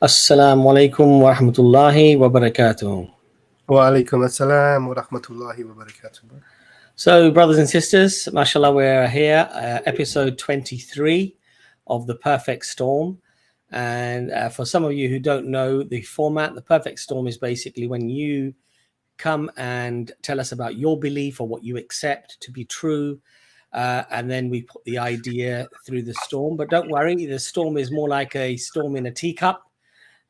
Assalamu alaikum wa rahmatullahi wa barakatuh. Wa alaikum assalam wa rahmatullahi wa barakatuh. So, brothers and sisters, mashallah, we're here, episode 23 of The Perfect Storm. And for some of you who don't know the format, The Perfect Storm is basically when you come and tell us about your belief or what you accept to be true. And then we put the idea through the storm. But don't worry, the storm is more like a storm in a teacup.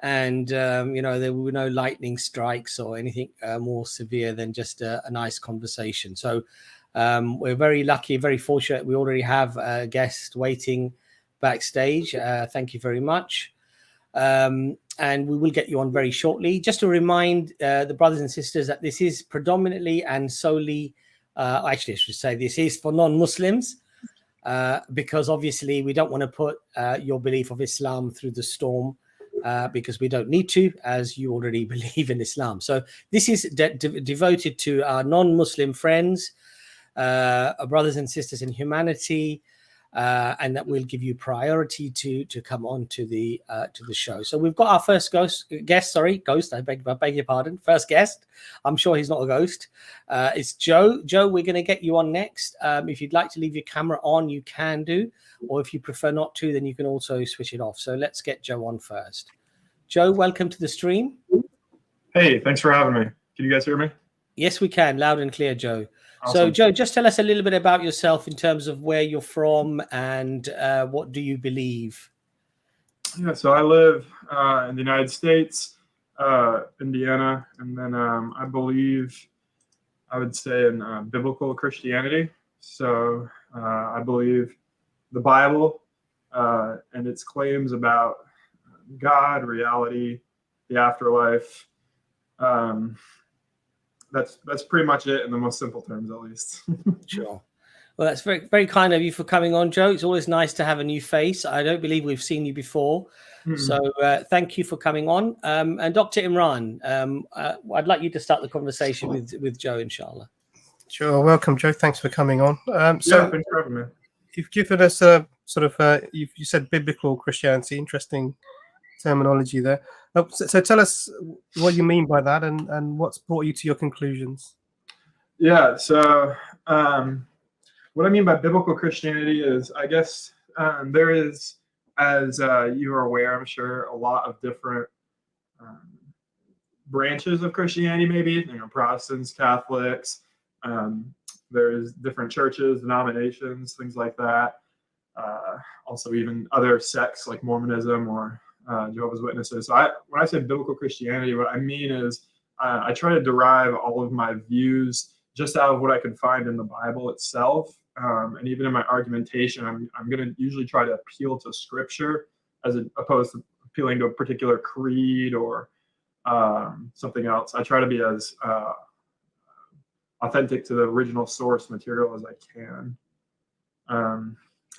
And there were no lightning strikes or anything more severe than just a nice conversation. So we're very lucky, very fortunate. We already have a guest waiting backstage. Thank you very much. And we will get you on very shortly. Just to remind the brothers and sisters that this is predominantly and solely, actually I should say this is for non-Muslims, because obviously we don't want to put your belief of Islam through the storm. Because we don't need to, as you already believe in Islam. So this is devoted to our non-Muslim friends, our brothers and sisters in humanity, and that will give you priority to come on to the show. So we've got our first guest. I beg your pardon. First guest. I'm sure he's not a ghost. It's Joe. Joe, we're going to get you on next. If you'd like to leave your camera on, you can do. Or if you prefer not to, then you can also switch it off. So let's get Joe on first. Joe, welcome to the stream. Hey, thanks for having me. Can you guys hear me? Yes, we can. Loud and clear, Joe. Awesome. So, Joe, just tell us a little bit about yourself in terms of where you're from and what do you believe? Yeah, so I live in the United States, Indiana, and then I believe, I would say, in biblical Christianity. So I believe the Bible and its claims about God, reality, the afterlife. That's pretty much it in the most simple terms, at least. Sure. Well, that's very, very kind of you for coming on, Joe. It's always nice to have a new face. I don't believe we've seen you before. Mm-hmm. So thank you for coming on. And Dr. Imran, I'd like you to start the conversation with Joe, inshallah. Sure. Welcome, Joe. Thanks for coming on. Thanks for having me. You've given us a sort of, you said biblical Christianity, interesting terminology there. So tell us what you mean by that and what's brought you to your conclusions. Yeah, so what I mean by biblical Christianity is, I guess there is, as you are aware, I'm sure, a lot of different branches of Christianity, maybe, Protestants, Catholics, there's different churches, denominations, things like that. Also even other sects like Mormonism or Jehovah's Witnesses. So when I say biblical Christianity, what I mean is I try to derive all of my views just out of what I could find in the Bible itself. And even in my argumentation, I'm going to usually try to appeal to Scripture as opposed to appealing to a particular creed or something else. I try to be as authentic to the original source material as I can.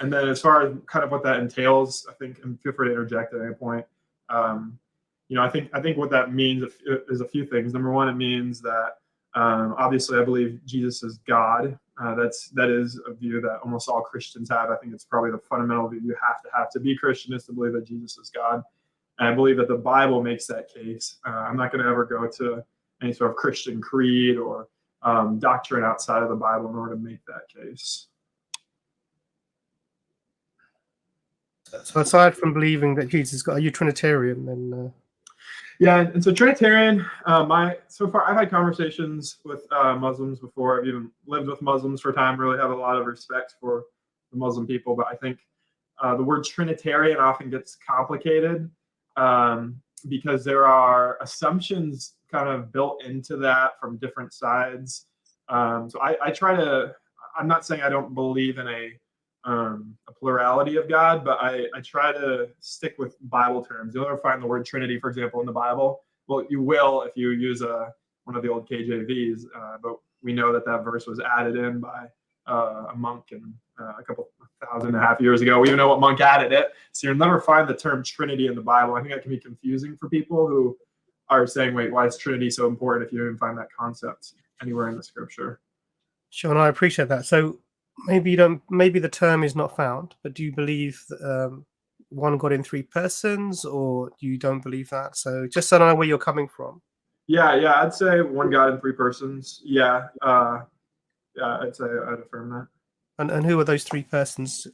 And then as far as kind of what that entails, I think, and feel free to interject at any point, I think what that means is a few things. Number one, it means that obviously I believe Jesus is God. That is a view that almost all Christians have. I think it's probably the fundamental view you have to be Christian is to believe that Jesus is God. And I believe that the Bible makes that case. I'm not going to ever go to any sort of Christian creed or doctrine outside of the Bible in order to make that case. So aside from believing that Jesus is God, are you Trinitarian then? Yeah, and so Trinitarian, so far I've had conversations with Muslims before. I've even lived with Muslims for a time, really have a lot of respect for the Muslim people. But I think the word Trinitarian often gets complicated because there are assumptions kind of built into that from different sides. So I try to, I'm not saying I don't believe in a plurality of God, but I try to stick with Bible terms. You'll never find the word Trinity, for example, in the Bible. Well, you will if you use one of the old KJVs, but we know that verse was added in by a monk a couple 1,500 years ago. We even know what monk added it. So you'll never find the term Trinity in the Bible. I think that can be confusing for people who are saying, wait, why is Trinity so important if you don't even find that concept anywhere in the Scripture? Sure, and I appreciate that. So maybe the term is not found, but do you believe that one God in three persons, or you don't believe that? So just so I know where you're coming from. Yeah, I'd say one God in three persons. Yeah, I'd say I'd affirm that. And who are those three persons?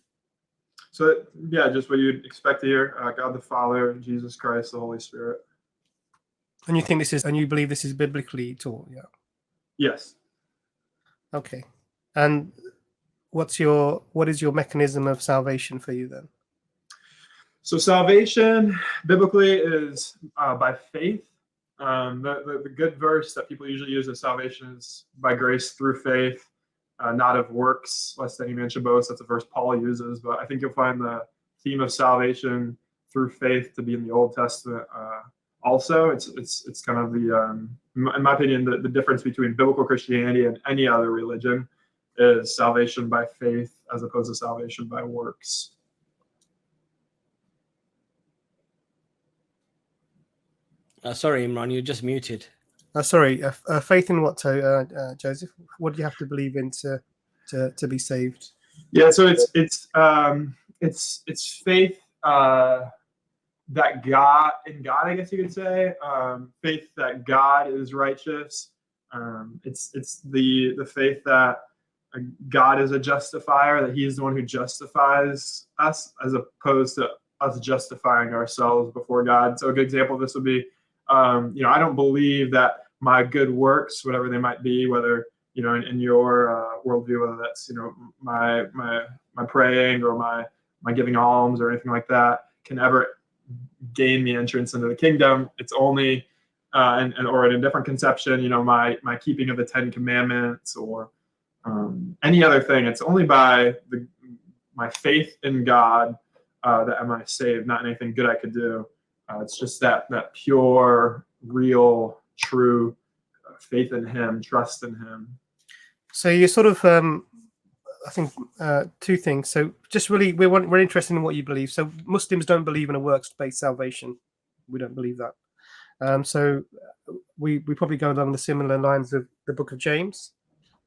So yeah, just what you'd expect to hear: God the Father, Jesus Christ, the Holy Spirit. And you think this is, and you believe this is biblically taught? Yeah. Yes. Okay. And what is your mechanism of salvation for you then? So salvation biblically is by faith. The good verse that people usually use as salvation is by grace through faith, not of works, lest any man should boast. That's a verse Paul uses, but I think you'll find the theme of salvation through faith to be in the Old Testament. Also, it's kind of the, in my opinion, the difference between biblical Christianity and any other religion is salvation by faith as opposed to salvation by works. Sorry, Imran, you're just muted. Sorry, faith in what, Joseph? What do you have to believe in to be saved? Yeah, so it's faith that God, I guess you could say, faith that God is righteous. It's the faith that God is a justifier, that He is the one who justifies us, as opposed to us justifying ourselves before God. So a good example of this would be, I don't believe that my good works, whatever they might be, whether in your worldview, whether that's my praying or my giving alms or anything like that, can ever gain me entrance into the kingdom. It's only or in a different conception, my keeping of the 10 Commandments or any other thing. It's only by my faith in God that am I saved, not anything good I could do. It's just that pure, real, true faith in Him, trust in Him. So you're sort of, I think, two things. So just really, we're interested in what you believe. So Muslims don't believe in a works-based salvation. We don't believe that. So we probably go along the similar lines of the Book of James,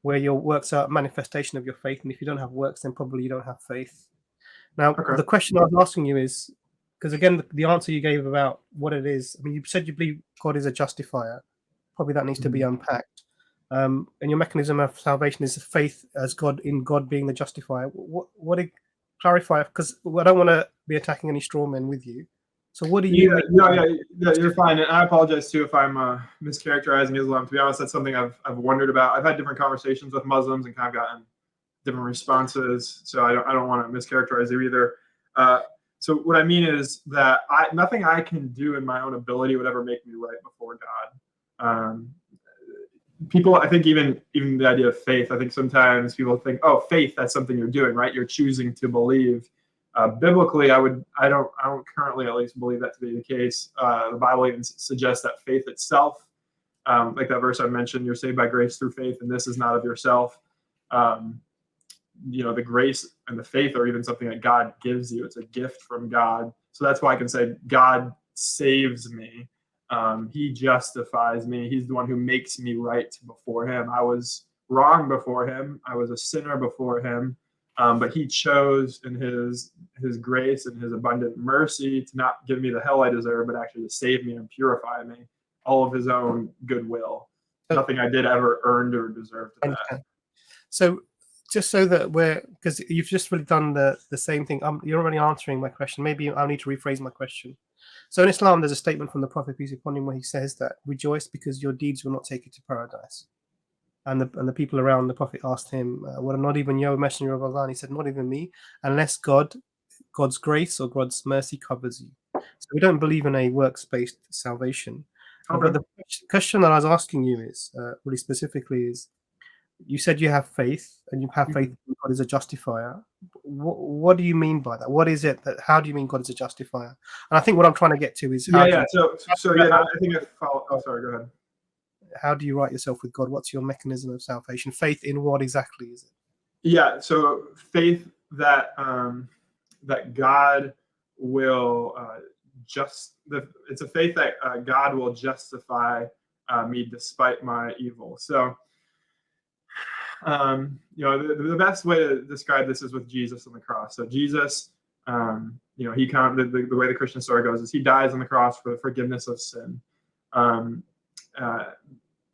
where your works are a manifestation of your faith, and if you don't have works, then probably you don't have faith. Now, The question I was asking you is, because again, the answer you gave about what it is, I mean, you said you believe God is a justifier. Probably that needs to be unpacked. And your mechanism of salvation is faith as God, in God being the justifier. What clarify, because I don't want to be attacking any straw men with you. So what do you mean? No, you're fine. And I apologize too if I'm mischaracterizing Islam. To be honest, that's something I've wondered about. I've had different conversations with Muslims and kind of gotten different responses. So I don't want to mischaracterize you either. So what I mean is that nothing I can do in my own ability would ever make me right before God. People, I think even the idea of faith, I think sometimes people think, oh, faith, that's something you're doing, right? You're choosing to believe. Biblically, I don't currently at least believe that to be the case. The Bible even suggests that faith itself, like that verse I mentioned, you're saved by grace through faith, and this is not of yourself. The grace and the faith are even something that God gives you. It's a gift from God. So that's why I can say God saves me. He justifies me. He's the one who makes me right before Him. I was wrong before Him. I was a sinner before Him. But He chose in His grace and His abundant mercy to not give me the hell I deserve, but actually to save me and purify me, all of His own goodwill. Nothing I did ever earned or deserved to that. So just so that because you've just really done the same thing. You're already answering my question. Maybe I'll need to rephrase my question. So in Islam, there's a statement from the Prophet, peace be upon him, where he says that rejoice because your deeds will not take you to paradise. And the people around the Prophet asked him, "Well, not even you, Messenger of Allah?" And he said, "Not even me, unless God's grace or God's mercy covers you." So we don't believe in a works-based salvation. Okay. But the question that I was asking you is really specifically is, you said you have faith, and you have faith in God is a justifier. What do you mean by that? What is it that? How do you mean God is a justifier? And I think what I'm trying to get to is I think I follow. Oh, sorry. Go ahead. How do you right yourself with God? What's your mechanism of salvation? Faith in what exactly is it? Yeah, so faith that that God will it's a faith that God will justify me despite my evil. So the best way to describe this is with Jesus on the cross. So Jesus He the way the Christian story goes is he dies on the cross for the forgiveness of sin.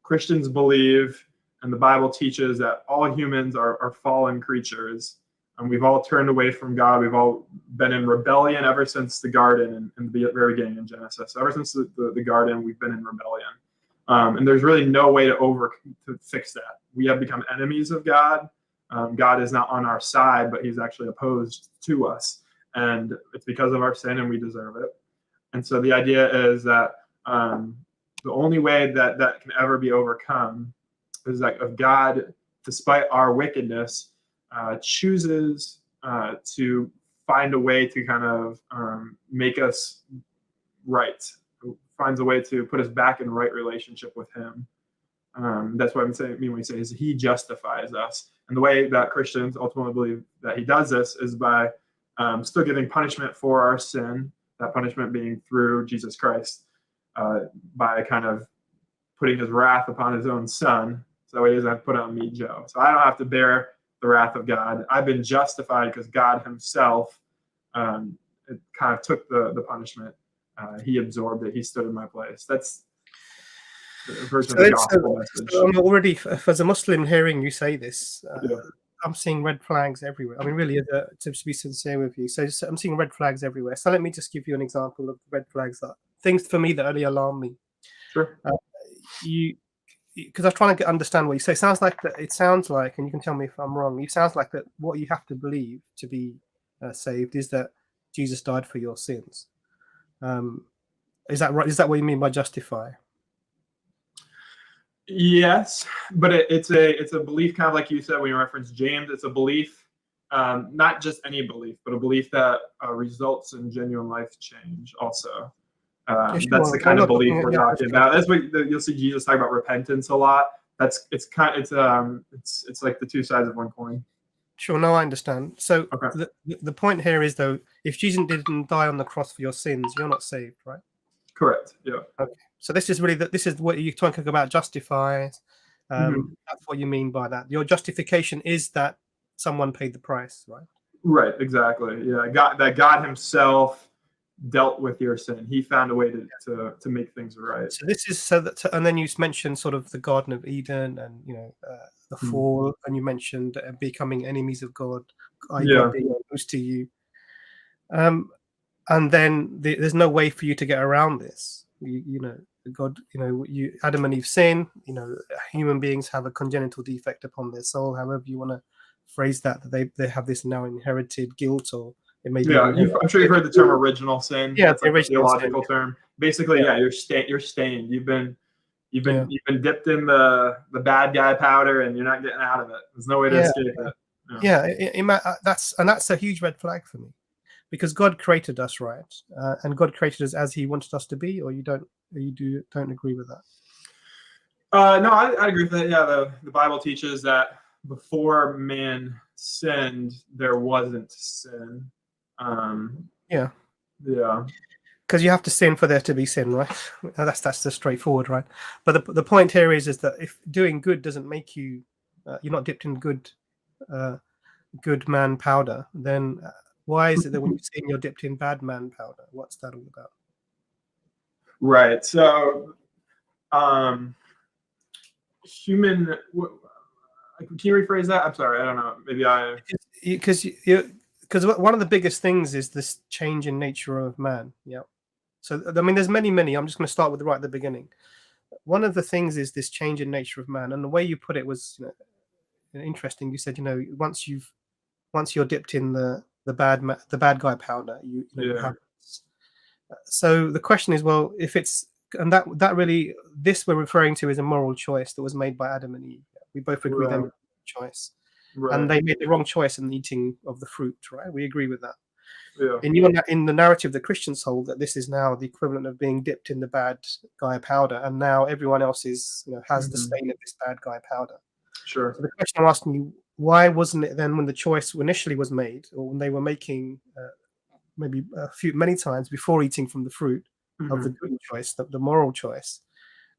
Christians believe, and the Bible teaches, that all humans are fallen creatures, and we've all turned away from God. We've all been in rebellion ever since the garden in the very beginning in Genesis. So ever since the garden, we've been in rebellion. And there's really no way to fix that. We have become enemies of God. God is not on our side, but he's actually opposed to us. And it's because of our sin, and we deserve it. And so the idea is that the only way that can ever be overcome is that of God, despite our wickedness, chooses to find a way to kind of make us right, finds a way to put us back in right relationship with him. That's what I mean when we say is he justifies us. And the way that Christians ultimately believe that he does this is by still giving punishment for our sin, that punishment being through Jesus Christ, by kind of putting his wrath upon his own son, so he doesn't have to put it on me, Joe. So I don't have to bear the wrath of God. I've been justified because God himself kind of took the punishment. He absorbed it. He stood in my place. That's the version of the gospel message. So I'm already, as a Muslim, hearing you say this, Yeah. I'm seeing red flags everywhere. I mean, really, to be sincere with you. So I'm seeing red flags everywhere. So let me just give you an example of red flags, that things for me that really alarm me. Sure. Because I'm trying to understand what you say. It sounds like, and you can tell me if I'm wrong, it sounds like that what you have to believe to be saved is that Jesus died for your sins. Is that right? Is that what you mean by justify? Yes, but it's a belief, kind of like you said when you referenced James. It's a belief, not just any belief, but a belief that results in genuine life change also. Yeah, sure. That's the kind of belief we're talking about. That's what you'll see Jesus talk about repentance a lot. It's like the two sides of one coin. Sure, no, I understand. So Okay. the point here is, though, if Jesus didn't die on the cross for your sins, you're not saved, right? Correct. Yeah. Okay. So this is what you're talking about, justify. That's what you mean by that. Your justification is that someone paid the price, right? Right. Exactly. Yeah. God himself dealt with your sin. He found a way to make things right. So this is and then you mentioned sort of the Garden of Eden and the fall, and you mentioned becoming enemies of God, God being opposed to you. And then there's no way for you to get around this. God, Adam and Eve sin. Human beings have a congenital defect upon their soul, however you want to phrase that. They have this now inherited guilt, or it may be. Yeah, I'm sure you've heard the term original sin. Yeah, that's like the theological term. Basically, you're stained. You've been dipped in the bad guy powder, and you're not getting out of it. There's no way to escape it. That's a huge red flag for me, because God created us, right? And God created us as He wanted us to be. Or you don't agree with that? No, I agree with that. Yeah, the Bible teaches that before man sinned, there wasn't sin. Yeah. Because you have to sin for there to be sin, right? That's just straightforward, right? But the point here is that if doing good doesn't make you, you're not dipped in good man powder, then why is it that when you sin, you're dipped in bad man powder? What's that all about? Right. So, can you rephrase that? I'm sorry, I don't know. Maybe because one of the biggest things is this change in nature of man. Yeah. So I mean, there's many. I'm just going to start with right at the beginning. One of the things is this change in nature of man, and the way you put it was interesting. You said, once you're dipped in the bad guy powder, you have. So the question is, well, if it's that really, this we're referring to is a moral choice that was made by Adam and Eve. We both agree they made a choice, and they made the wrong choice in eating of the fruit. Right? We agree with that. Yeah. In the narrative the Christians hold, that this is now the equivalent of being dipped in the bad guy powder, and now everyone else is has the stain of this bad guy powder. Sure. So the question I'm asking you, why wasn't it then when the choice initially was made, or when they were making maybe many times before eating from the fruit of the good choice, the moral choice,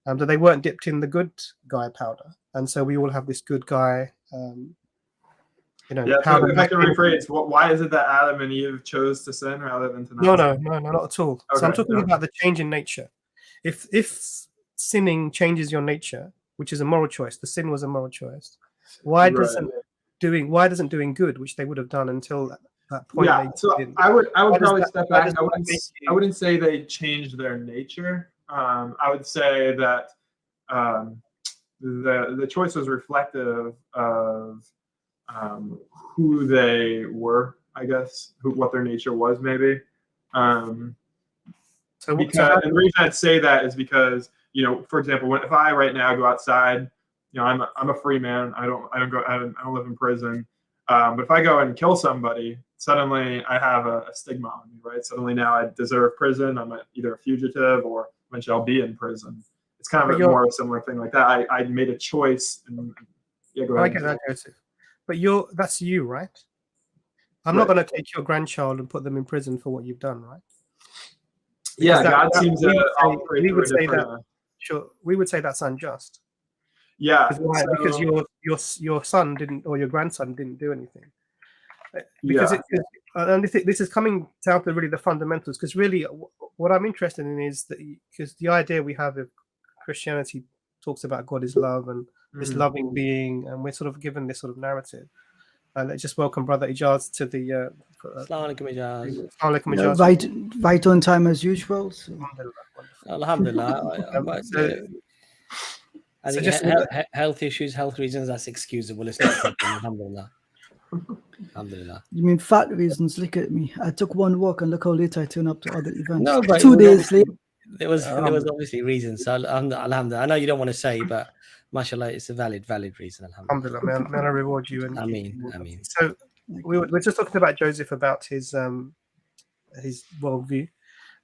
that they weren't dipped in the good guy powder, and so we all have this good guy You know, Yeah, how so the if I can masculine- rephrase, why is it that Adam and Eve chose to sin rather than to not No, sin? not at all. So I'm Okay, talking no. about the change in nature. If sinning changes your nature, which is a moral choice, the sin was a moral choice. Why Right. doesn't doing good, which they would have done until that point? Yeah, so didn't. I would Why does probably that- step why back. does that make I you- wouldn't say they changed their nature. I would say that the choice was reflective of who they were, I guess, what their nature was, maybe. Because and the reason I'd say that is because, you know, for example, if I right now go outside, you know, I'm a free man. I don't live in prison. But if I go and kill somebody, suddenly I have a stigma on me, right? Suddenly now I deserve prison. I'm either a fugitive or eventually I'll be in prison. It's kind of more of a similar thing like that. I made a choice. And, yeah, go ahead. I get that, Joseph. But that's you, right? I'm Right. not going to take your grandchild and put them in prison for what you've done, right? Yeah, God seems to operate we through would a say different. that. Sure, we would say that's unjust. Yeah, because your son didn't, or your grandson didn't do anything. Because and this is coming down to really the fundamentals. Because really, what I'm interested in is that because the idea we have of Christianity talks about God is love and this loving being, and we're sort of given this sort of narrative. And let's just welcome Brother Ijaz to the. Assalamu alaikum, Ijaz. Assalamu alaikum, Ijaz. Right on time as usual. So. Alhamdulillah. I think health issues, health reasons, that's excusable. It's not a problem. Alhamdulillah. Alhamdulillah. You mean fat reasons? Look at me. I took one walk and look how late I turned up to other events. No, but 2 days late. There was obviously reasons. So alhamdulillah. I know you don't want to say, but mashallah, it's a valid reason. Alhamdulillah. May Allah reward you. And Ameen. So we're just talking about Joseph, about his worldview.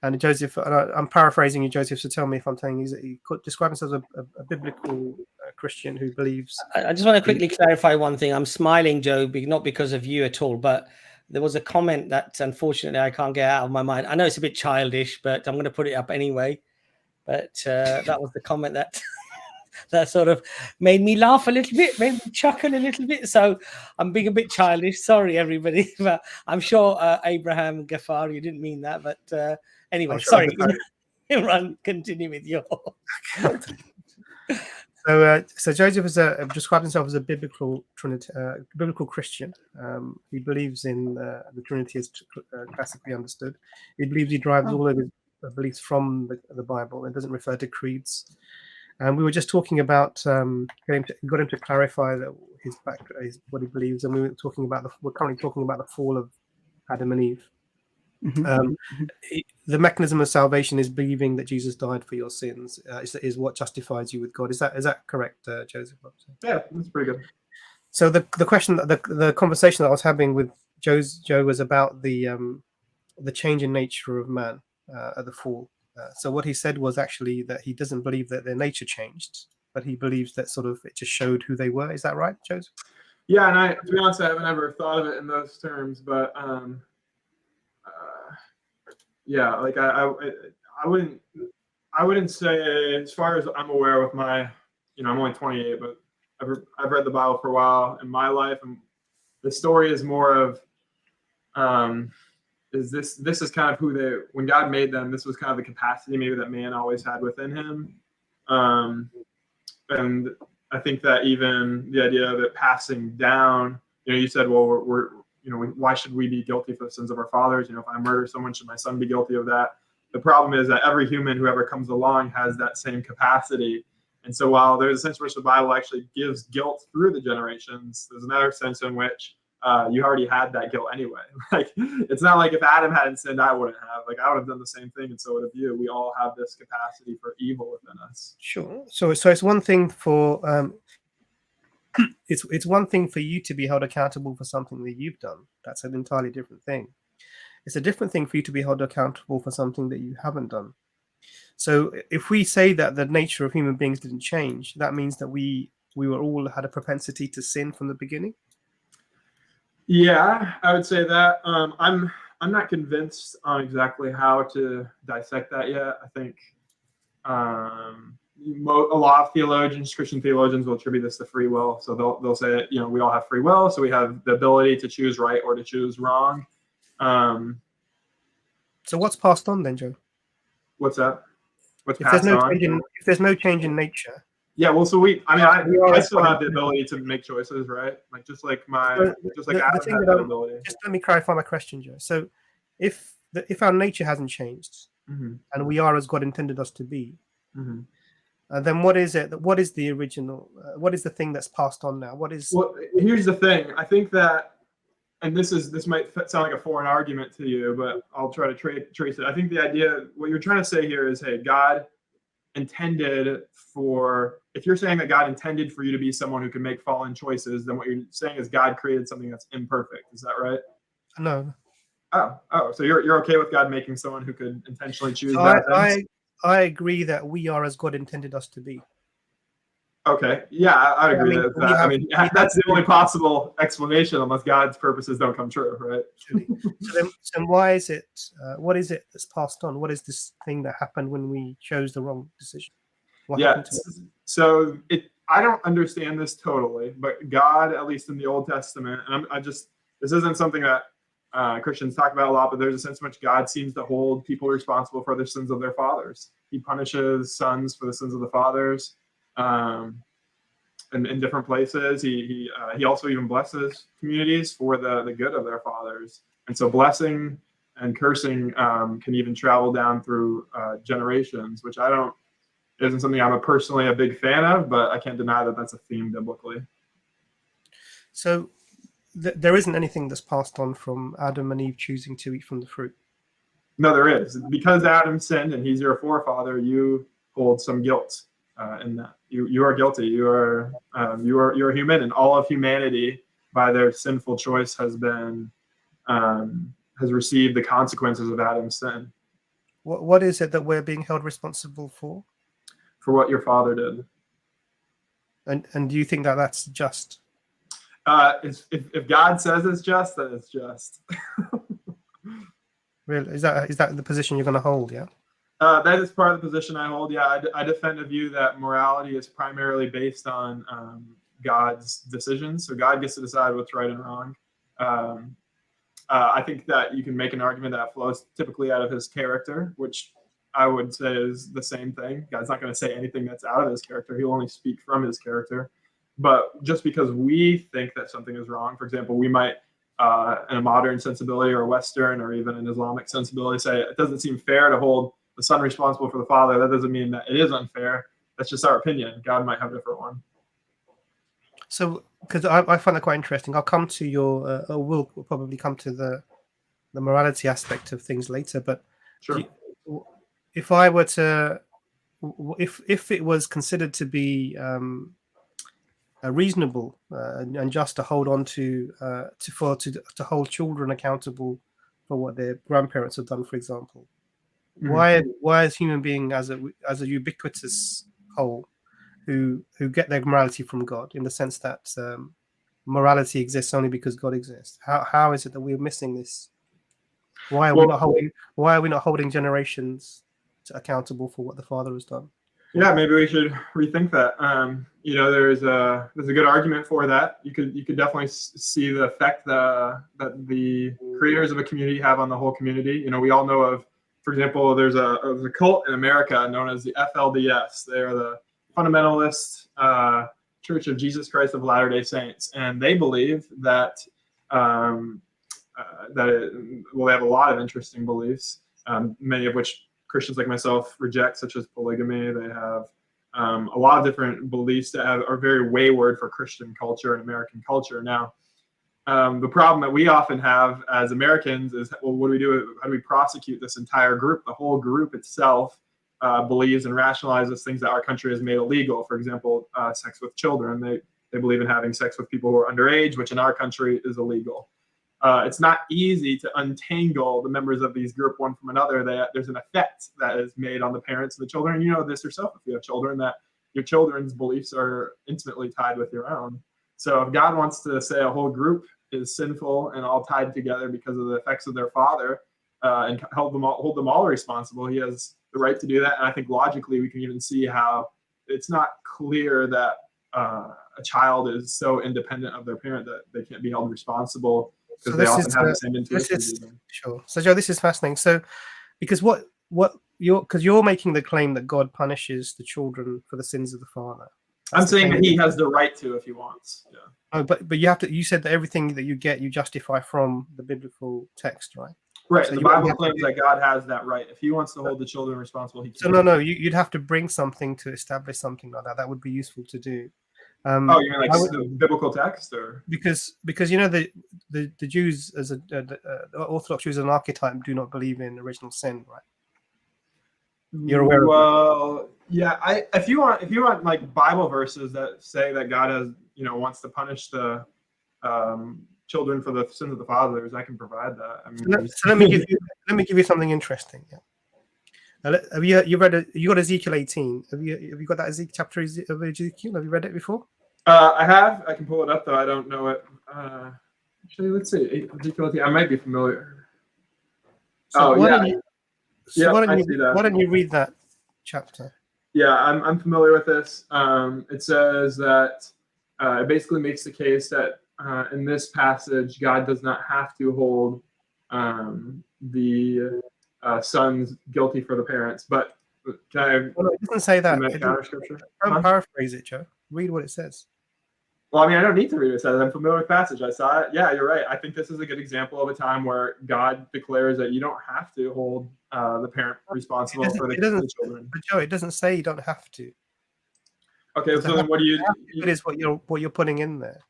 And Joseph, I'm paraphrasing you, Joseph, so tell me if I'm saying he describes himself as a biblical Christian who believes. I just want to quickly clarify one thing. I'm smiling, Joe, not because of you at all, but there was a comment that unfortunately I can't get out of my mind. I know it's a bit childish, but I'm going to put it up anyway. But that was the comment that that sort of made me laugh a little bit, made me chuckle a little bit. So I'm being a bit childish. Sorry, everybody. But I'm sure Abraham Ghaffar, you didn't mean that. But anyway, sorry. Imran, continue with your. So Joseph describes himself as a biblical Christian. He believes in the Trinity as classically understood. He believes he derives all of his beliefs from the Bible and doesn't refer to creeds. And we were just talking about got him to clarify that his background, what he believes, and we're currently talking about the fall of Adam and Eve. The mechanism of salvation is believing that Jesus died for your sins. Is what justifies you with God. Is that correct, Joseph? Yeah, that's pretty good. So the question, the conversation that I was having with Joe was about the change in nature of man at the fall. So what he said was actually that he doesn't believe that their nature changed, but he believes that sort of it just showed who they were. Is that right, Joseph? Yeah, and to be honest, I haven't ever thought of it in those terms, but yeah, like I wouldn't say, as far as I'm aware with my, I'm only 28, but I've read the Bible for a while in my life, and the story is more of this is kind of who when God made them, this was kind of the capacity maybe that man always had within him. And I think that even the idea of it passing down, you said, well, we're why should we be guilty for the sins of our fathers? If I murder someone, should my son be guilty of that? The problem is that every human who ever comes along has that same capacity. And so while there's a sense in which the Bible actually gives guilt through the generations, there's another sense in which you already had that guilt anyway. Like, it's not like if Adam hadn't sinned, I wouldn't have. Like, I would have done the same thing, and so would have you. We all have this capacity for evil within us. Sure. So it's one thing for it's one thing for you to be held accountable for something that you've done. That's an entirely different thing. It's a different thing for you to be held accountable for something that you haven't done. So if we say that the nature of human beings didn't change, that means that we were all had a propensity to sin from the beginning. Yeah, I would say that. I'm not convinced on exactly how to dissect that yet. I think a lot of theologians, Christian theologians, will attribute this to free will. So they'll say, we all have free will, so we have the ability to choose right or to choose wrong. So what's passed on then, Joe? What's that? What's If there's passed no on? change if there's no change in nature. Yeah, well, so I still have the God ability to make choices, right? Like just like The Adam thing had that that ability. just let me clarify my question, Joe. So if our nature hasn't changed Mm-hmm. and we are as God intended us to be, Mm-hmm. then what is it? What is the original? What is the thing that's passed on now? What is? Well, here's the thing. I think that, and this might sound like a foreign argument to you, but I'll try to trace it. I think the idea, what you're trying to say here is, hey, God intended for, if you're saying that God intended for you to be someone who can make fallen choices, then what you're saying is God created something that's imperfect. Is that right? No. Oh, so you're okay with God making someone who could intentionally choose So bad things? I agree that we are as God intended us to be. Okay, yeah, I agree with that. That's the only possible explanation, unless God's purposes don't come true, right? So then why is it? What is it that's passed on? What is this thing that happened when we chose the wrong decision? What happened to it? So I don't understand this totally, but God, at least in the Old Testament, and this isn't something that Christians talk about a lot, but there's a sense in which God seems to hold people responsible for the sins of their fathers. He punishes sons for the sins of the fathers. In different places, he also even blesses communities for the good of their fathers, and so blessing and cursing can even travel down through generations, which isn't something I'm personally a big fan of, but I can't deny that that's a theme biblically. So there isn't anything that's passed on from Adam and Eve choosing to eat from the fruit. No, there is, because Adam sinned and he's your forefather. You hold some guilt. In that you are guilty, you're human, and all of humanity by their sinful choice has received the consequences of Adam's sin. What is it that we're being held responsible for? For what your father did. And do you think that that's just? If God says it's just, then it's just. Really, is that the position you're going to hold? Yeah. That is part of the position I hold. Yeah, I defend a view that morality is primarily based on God's decisions. So God gets to decide what's right and wrong. I think that you can make an argument that flows typically out of his character, which I would say is the same thing. God's not going to say anything that's out of his character. He'll only speak from his character. But just because we think that something is wrong, for example, we might, in a modern sensibility or a Western or even an Islamic sensibility, say it doesn't seem fair to hold the son responsible for the father. That doesn't mean that it is unfair. That's just our opinion. God might have a different one. So, because I find that quite interesting. I'll come to your, we'll probably come to the morality aspect of things later. But sure, if I were to, if it was considered to be reasonable and just to hold on to hold children accountable for what their grandparents have done, for example. Mm-hmm. Why is human being as a ubiquitous whole who get their morality from God, in the sense that morality exists only because God exists? How is it that we're missing this? Why are we not holding generations accountable for what the Father has done? Yeah, maybe we should rethink that. There's a good argument for that. You could definitely see the effect that the creators of a community have on the whole community. We all know of, for example, there's a cult in America known as the FLDS. They are the Fundamentalist Church of Jesus Christ of Latter-day Saints, and they believe that they have a lot of interesting beliefs, many of which Christians like myself reject, such as polygamy. They have a lot of different beliefs that are very wayward for Christian culture and American culture. Now, the problem that we often have as Americans is, well, what do we do? How do we prosecute this entire group? The whole group itself believes and rationalizes things that our country has made illegal. For example, sex with children. They believe in having sex with people who are underage, which in our country is illegal. It's not easy to untangle the members of these group one from another. There's an effect that is made on the parents and the children. You know this yourself if you have children, that your children's beliefs are intimately tied with your own. So if God wants to say a whole group is sinful and all tied together because of the effects of their father, and hold them all responsible, he has the right to do that. And I think logically we can even see how it's not clear that a child is so independent of their parent that they can't be held responsible because they often have the same intuitions. Sure. So Joe, this is fascinating. So because what you're making the claim that God punishes the children for the sins of the father. I'm saying that he has the right to if he wants. Yeah. Oh, but you said that everything that you get you justify from the biblical text, right? Right. So the Bible claims that God has that right. If he wants to hold the children responsible, he can. So no, you'd have to bring something to establish something like that. That would be useful to do. You mean like the biblical text, or because you know the Jews as the Orthodox Jews as an archetype do not believe in original sin, right? You're aware of that? Yeah. If you want like Bible verses that say that God has wants to punish the children for the sins of the fathers, I can provide that. I mean, so let me give you something interesting. Yeah. Have you read you got Ezekiel 18? Have you got that chapter of Ezekiel? Have you read it before? I have. I can pull it up though. I don't know it. Actually, let's see. Ezekiel 18. I might be familiar. So why don't you read that chapter? Yeah, I'm familiar with this. It says that it basically makes the case that in this passage, God does not have to hold the sons guilty for the parents. But can I? Well, it doesn't say that. Counter scripture. Don't paraphrase it, Joe. Read what it says. Well, I mean, I don't need to read what it says. I'm familiar with the passage. I saw it. Yeah, you're right. I think this is a good example of a time where God declares that you don't have to hold the parent responsible for the children. But Joe, it doesn't say you don't have to. Okay, so then what do you? It is what you're putting in there.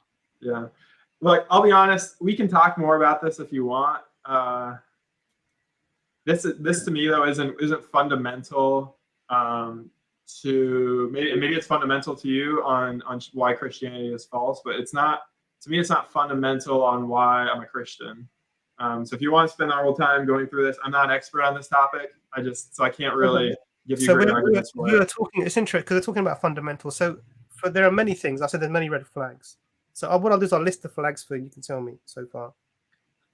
Yeah. Look, I'll be honest. We can talk more about this if you want. This to me though isn't fundamental to maybe it's fundamental to you on why Christianity is false, but it's not to me. It's not fundamental on why I'm a Christian. So if you want to spend our whole time going through this, I'm not an expert on this topic. I can't really give you great arguments for it. It's interesting because we're talking about fundamentals. So there are many things. I said there's many red flags. So what I'll do is I'll list the flags for you. You can tell me so far.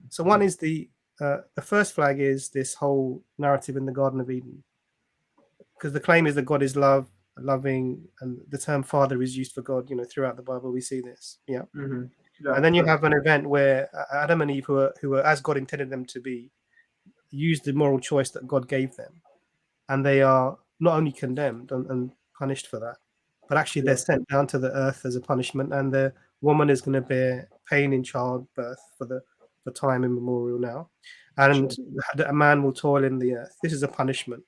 So one is the first flag is this whole narrative in the Garden of Eden, because the claim is that God is loving, and the term Father is used for God. Throughout the Bible we see this. Yeah. Mm-hmm. Yeah. And then you have an event where Adam and Eve, who are as God intended them to be, used the moral choice that God gave them, and they are not only condemned and punished for that, but actually they're sent down to the earth as a punishment, and the woman is going to bear pain in childbirth for time immemorial now, and a man will toil in the earth. This is a punishment,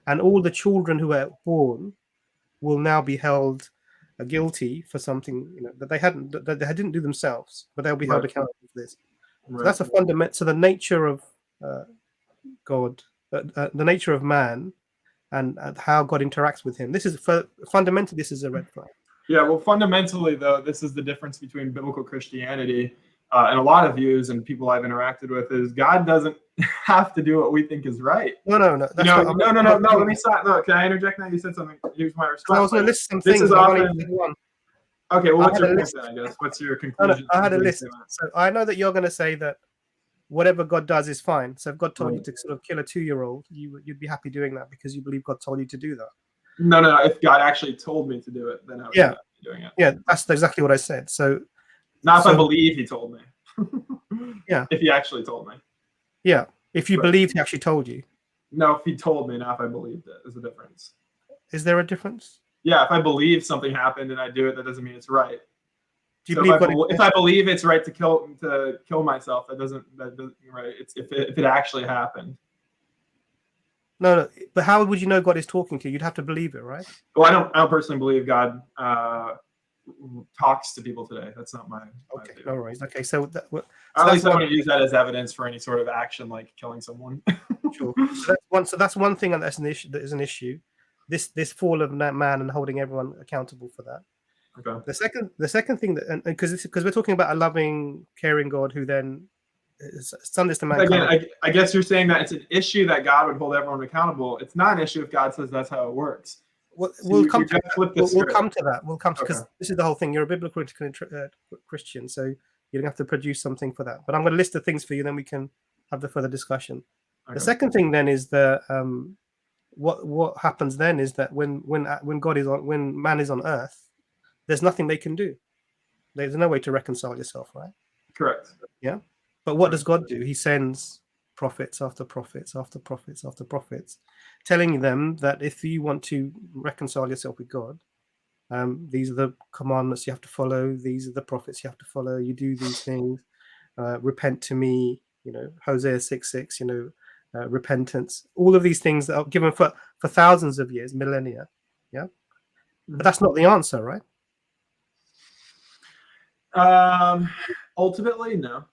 and all the children who are born will now be held guilty for something that they didn't do themselves, but they'll be held accountable for this. So that's a fundamental. So the nature of God, the nature of man, and how God interacts with him. This is fundamentally this is a red flag. Yeah, well, fundamentally though, this is the difference between biblical Christianity and a lot of views and people I've interacted with is God doesn't have to do what we think is right. No. No. Let me stop. No, can I interject now? You said something. Here's my response. I was going to list some this things. Is often... Okay, well, what's your point then, I guess? What's your conclusion? I had a list. So I know that you're going to say that whatever God does is fine. So if God told you to sort of kill a 2-year-old, you'd be happy doing that because you believe God told you to do that. No. If God actually told me to do it, then I would be doing it. Yeah, that's exactly what I said. So not if I believe he told me. Yeah. If he actually told me. Yeah. If you believed he actually told you. No, if he told me, not if I believed it. Is the difference. Is there a difference? Yeah, if I believe something happened and I do it, that doesn't mean it's right. Do you believe if I believe it's right to kill myself, that doesn't right. It's if it actually happened. No. But how would you know God is talking to you? You'd have to believe it, right? Well, I don't personally believe God talks to people today. That's not my. Okay, no worries. Okay, so at least I want to use that as evidence for any sort of action like killing someone. Sure. So that's one thing that's an issue. That is an issue. This fall of man and holding everyone accountable for that. Okay. The second thing that because we're talking about a loving, caring God who then sends to mankind. Again, I guess you're saying that it's an issue that God would hold everyone accountable. It's not an issue if God says that's how it works. We'll come to that. We'll come to because this is the whole thing. You're a biblical Christian, so you don't have to produce something for that. But I'm going to list the things for you, then we can have the further discussion. Okay. The second thing then is what happens then is that when man is on earth, there's nothing they can do. There's no way to reconcile yourself, right? Correct. Yeah. But what does God do? He sends prophets after prophets after prophets after prophets, telling them that if you want to reconcile yourself with God, these are the commandments you have to follow. These are the prophets you have to follow. You do these things. Repent to me. Hosea 6:6. Repentance. All of these things that are given for thousands of years, millennia. Yeah. But that's not the answer, right? Ultimately, no.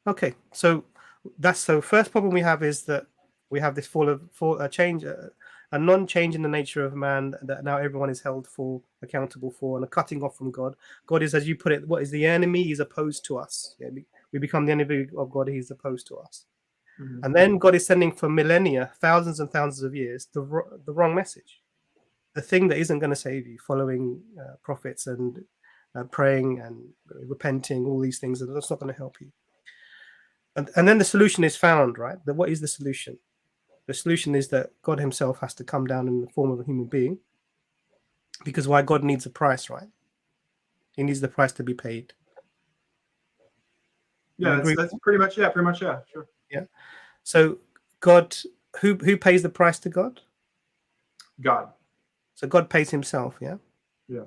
Okay, so first problem we have is that we have this change, a non-change in the nature of man that now everyone is held accountable for, and a cutting off from God. God is, as you put it, what is the enemy? He's opposed to us. Yeah, we become the enemy of God. He's opposed to us, and then God is sending for millennia, thousands and thousands of years, the wrong message, the thing that isn't going to save you, following prophets and praying and repenting, all these things, that's not going to help you. And then the solution is found, right? What is the solution? The solution is that God himself has to come down in the form of a human being, because why? God needs a price, right? He needs the price to be paid. Yeah, that's pretty much, yeah, sure. Yeah. So God, who pays the price to God? God. So God pays himself, yeah? Yeah.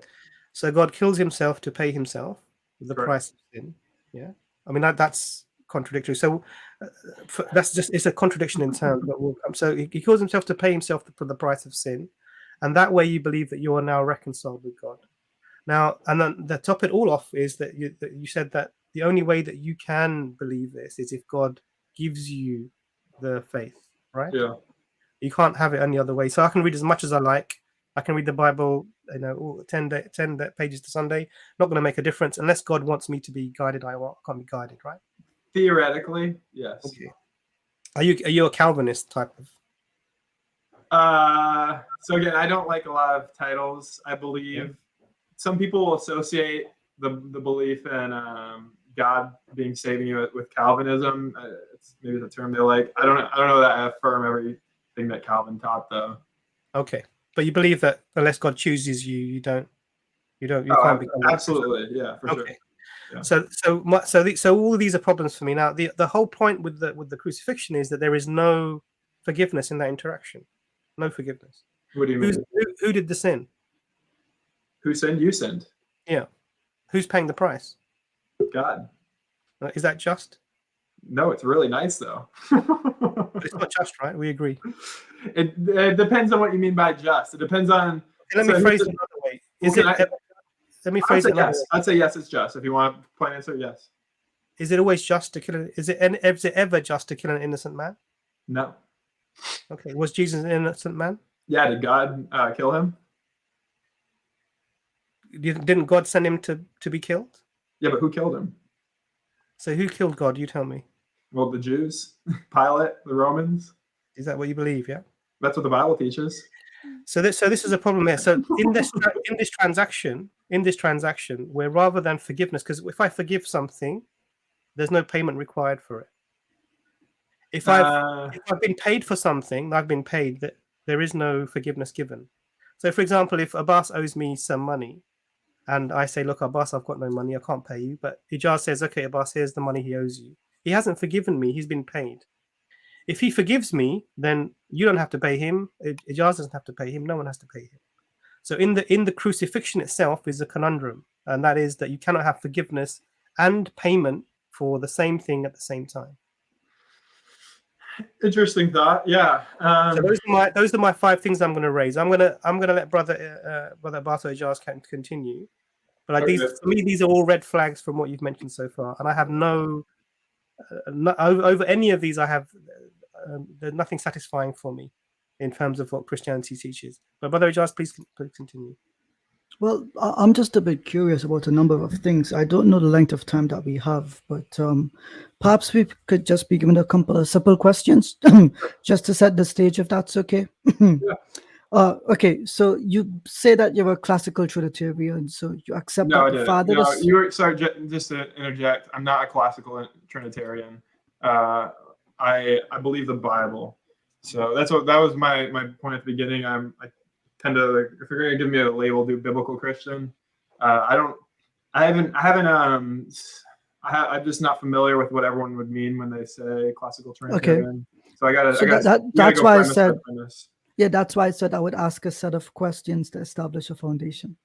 So God kills himself to pay himself the price of sin. Yeah. I mean, that's contradictory. So it's a contradiction in terms, but we'll come. So he kills himself to pay himself for the price of sin. And that way you believe that you are now reconciled with God. Now, and then to top it all off is that you said that the only way that you can believe this is if God gives you the faith, right? Yeah. You can't have it any other way. So I can read as much as I like. I can read the Bible, 10 pages to Sunday. Not going to make a difference unless God wants me to be guided. I can't be guided, right? Theoretically, yes. Okay. Are you a Calvinist type of? So again, I don't like a lot of titles. I believe some people will associate the belief in God being saving you with Calvinism. It's maybe the term they like. I don't know that I affirm everything that Calvin taught, though. Okay, but you believe that unless God chooses you, you can't become. Absolutely, yeah, for sure. Yeah. So all of these are problems for me. Now, the whole point with the crucifixion is that there is no forgiveness in that interaction. No forgiveness. What do you mean? Who did the sin? Who sinned? You sinned. Yeah. Who's paying the price? God. Is that just? No, it's really nice though. But it's not just, right? We agree. It depends on what you mean by just. It depends on. Let me phrase it another way. Let me phrase it another way. I'd say yes, it's just. If you want a plain answer, yes. Is it always just to kill? Is it ever just to kill an innocent man? No. Okay. Was Jesus an innocent man? Yeah. Did God kill him? Didn't God send him to be killed? Yeah, but who killed him? So who killed God? You tell me. Well, the Jews, Pilate, the Romans. Is that what you believe? Yeah. That's what the Bible teaches. So this is a problem here. So in this transaction, where rather than forgiveness, because if I forgive something, there's no payment required for it. If I've been paid for something, I've been paid, that there is no forgiveness given. So, for example, if Abbas owes me some money, and I say, "Look, Abbas, I've got no money, I can't pay you," but Ijaz says, "Okay, Abbas, here's the money he owes you." He hasn't forgiven me; he's been paid. If he forgives me, then you don't have to pay him. Ijaz doesn't have to pay him. No one has to pay him. So in the crucifixion itself is a conundrum, and that is that you cannot have forgiveness and payment for the same thing at the same time. Interesting thought. Yeah. So those are my 5 things I'm going to raise. I'm going to let brother Bart or Ijaz can continue. But like for me, these are all red flags from what you've mentioned so far, and I have no over any of these. I have there's nothing satisfying for me in terms of what Christianity teaches. But brother Ijaz, please continue. Well, I'm just a bit curious about a number of things. I don't know the length of time that we have, but perhaps we could just be given a couple of simple questions just to set the stage, if that's okay. Yeah. Okay, so you say that you're a classical Trinitarian, so you accept that the Father is... you were, sorry, just to interject, I'm not a classical Trinitarian. I believe the Bible. So that was my point at the beginning. I tend to, like, if you're gonna give me a label, do biblical Christian. I'm just not familiar with what everyone would mean when they say classical Trinitarian. So that's why I said, yeah, that's why I said I would ask a set of questions to establish a foundation.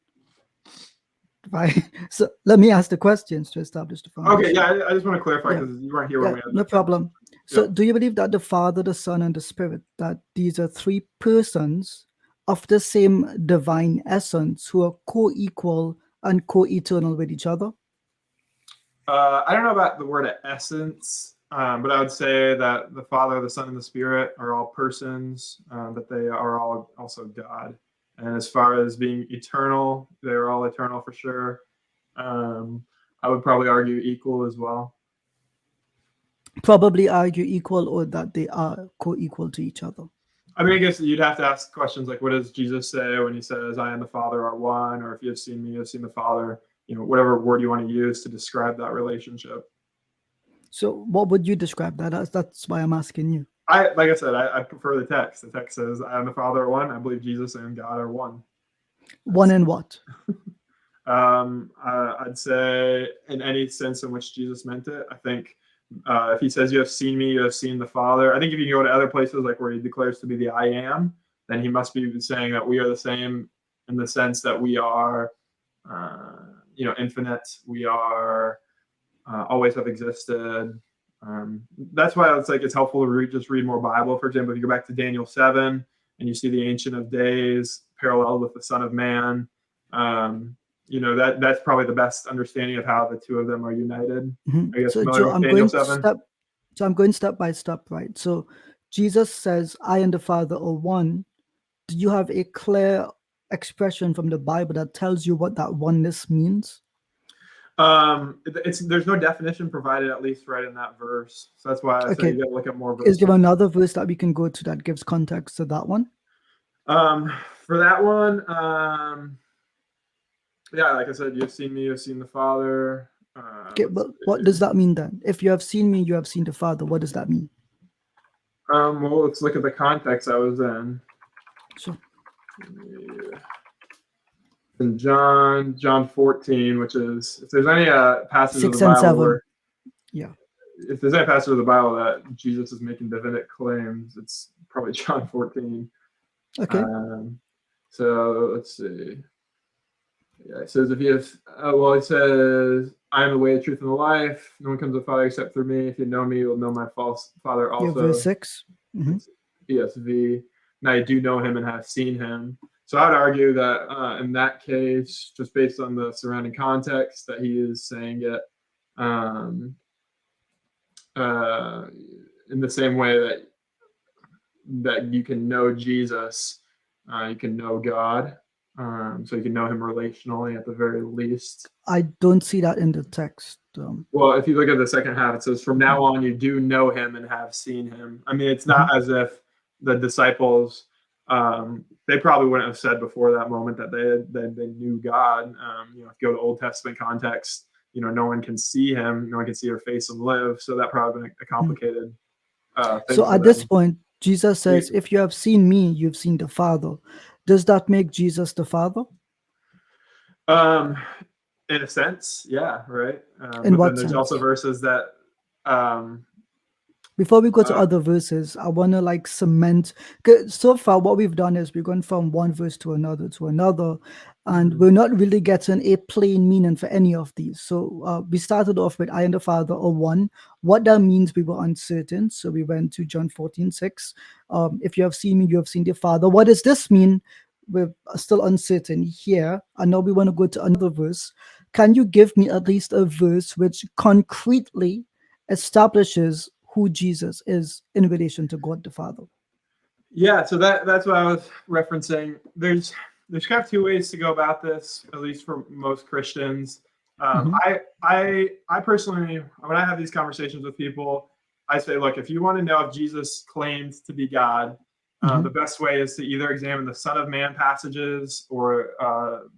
Right. So let me ask the questions to establish the foundation. Okay, yeah, I just want to clarify because you weren't here when we had no problem. So do you believe that the Father, the Son, and the Spirit, that these are three persons of the same divine essence who are co-equal and co-eternal with each other? I don't know about the word essence, but I would say that the Father, the Son, and the Spirit are all persons, but they are all also God. And as far as being eternal, they're all eternal for sure. I would probably argue equal as well. Probably argue equal, or that they are co-equal to each other. I mean, I guess you'd have to ask questions like, what does Jesus say when he says, I and the Father are one? Or if you have seen me, you have seen the Father. You know, whatever word you want to use to describe that relationship. So what would you describe that as? That's why I'm asking you. Like I said, I prefer the text. The text says, I and the Father are one. I believe Jesus and God are one. One in what? I'd say in any sense in which Jesus meant it. I think if he says, you have seen me, you have seen the Father. I think if you go to other places like where he declares to be the I am, then he must be saying that we are the same in the sense that we are, infinite. We are always have existed. That's why it's helpful to just read more Bible. For example, if you go back to Daniel 7 and you see the Ancient of Days paralleled with the Son of Man, that's probably the best understanding of how the two of them are united. Mm-hmm. I guess so Joe, I'm going step by step, right? So Jesus says, I and the Father are one. Do you have a clear expression from the Bible that tells you what that oneness means? There's no definition provided, at least right in that verse. So that's why I say you got to look at more verses. Is there another verse that we can go to that gives context to that one? For that one, yeah, like I said, you've seen me, you've seen the Father. Okay, but what does that mean then? If you have seen me, you have seen the Father. What does that mean? Well, let's look at the context I was in. Sure. Yeah. In John 14, which is, if there's any passage of the Bible if there's any passage of the Bible that Jesus is making divinity claims, it's probably John 14. Okay. So let's see. Yeah, it says, if you have, he says, I am the way, the truth, and the life. No one comes to the Father except through me. If you know me, you'll know my false Father also. Yeah, verse 6. Mm-hmm. ESV. And I do know him and have seen him. So I would argue that in that case, just based on the surrounding context, that he is saying it in the same way that you can know Jesus, you can know God. So you can know him relationally at the very least. I don't see that in the text. Well, if you look at the second half, it says, from now on, you do know him and have seen him. I mean, it's not as if the disciples, they probably wouldn't have said before that moment that they knew God. If you go to Old Testament context, no one can see him, no one can see her face and live. So that probably been a complicated thing. So at this point, Jesus says, if you have seen me, you've seen the Father. Does that make Jesus the Father? In a sense, yeah, right. In but what then there's sense? also verses that before we go to other verses, I want to cement. So far, what we've done is we've gone from one verse to another, and we're not really getting a plain meaning for any of these. So we started off with I and the Father are one. What that means, we were uncertain. So we went to John 14:6. If you have seen me, you have seen the Father. What does this mean? We're still uncertain here. And now we want to go to another verse. Can you give me at least a verse which concretely establishes who Jesus is in relation to God the Father? Yeah, so that's what I was referencing. There's kind of two ways to go about this, at least for most Christians. I personally, when I have these conversations with people, I say, look, if you want to know if Jesus claims to be God, the best way is to either examine the Son of Man passages or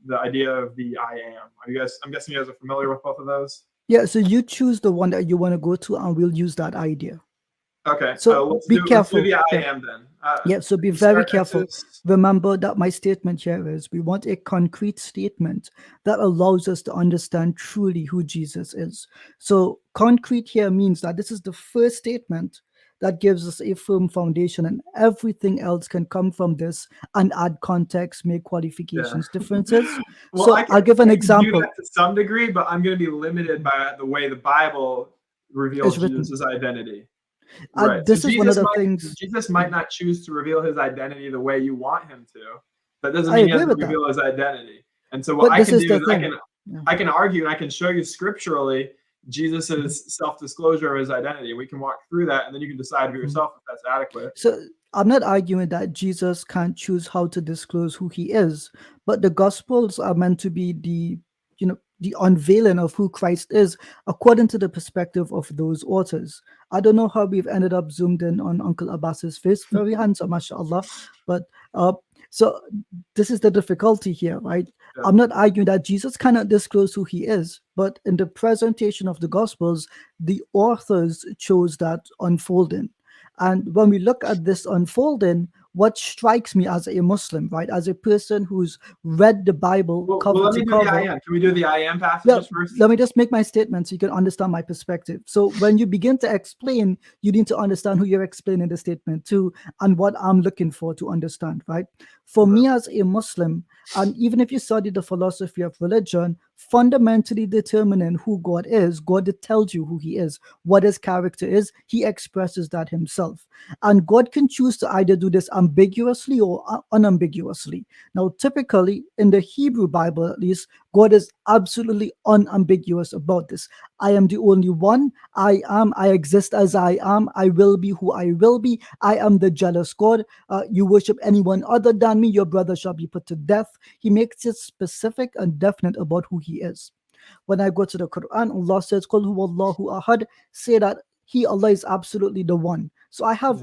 the idea of the I am. I'm guessing you guys are familiar with both of those? Yeah, so you choose the one that you want to go to, and we'll use that idea. Okay. So let's be do careful. the I Yeah. am then. Yeah, so be we very start careful. Exodus. Remember that my statement here is we want a concrete statement that allows us to understand truly who Jesus is. So concrete here means that this is the first statement that gives us a firm foundation, and everything else can come from this and add context, make qualifications, differences. Well, So I'll give an I can example. do that to some degree, but I'm going to be limited by the way the Bible reveals It's written. Jesus' identity. And Right. this So is one of the things. Jesus might not choose to reveal his identity the way you want him to. That doesn't I mean he agree doesn't with that. reveal his identity. And so what But I this can is do the is thing. Yeah. I can argue and I can show you scripturally Jesus's self-disclosure of his identity. We can walk through that, and then you can decide for yourself if that's adequate. So I'm not arguing that Jesus can't choose how to disclose who he is, but the Gospels are meant to be the unveiling of who Christ is according to the perspective of those authors. I don't know how we've ended up zoomed in on Uncle Abbas's face. Very handsome, mashallah. But so this is the difficulty here, right? Yeah. I'm not arguing that Jesus cannot disclose who he is, but in the presentation of the Gospels, the authors chose that unfolding. And when we look at this unfolding, what strikes me as a Muslim, right, as a person who's read the Bible cover let to me do cover. the I am. Can we do the I am passages first? Let me just make my statement so you can understand my perspective. So when you begin to explain, you need to understand who you're explaining the statement to and what I'm looking for to understand, right? For me as a Muslim, and even if you study the philosophy of religion, fundamentally determining who God is, God tells you who he is, what his character is, he expresses that himself. And God can choose to either do this ambiguously or unambiguously. Now, typically in the Hebrew Bible, at least, God is absolutely unambiguous about this. I am the only one. I am. I exist as I am. I will be who I will be. I am the jealous God. You worship anyone other than me, your brother shall be put to death. He makes it specific and definite about who he is. When I go to the Qur'an, Allah says, "Qul huwallahu ahad," say that he, Allah, is absolutely the one. So I have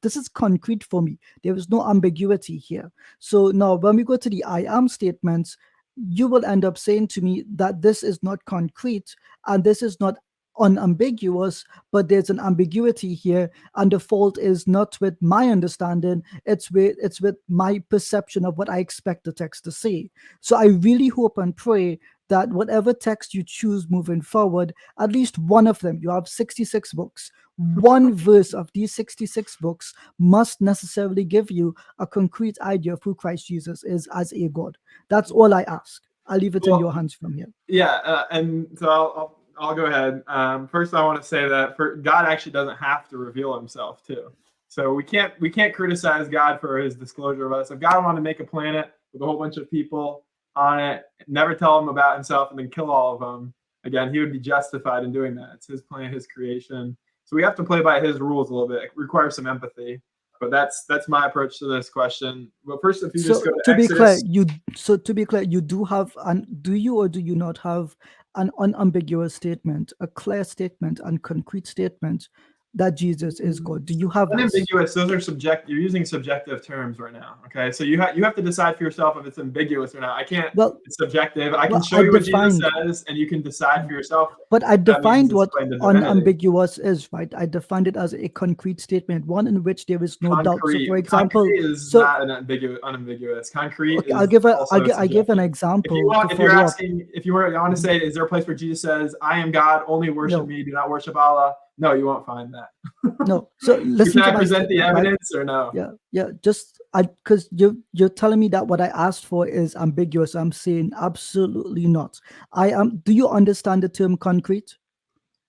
this is concrete for me. There is no ambiguity here. So now when we go to the I am statements, you will end up saying to me that this is not concrete and this is not unambiguous, but there's an ambiguity here, and the fault is not with my understanding, it's with my perception of what I expect the text to say. So I really hope and pray that whatever text you choose moving forward, at least one of them, you have 66 books, one verse of these 66 books must necessarily give you a concrete idea of who Christ Jesus is as a God. That's all I ask. I'll leave it in your hands from here. Yeah, and so I'll go ahead. First, I want to say that God actually doesn't have to reveal himself too. So we can't criticize God for his disclosure of us. If God wanted to make a planet with a whole bunch of people on it, never tell him about himself, and then kill all of them, again, he would be justified in doing that. It's his plan, his creation. So we have to play by his rules a little bit. It requires some empathy. But that's my approach to this question. But first, if you just go to Exodus, to be clear, you do have do you or do you not have an unambiguous statement, a clear statement, and concrete statement that Jesus is God? Do you have unambiguous? Those are subject. You're using subjective terms right now. Okay, so you have to decide for yourself if it's ambiguous or not. I can't. Well, it's subjective. I can show you what Jesus says, and you can decide for yourself. But I defined what unambiguous is, right? I defined it as a concrete statement, one in which there is no doubt. So, for example, concrete is not an unambiguous. Concrete. Okay, is I give an example. If you want to say, is there a place where Jesus says, "I am God, only worship me, do not worship Allah"? No, you won't find that. No. So listen. Can I present the evidence, right? Or no? Yeah. Just because you're telling me that what I asked for is ambiguous. I'm saying absolutely not. Do you understand the term concrete?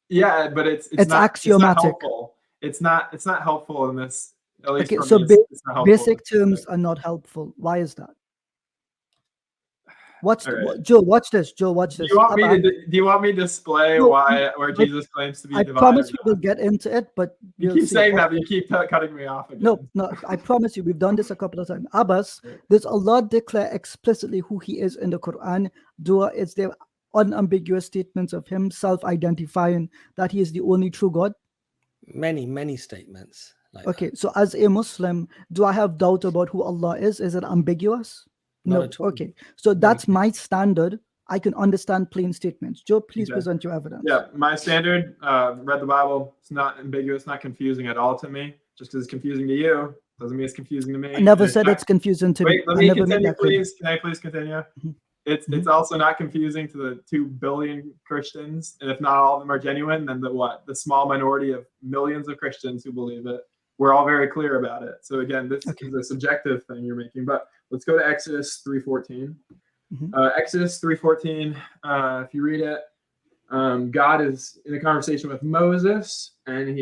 Yeah, but it's not axiomatic. It's not helpful in this. At least okay, for so me, it's not helpful. Basic terms are not helpful. Why is that? Joe, watch this. Do you want me to display where Jesus claims to be divine? I promise we will get into it, but you keep saying that, but you keep cutting me off again. No, I promise you, we've done this a couple of times. Abbas, does Allah declare explicitly who he is in the Quran? Is there unambiguous statements of him self-identifying that he is the only true God? Many statements. Okay, so as a Muslim, do I have doubt about who Allah is? Is it ambiguous? Not no. at all. Okay, so that's my standard I can understand plain statements. Joe, please Okay. present your evidence. Yeah, my standard, read the Bible. It's not ambiguous, not confusing at all to me. Just because it's confusing to you doesn't mean it's confusing to me. I never And said not- it's confusing to me. Wait, let I me never made continue, that claim. please. Can I please continue? Mhm. It's also not confusing to the 2 billion Christians, and if not all of them are genuine, then the small minority of millions of Christians who believe it. We're all very clear about it. So again, this is a subjective thing you're making. But let's go to Exodus 3:14. Exodus 3:14. If you read it, God is in a conversation with Moses, and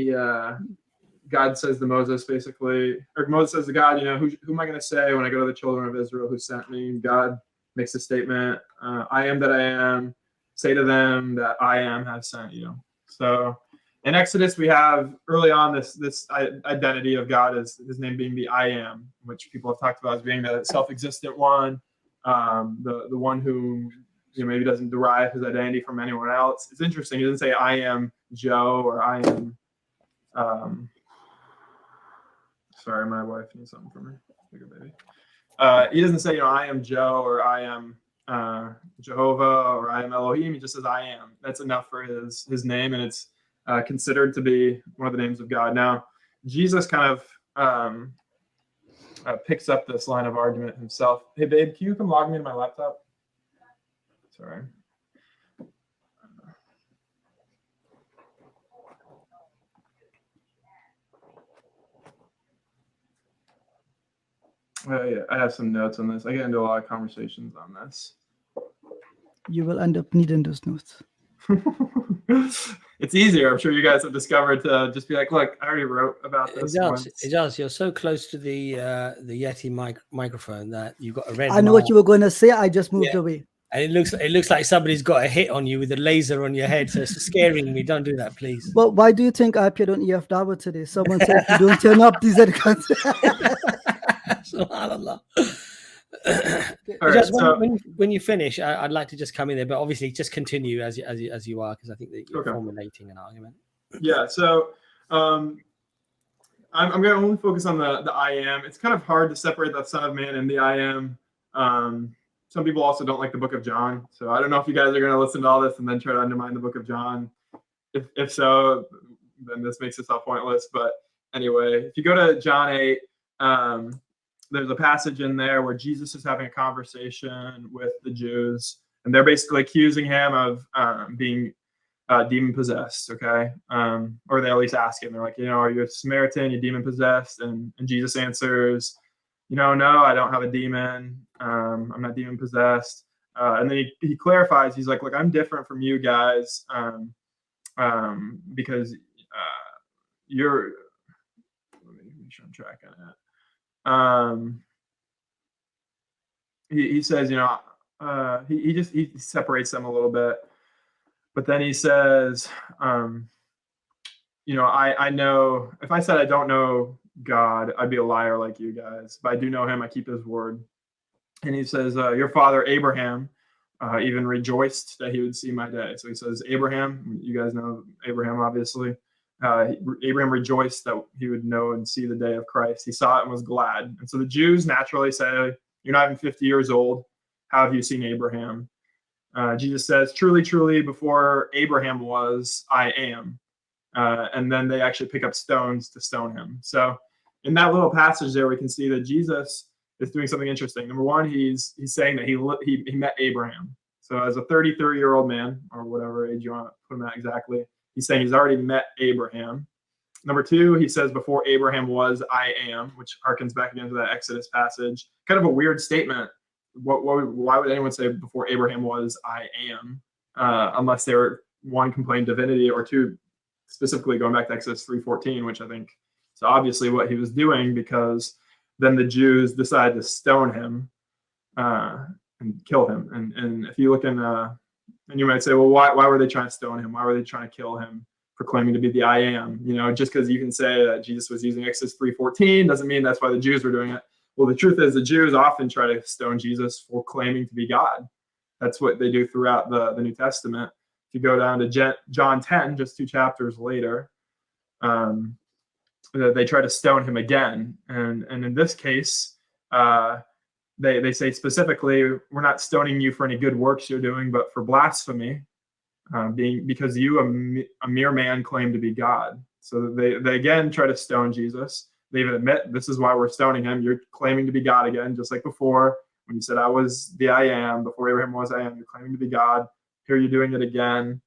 God says to Moses, basically, or Moses says to God, who am I going to say when I go to the children of Israel who sent me? And God makes a statement, I am that I am. Say to them that I am has sent you. So in Exodus, we have early on this identity of God as his name being the I am, which people have talked about as being the self-existent one, the one who maybe doesn't derive his identity from anyone else. It's interesting. He doesn't say I am Joe or I am. Sorry, my wife needs something from me. Like a baby. He doesn't say, I am Joe or I am Jehovah or I am Elohim. He just says I am. That's enough for his name, and it's considered to be one of the names of God. Now, Jesus kind of picks up this line of argument himself. Hey, babe, can you come log me into my laptop? Sorry. Yeah, I have some notes on this. I get into a lot of conversations on this. You will end up needing those notes. It's easier. I'm sure you guys have discovered to just be like, look, I already wrote about this. Ijaz, you're so close to the Yeti microphone that you've got a red I know mark. what you were going to say. I just moved away. And it looks like somebody's got a hit on you with a laser on your head. So it's scaring me. Don't do that, please. Well, why do you think I appeared on EF Dawah today? Someone said, if you don't turn up, these are the SubhanAllah. Right, Just so, when you finish, I'd like to just come in there, but obviously just continue as you are, because I think that you're formulating an argument. Yeah. So I'm going to only focus on the I am. It's kind of hard to separate the Son of Man and the I am. Some people also don't like the Book of John, so I don't know if you guys are going to listen to all this and then try to undermine the Book of John. If so, then this makes this all pointless. But anyway, if you go to John 8. There's a passage in there where Jesus is having a conversation with the Jews, and they're basically accusing him of being demon possessed. Okay, or they at least ask him. They're like, are you a Samaritan? You demon possessed? And Jesus answers, no, I don't have a demon. I'm not demon possessed. And then he clarifies. He's like, look, I'm different from you guys because you're. Let me make sure I'm tracking it. He says, he separates them a little bit, but then he says, I know, if I said I don't know God, I'd be a liar like you guys, but I do know him. I keep his word. And he says, your father Abraham even rejoiced that he would see my day. So he says, Abraham, you guys know Abraham, obviously. Abraham rejoiced that he would know and see the day of Christ. He saw it and was glad. And so the Jews naturally say, you're not even 50 years old. How have you seen Abraham? Jesus says, truly, truly, before Abraham was, I am. And then they actually pick up stones to stone him. So in that little passage there, we can see that Jesus is doing something interesting. Number one, he's saying that he met Abraham. So as a 33-year-old man, or whatever age you want to put him at exactly, he's saying he's already met Abraham. Number two, he says, before Abraham was, I am, which harkens back again to that Exodus passage. Kind of a weird statement. Why would anyone say before Abraham was, I am? Unless they were, one, complaining divinity, or two, specifically going back to Exodus 3:14, which I think is obviously what he was doing, because then the Jews decided to stone him and kill him. And if you look in, and you might say, well, why were they trying to stone him? Why were they trying to kill him for claiming to be the I am? Just because you can say that Jesus was using Exodus 3:14 doesn't mean that's why the Jews were doing it. Well, the truth is the Jews often try to stone Jesus for claiming to be God. That's what they do throughout the New Testament. If you go down to John 10, just 2 chapters later, they try to stone him again. And in this case, they say specifically, we're not stoning you for any good works you're doing, but for blasphemy, because you, a mere man, claim to be God. So they again try to stone Jesus. They even admit, this is why we're stoning him. You're claiming to be God again, just like before. When you said, I was the I am, before Abraham was I am, you're claiming to be God. Here you're doing it again.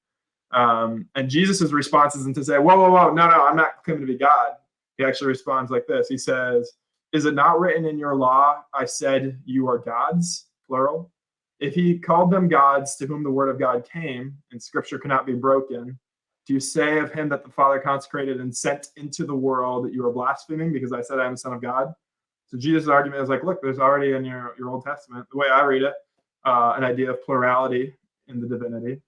And Jesus' response isn't to say, whoa, no, I'm not claiming to be God. He actually responds like this. He says, is it not written in your law, I said you are gods, plural? If he called them gods to whom the word of God came, and scripture cannot be broken, do you say of him that the Father consecrated and sent into the world that you are blaspheming because I said I am the Son of God? So Jesus' argument is like, look, there's already in your Old Testament, the way I read it, an idea of plurality in the divinity.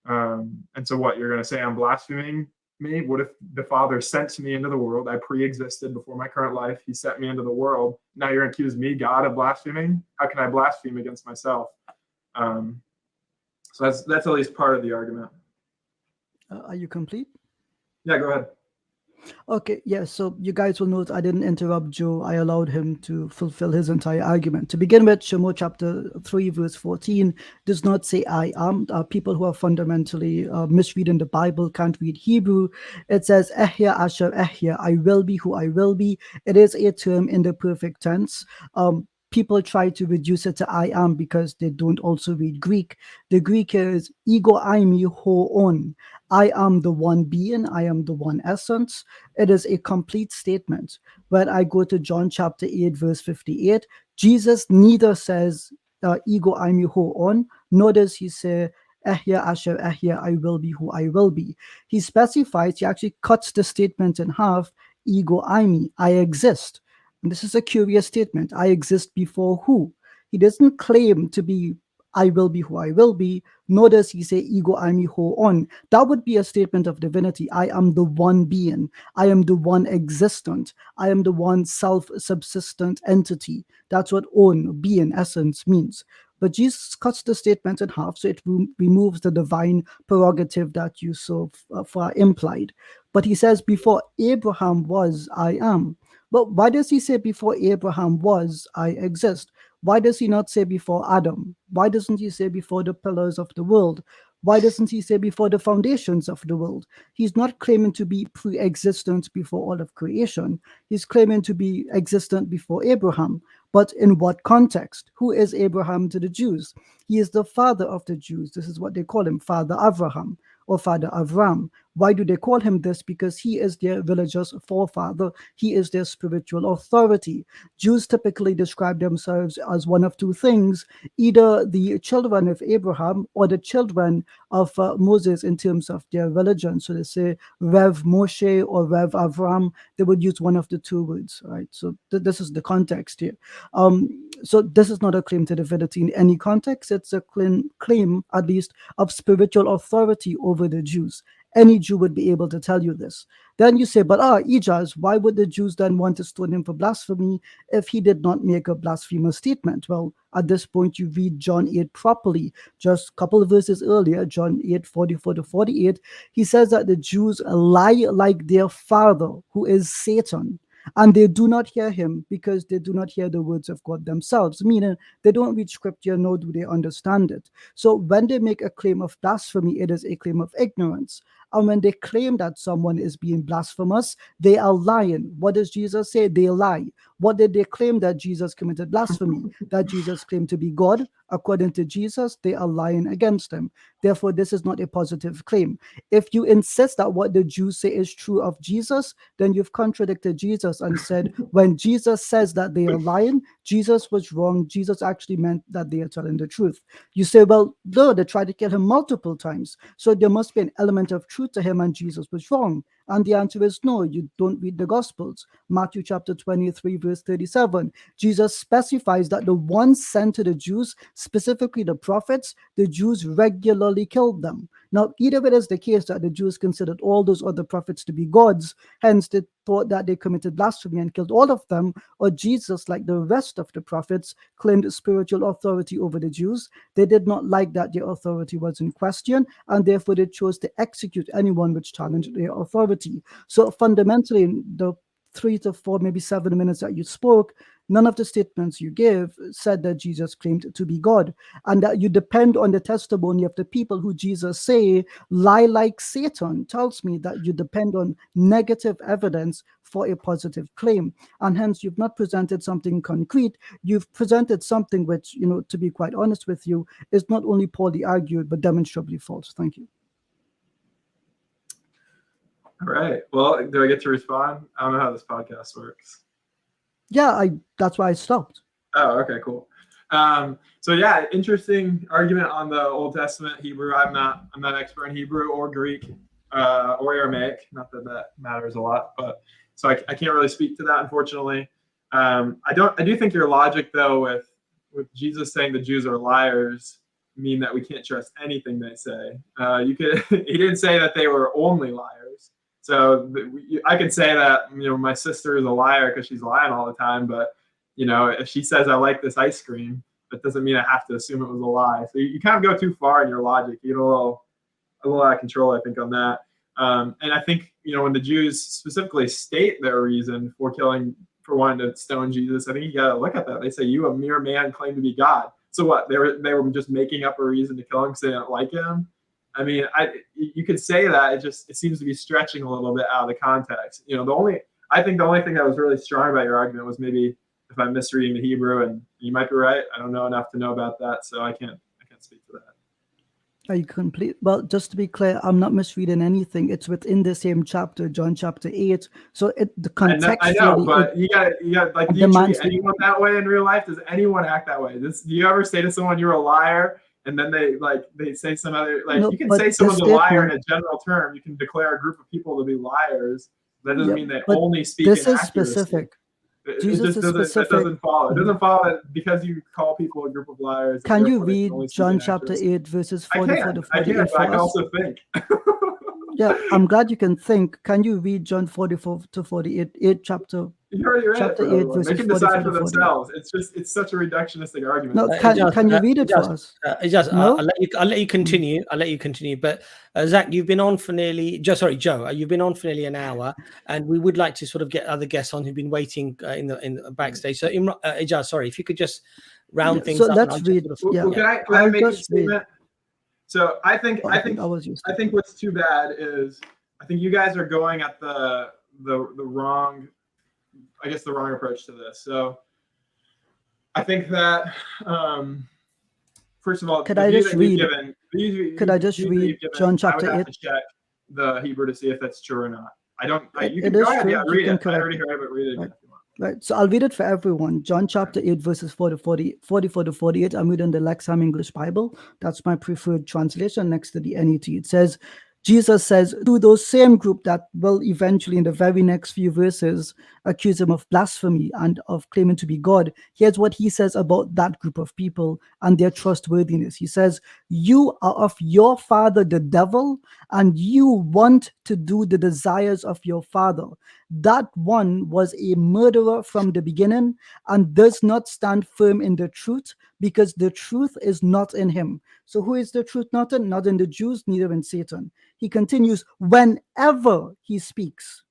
And so what, you're going to say I'm blaspheming me? What if the Father sent me into the world? I pre-existed before my current life. He sent me into the world. Now you're going to accuse me, God, of blaspheming? How can I blaspheme against myself? So that's at least part of the argument. Are you complete? Yeah, go ahead. Okay, yeah, so you guys will note I didn't interrupt Joe. I allowed him to fulfill his entire argument. To begin with, Shemo chapter 3, verse 14 does not say I am. People who are fundamentally misreading the Bible can't read Hebrew. It says Ehya Asher Ehya, I will be who I will be. It is a term in the perfect tense. People try to reduce it to I am because they don't also read Greek. The Greek is ego eimi ho on. I am the one being, I am the one essence. It is a complete statement. When I go to John chapter 8, verse 58, Jesus neither says ego eimi ho on, nor does he say Ehya Asher Ehya, I will be who I will be. He specifies, he actually cuts the statement in half, ego eimi, I exist. And this is a curious statement. I exist before who? He doesn't claim to be I will be who I will be, nor does he say ego eimi ho on. That would be a statement of divinity. I am the one being. I am the one existent. I am the one self-subsistent entity. That's what on, being, essence means. But Jesus cuts the statement in half, so it removes the divine prerogative that you so far implied. But he says, before Abraham was, I am. But why does he say before Abraham was, I exist? Why does he not say before Adam? Why doesn't he say before the pillars of the world? Why doesn't he say before the foundations of the world? He's not claiming to be pre-existent before all of creation. He's claiming to be existent before Abraham. But in what context? Who is Abraham to the Jews? He is the father of the Jews. This is what they call him, Father Abraham or Father Avram. Why do they call him this? Because he is their religious forefather. He is their spiritual authority. Jews typically describe themselves as one of two things, either the children of Abraham or the children of Moses in terms of their religion. So they say Rev Moshe or Rev Avram. They would use one of the two words, right? So this is the context here. So this is not a claim to divinity in any context. It's a claim, at least, of spiritual authority over the Jews. Any Jew would be able to tell you this. Then you say, but Ijaz, why would the Jews then want to stone him for blasphemy if he did not make a blasphemous statement? Well, at this point, you read John 8 properly. Just a couple of verses earlier, John 8, 44 to 48, he says that the Jews lie like their father, who is Satan. And they do not hear him because they do not hear the words of God themselves, meaning they don't read scripture, nor do they understand it. So when they make a claim of blasphemy, it is a claim of ignorance. And when they claim that someone is being blasphemous, they are lying. What does Jesus say? They lie. What did they claim that Jesus committed blasphemy? That Jesus claimed to be God? According to Jesus, they are lying against him. Therefore, this is not a positive claim. If you insist that what the Jews say is true of Jesus, then you've contradicted Jesus and said, when Jesus says that they are lying, Jesus was wrong. Jesus actually meant that they are telling the truth. You say, well, no, they tried to kill him multiple times. So there must be an element of truth to him and Jesus was wrong. And the answer is no, you don't read the Gospels. Matthew chapter 23, verse 37. Jesus specifies that the ones sent to the Jews, specifically the prophets, the Jews regularly killed them. Now, either it is the case that the Jews considered all those other prophets to be gods, hence they thought that they committed blasphemy and killed all of them, or Jesus, like the rest of the prophets, claimed spiritual authority over the Jews. They did not like that their authority was in question, and therefore they chose to execute anyone which challenged their authority. So fundamentally, the 3 to 4, maybe 7 minutes that you spoke, none of the statements you give said that Jesus claimed to be God, and that you depend on the testimony of the people who Jesus say lie like Satan tells me that you depend on negative evidence for a positive claim. And hence you've not presented something concrete. You've presented something which, to be quite honest with you, is not only poorly argued, but demonstrably false. Thank you. All right. Well, do I get to respond? I don't know how this podcast works. Yeah, that's why I stopped. Oh, okay, cool. So yeah, interesting argument on the Old Testament Hebrew. I'm not an expert in Hebrew or Greek or Aramaic. Not that that matters a lot, but so I can't really speak to that, unfortunately. I do think your logic though with Jesus saying the Jews are liars mean that we can't trust anything they say. He didn't say that they were only liars. So I could say that, my sister is a liar because she's lying all the time. But, if she says I like this ice cream, that doesn't mean I have to assume it was a lie. So you kind of go too far in your logic. You get a little out of control, I think, on that. And I think, when the Jews specifically state their reason for wanting to stone Jesus, I think you got to look at that. They say, you, a mere man, claim to be God. So what? They were just making up a reason to kill him because they didn't like him. I mean, you could say that. It seems to be stretching a little bit out of the context. I think the only thing that was really strong about your argument was maybe if I'm misreading the Hebrew, and you might be right. I don't know enough to know about that, so I can't speak to that. Are you complete? Well, just to be clear, I'm not misreading anything. It's within the same chapter, John chapter 8. So the context. I know, but you got like, do you treat anyone that way in real life? Does anyone act that way? Do you ever say to someone you're a liar? And then they say some other, you can say someone's a liar in a general term. You can declare a group of people to be liars. That doesn't mean they only speak in accuracy. This is specific. Jesus is specific. That doesn't follow. It doesn't follow that because you call people a group of liars. Can you read John chapter 8 verses 44 to 48? I can, but I can also think. Yeah, I'm glad you can think. Can you read John 44 to 48, 8 chapter? You already read chapter it. 8 verses they can decide for themselves. It's such a reductionistic argument. No, can you read it for us? No? I'll let you continue. But Zach, you've been on for nearly. Joe, you've been on for nearly an hour, and we would like to sort of get other guests on who've been waiting in the backstage. So Ijaz, sorry, if you could just round things up. So let's read. Can I make a statement? So I think what's too bad is I think you guys are going at the wrong, I guess, the wrong approach to this. So I think that first of all, could I just read John chapter 8? I would have to check the Hebrew to see if that's true or not. You can go ahead, true. yeah, read it. I already heard it, but read it again if you want. Right, so I'll read it for everyone. John chapter 8, verses 44 to 48. I'm reading the Lexham English Bible. That's my preferred translation next to the NET. It says, Jesus says to those same group that will eventually, in the very next few verses, accuse him of blasphemy and of claiming to be God. Here's what he says about that group of people and their trustworthiness. He says, you are of your father, the devil, and you want to do the desires of your father. That one was a murderer from the beginning and does not stand firm in the truth because the truth is not in him. So who is the truth not in? Not in the Jews, neither in Satan. He continues, whenever he speaks,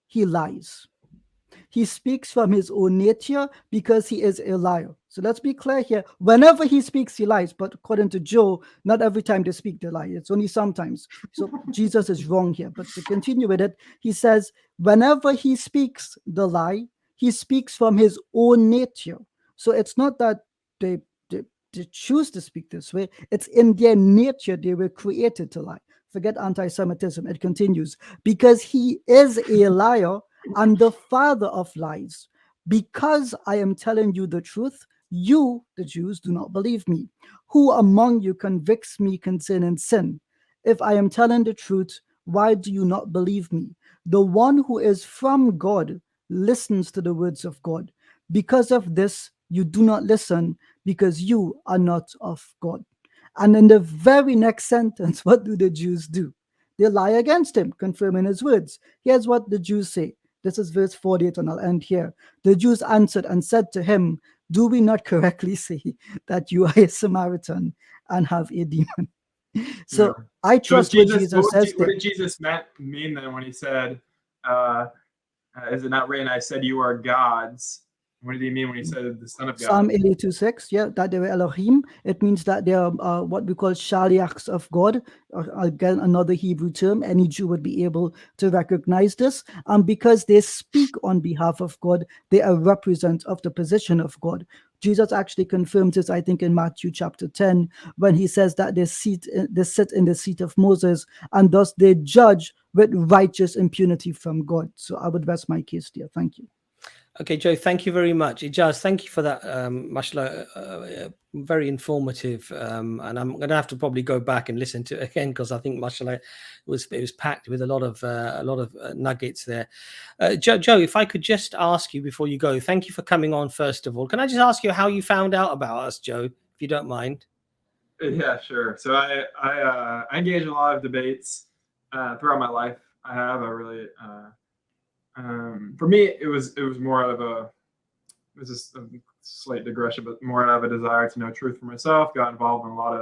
he lies. He speaks from his own nature because he is a liar. So let's be clear here. Whenever he speaks, he lies. But according to Joe, not every time they speak, they lie. It's only sometimes. So Jesus is wrong here. But to continue with it, he says, whenever he speaks the lie, he speaks from his own nature. So it's not that they choose to speak this way. It's in their nature. They were created to lie. Forget anti-Semitism. It continues. Because he is a liar and the father of lies. Because I am telling you the truth, you, the Jews, do not believe me. Who among you convicts me concerning sin? If I am telling the truth, why do you not believe me? The one who is from God listens to the words of God. Because of this, you do not listen, because you are not of God. And in the very next sentence, what do the Jews do? They lie against him, confirming his words. Here's what the Jews say. This is verse 48, and I'll end here. The Jews answered and said to him, do we not correctly say that you are a Samaritan and have a demon? So yeah. I trust what Jesus says. What did Jesus mean then when he said, Is it not written, I said you are gods? What did he mean when he said the son of God? Psalm 82:6, yeah, that they were Elohim. It means that they are what we call shaliachs of God. Again, another Hebrew term. Any Jew would be able to recognize this. And because they speak on behalf of God, they are represent of the position of God. Jesus actually confirms this, I think, in Matthew chapter 10, when he says that they sit in the seat of Moses, and thus they judge with righteous impunity from God. So I would rest my case there. Thank you. Okay, Joe, thank you very much. Ijaz, thank you for that, mashallah, very informative. And I'm going to have to probably go back and listen to it again, because I think, mashallah, it was packed with a lot of nuggets there. Joe, if I could just ask you before you go, thank you for coming on, first of all. Can I just ask you how you found out about us, Joe, if you don't mind? Yeah, sure. So I engage in a lot of debates throughout my life. I have a really for me, it was more out of it was just a slight digression, but more out of a desire to know truth for myself. Got involved in a lot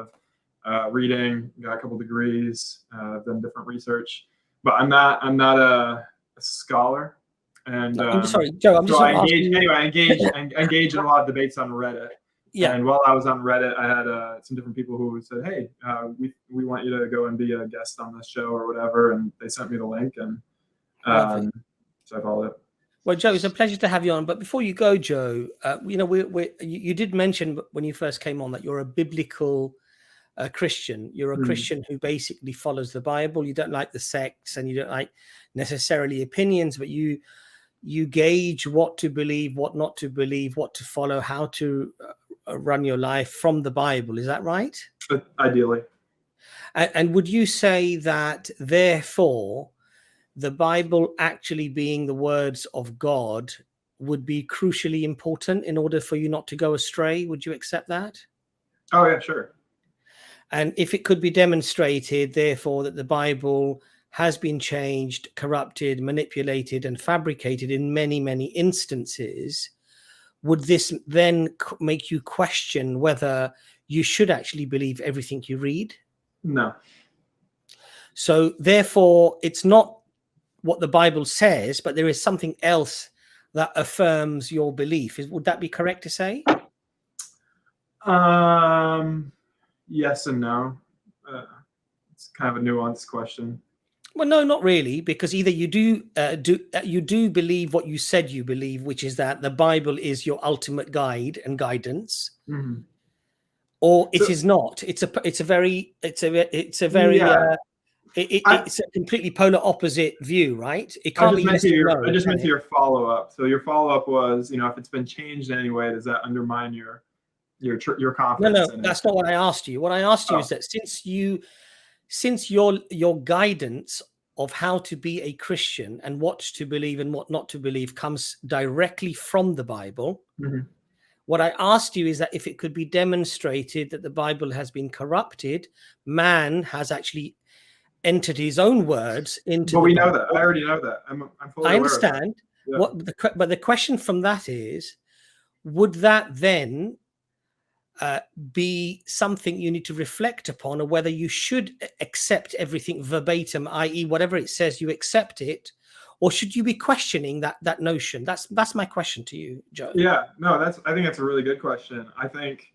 of reading, got a couple degrees, done different research, but I'm not a scholar. And I'm sorry, Joe. I'm so just I engage in a lot of debates on Reddit. Yeah. And while I was on Reddit, I had some different people who said, "Hey, we want you to go and be a guest on this show or whatever," and they sent me the link, and so I followed it. Well, Joe, it's a pleasure to have you on. But before you go, Joe, you know, you did mention when you first came on that you're a biblical Christian. You're a Christian who basically follows the Bible. You don't like the sects, and you don't like necessarily opinions, but you gauge what to believe, what not to believe, what to follow, how to run your life from the Bible. Is that right? Ideally. And would you say that, therefore, the Bible actually being the words of God would be crucially important in order for you not to go astray? Would you accept that? Oh, yeah, sure. And if it could be demonstrated, therefore, that the Bible has been changed, corrupted, manipulated, and fabricated in many, many instances, would this then make you question whether you should actually believe everything you read? No. So therefore, it's not what the Bible says, but there is something else that affirms your belief. Would that be correct to say? Yes and no. It's kind of a nuanced question. Well, no, not really, because either you do believe what you said you believe, which is that the Bible is your ultimate guide and guidance, or it is not. It's a very it's a completely polar opposite view, right? It can't be yes or no. I just meant to your follow-up. So your follow-up was, you know, if it's been changed in any way, does that undermine your confidence? No, that's not what I asked you. What I asked you is that since your guidance of how to be a Christian and what to believe and what not to believe comes directly from the Bible, what I asked you is that if it could be demonstrated that the Bible has been corrupted, man has actually entered his own words into. But we know that. I already know that. I'm fully I understand. Aware of that. But the question from that is, would that then be something you need to reflect upon, or whether you should accept everything verbatim, i.e. whatever it says, you accept it, or should you be questioning that notion? That's my question to you, Joe. Yeah, no, I think that's a really good question. I think,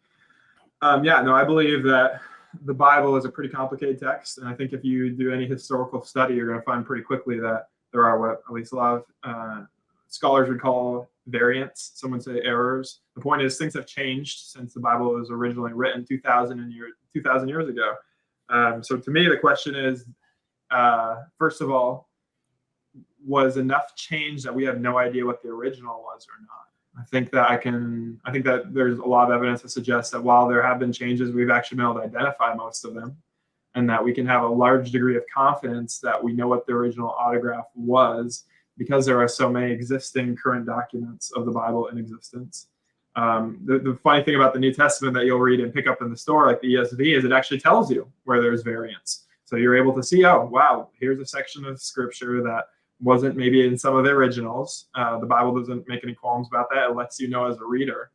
I believe that the Bible is a pretty complicated text, and I think if you do any historical study, you're going to find pretty quickly that there are what at least a lot of scholars would call variants. Some would say errors. The point is, things have changed since the Bible was originally written 2,000 years ago. So to me, the question is, first of all, was enough change that we have no idea what the original was or not? I think that there's a lot of evidence that suggests that while there have been changes, we've actually been able to identify most of them, and that we can have a large degree of confidence that we know what the original autograph was, because there are so many existing current documents of the Bible in existence. The funny thing about the New Testament that you'll read and pick up in the store, like the ESV, is it actually tells you where there's variants. So you're able to see, oh, wow, here's a section of scripture that wasn't maybe in some of the originals. The Bible doesn't make any qualms about that. It lets you know as a reader.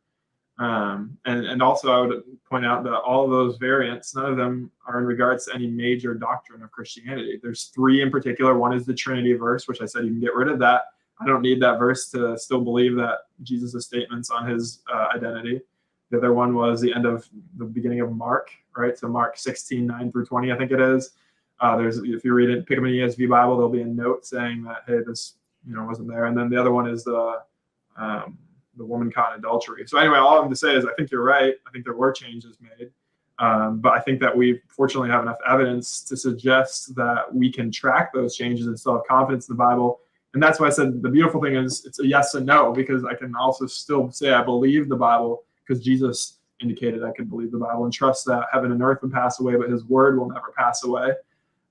And also I would point out that all of those variants, none of them are in regards to any major doctrine of Christianity. There's three in particular. One is the Trinity verse, which I said you can get rid of that. I don't need that verse to still believe that Jesus' statements on his identity. The other one was the beginning of Mark, right? So Mark 16:9-20, I think it is. If you read it, pick up an ESV Bible, there'll be a note saying that, hey, this wasn't there. And then the other one is the woman caught in adultery. So anyway, all I'm to say is I think you're right. I think there were changes made. But I think that we fortunately have enough evidence to suggest that we can track those changes and still have confidence in the Bible. And that's why I said the beautiful thing is it's a yes and no, because I can also still say I believe the Bible because Jesus indicated I could believe the Bible and trust that heaven and earth will pass away, but his word will never pass away.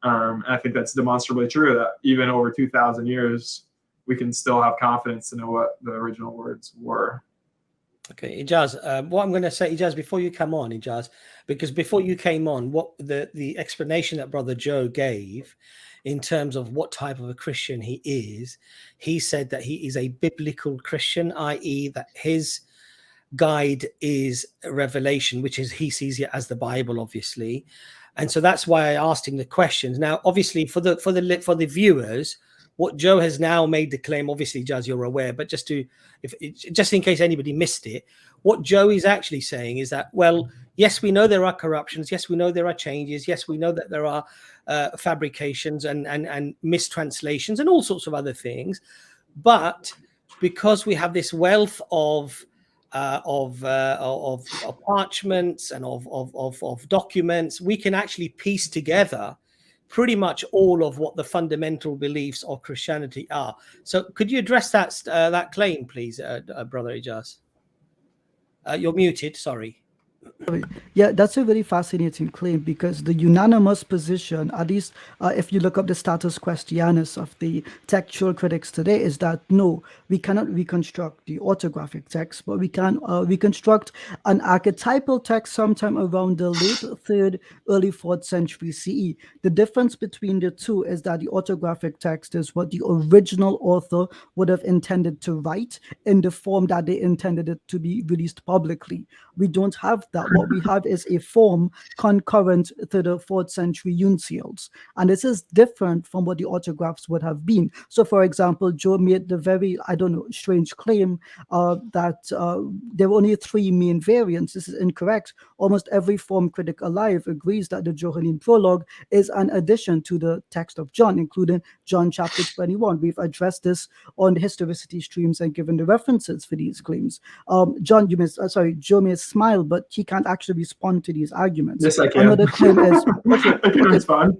And I think that's demonstrably true, that even over 2,000 years, we can still have confidence to know what the original words were. Okay, Ijaz, what I'm going to say, Ijaz, before you come on, Ijaz, because before you came on, what the explanation that Brother Joe gave in terms of what type of a Christian he is, he said that he is a biblical Christian, i.e. that his guide is revelation, which is he sees it as the Bible, obviously. And so that's why I asked him the questions. Now, obviously, for the viewers, what Joe has now made the claim, obviously, Jaz, you're aware, but just in case anybody missed it, what Joe is actually saying is that, well, yes, we know there are corruptions. Yes, we know there are changes. Yes, we know that there are fabrications and mistranslations and all sorts of other things. But because we have this wealth of parchments and of documents, we can actually piece together pretty much all of what the fundamental beliefs of Christianity are. So could you address that claim, please, Brother Ijaz? You're muted, sorry. Yeah, that's a very fascinating claim, because the unanimous position, at least if you look up the status questionis of the textual critics today, is that no, we cannot reconstruct the orthographic text, but we can reconstruct an archetypal text sometime around the late 3rd, early 4th century CE. The difference between the two is that the orthographic text is what the original author would have intended to write in the form that they intended it to be released publicly. We don't have that. What we have is a form concurrent to the 4th century uncials. And this is different from what the autographs would have been. So, for example, Joe made the very, strange claim that there were only 3 main variants. This is incorrect. Almost every form critic alive agrees that the Johannine prologue is an addition to the text of John, including John chapter 21. We've addressed this on the Historicity streams and given the references for these claims. Joe may smile, but he can't actually respond to these arguments. Yes, I can. Another claim is I can respond.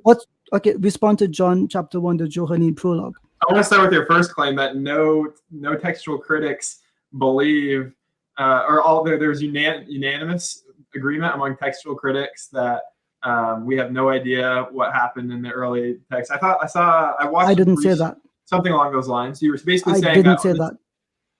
Respond to John chapter 1, the Johannine prologue. I want to start with your first claim that no textual critics believe, there's unanimous agreement among textual critics that we have no idea what happened in the early text. I didn't say that. Something along those lines. You were basically saying I didn't say that.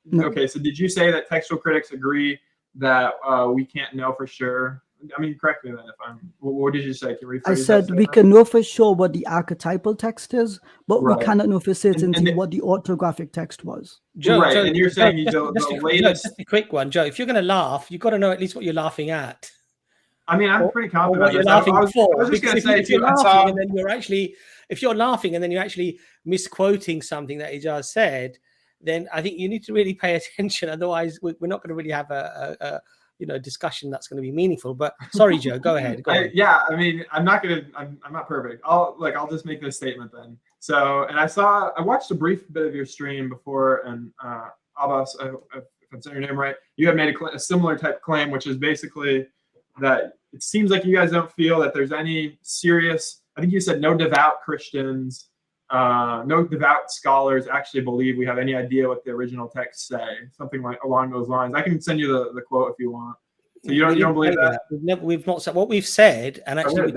No. Okay, so did you say that textual critics agree that we can't know for sure? I mean, correct me then if I'm. What did you say? Can we? I said we can know for sure what the archetypal text is, but we cannot know for certainty what the orthographic text was. Joe, right, Joe, and you're saying the latest. Just a quick one, Joe. If you're going to laugh, you've got to know at least what you're laughing at. I mean, I'm pretty confident. What you're laughing for? I was just going to say, if you're laughing and then you're actually misquoting something that Ijaz said, then I think you need to really pay attention. Otherwise, we're not going to really have a discussion that's going to be meaningful. But sorry, Joe, go ahead. I mean, I'm not perfect. I'll just make this statement then. So, and I watched a brief bit of your stream before, and Abbas, if I'm saying your name right, you have made a similar type claim, which is basically that it seems like you guys don't feel that there's any serious. I think you said no devout Christians. No devout scholars actually believe we have any idea what the original texts say, something like along those lines. I can send you the quote if you want. So you don't believe that? We've not said what we've said, and actually,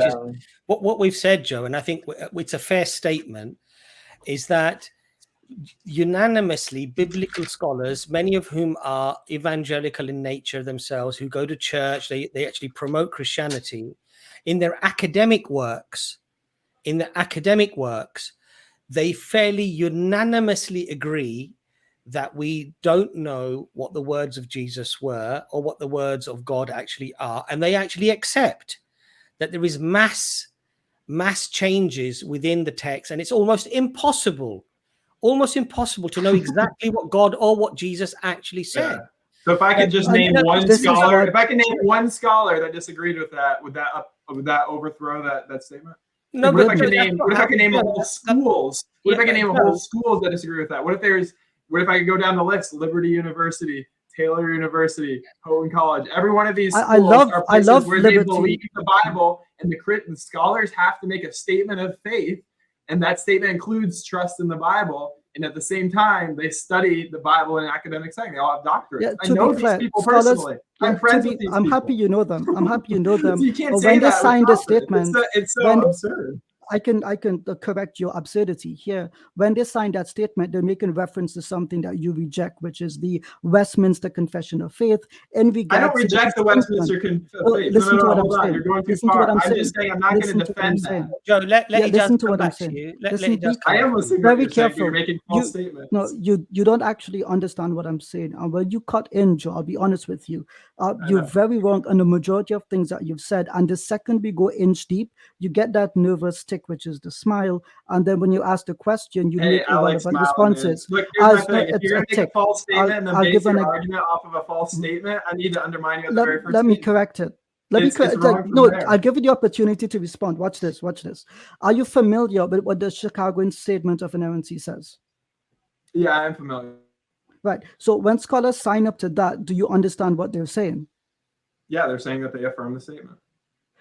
what we've said, Joe, and I think it's a fair statement, is that unanimously biblical scholars, many of whom are evangelical in nature themselves, who go to church, they actually promote Christianity in their academic works. They fairly unanimously agree that we don't know what the words of Jesus were or what the words of God actually are. And they actually accept that there is mass changes within the text. And it's almost impossible almost impossible to know exactly what God or what Jesus actually said. Yeah. So if I could just name one scholar, if I could name one scholar that disagreed with that, would that overthrow that statement? No, What if but I could name a whole schools? What if I could name a whole schools that disagree with that? What if I could go down the list? Liberty University, Taylor University, Houghton College. Every one of these schools are places where they believe the Bible, and the scholars have to make a statement of faith, and that statement includes trust in the Bible. And at the same time, they study the Bible in an academic setting. They all have doctorates. Yeah, I know these people personally. I'm friends with these people. I'm happy you know them. I'm happy you know them. So you can't but say when they that signed a statement, it's so absurd. I can correct your absurdity here. When they signed that statement, they're making reference to something that you reject, which is the Westminster Confession of Faith. I don't reject the Westminster Confession of Faith. Listen to what I'm saying. You're going too far. I'm just saying I'm not going to defend that. Joe, let Ijaz come back to you. I am listening. Very careful. You're making false statements. No, you don't actually understand what I'm saying. And when you cut in, Joe, I'll be honest with you. You're very wrong on the majority of things that you've said. And the second we go inch deep, you get that nervous tick, which is the smile. And then when you ask the question, you make irrelevant responses. Look, here's my thing. If you're going to make a false statement and then base your argument off of a false statement, I need to undermine you at the very first Let me correct it. No, I'll give you the opportunity to respond. Watch this. Are you familiar with what the Chicagoan Statement of Inerrancy says? Yeah, I am familiar. Right. So when scholars sign up to that, do you understand what they're saying? Yeah, they're saying that they affirm the statement.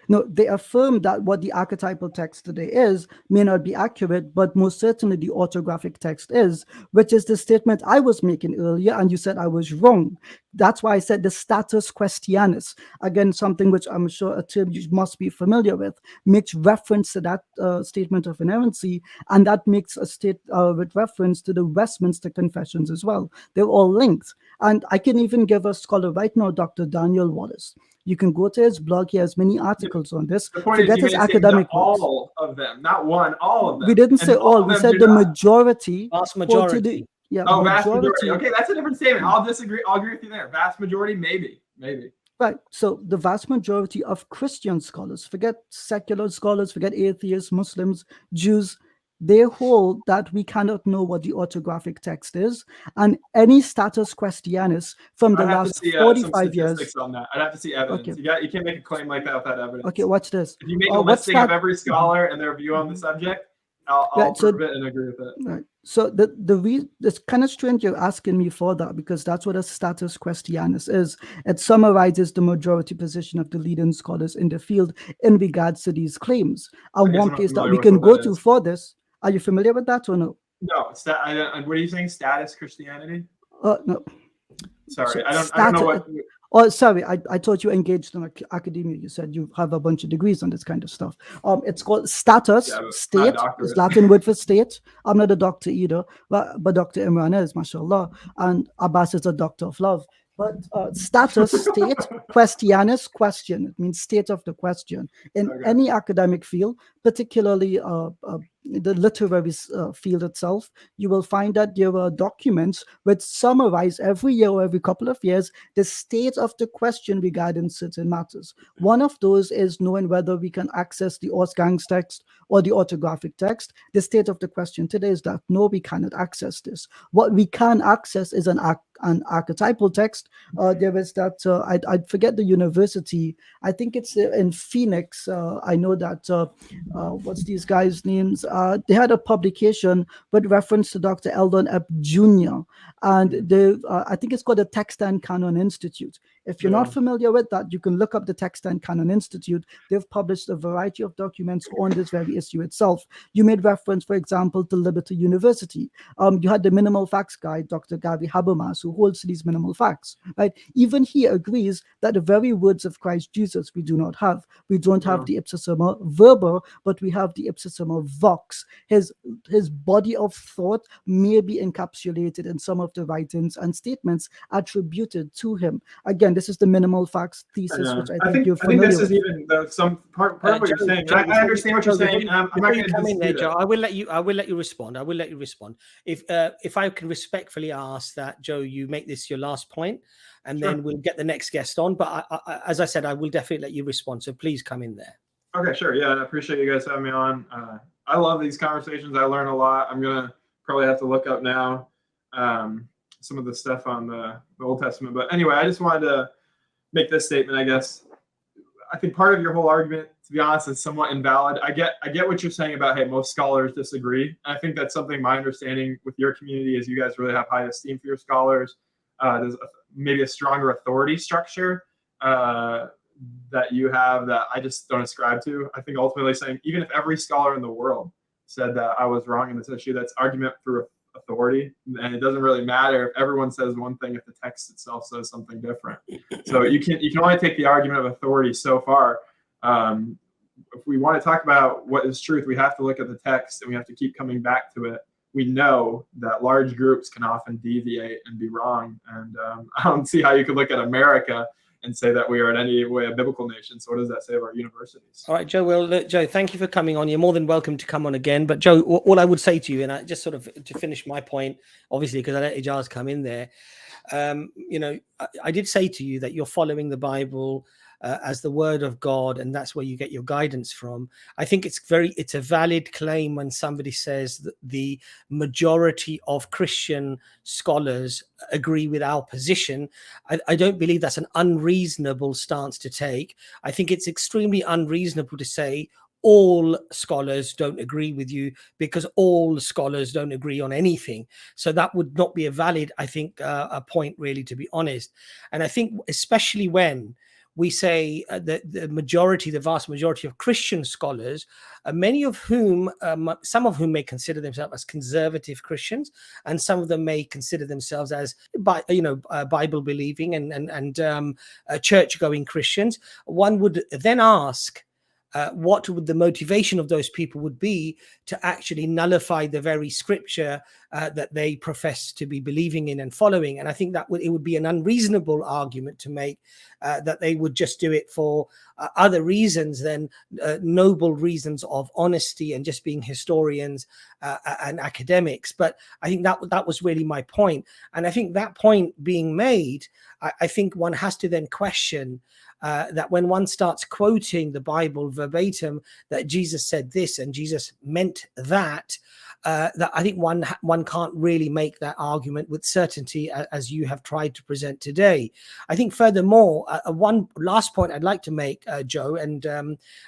No, they affirm that what the archetypal text today is may not be accurate, but most certainly the orthographic text is, which is the statement I was making earlier, and you said I was wrong. That's why I said the status questionis, again, something which I'm sure a term you must be familiar with, makes reference to that statement of inerrancy, and that makes a state with reference to the Westminster Confessions as well. They're all linked. And I can even give a scholar right now, Dr. Daniel Wallace. You can go to his blog. He has many articles on this. The point is, his academic all of them, not one, all of them. We didn't say all. We said the majority. Vast majority. Vast majority. Okay, that's a different statement. I'll disagree. I'll agree with you there. Vast majority, maybe. Right. So the vast majority of Christian scholars, forget secular scholars, forget atheists, Muslims, Jews, they hold that we cannot know what the orthographic text is, and any status questionis from the last 45 years. On that. I'd have to see evidence. Okay. You can't make a claim like that without evidence. Okay, watch this. If you make a listing of every scholar and their view on the subject, I'll prove it and agree with it. Right. So it's kind of strange you're asking me for that, because that's what a status questionis is. It summarizes the majority position of the leading scholars in the field in regards to these claims. And one place that we can go to for this. Are you familiar with that or no? No. What are you saying? Status Christianity? No. Sorry, I don't know what. Oh, sorry, I thought you engaged in academia. You said you have a bunch of degrees on this kind of stuff. It's called status, state. It's Latin word for state. I'm not a doctor either, but Dr. Ehrman is, mashallah, and Abbas is a doctor of love. But status, state, questionis, question. It means state of the question. In any academic field, particularly the literary field itself, you will find that there are documents which summarize every year or every couple of years the state of the question regarding certain matters. One of those is knowing whether we can access the Ausgangs text or the orthographic text. The state of the question today is that no, we cannot access this. What we can access is an archetypal text. There is that, I forget the university, I think it's in Phoenix. I know that, what's these guys' names? They had a publication with reference to Dr. Eldon Epp Jr. And I think it's called the Text and Canon Institute. If you're not familiar with that, you can look up the Text and Canon Institute. They've published a variety of documents on this very issue itself. You made reference, for example, to Liberty University. You had the minimal facts guy, Dr. Gary Habermas, who holds these minimal facts, right? Even he agrees that the very words of Christ Jesus we do not have. We don't have the ipsa summa verba, but we have the ipsa summa vox. His body of thought may be encapsulated in some of the writings and statements attributed to him. Again, this is the minimal facts thesis, which I think you're familiar with. I think this is even some part of what you're saying. I understand what you're saying. I'm not going to come in there, Joe. I will let you respond. If I can respectfully ask that, Joe, you make this your last point, and then we'll get the next guest on. But as I said, I will definitely let you respond. So please come in there. Okay, sure. Yeah, I appreciate you guys having me on. I love these conversations. I learn a lot. I'm gonna probably have to look up now some of the stuff on the Old Testament. But anyway, I just wanted to make this statement, I guess. I think part of your whole argument, to be honest, is somewhat invalid. I get what you're saying about, hey, most scholars disagree. And I think that's something my understanding with your community is you guys really have high esteem for your scholars. There's maybe a stronger authority structure that you have that I just don't ascribe to. I think ultimately saying, even if every scholar in the world said that I was wrong in this issue, that's argument through authority. And it doesn't really matter if everyone says one thing if the text itself says something different. So you can only take the argument of authority so far. If we want to talk about what is truth, we have to look at the text and we have to keep coming back to it. We know that large groups can often deviate and be wrong. And I don't see how you could look at America and say that we are in any way a biblical nation. So what does that say of our universities? All right, Joe. Well, look, Joe, thank you for coming on. You're more than welcome to come on again. But Joe, all I would say to you, and I just sort of to finish my point, obviously, because I let Ijaz come in there, I did say to you that you're following the Bible as the word of God, and that's where you get your guidance from. I think it's a valid claim when somebody says that the majority of Christian scholars agree with our position. I don't believe that's an unreasonable stance to take. I think it's extremely unreasonable to say all scholars don't agree with you, because all scholars don't agree on anything. So that would not be a valid, I think, a point, really, to be honest. And I think especially when we say that the vast majority of Christian scholars, many of whom, some of whom may consider themselves as conservative Christians, and some of them may consider themselves as, Bible believing and church-going Christians. One would then ask, what would the motivation of those people would be to actually nullify the very scripture that they profess to be believing in and following. And I think that it would be an unreasonable argument to make that they would just do it for other reasons than noble reasons of honesty and just being historians and academics. But I think that was really my point. And I think that point being made, I think one has to then question that when one starts quoting the Bible verbatim, that Jesus said this and Jesus meant that, that I think one can't really make that argument with certainty, as you have tried to present today. I think furthermore, one last point I'd like to make, Joe, and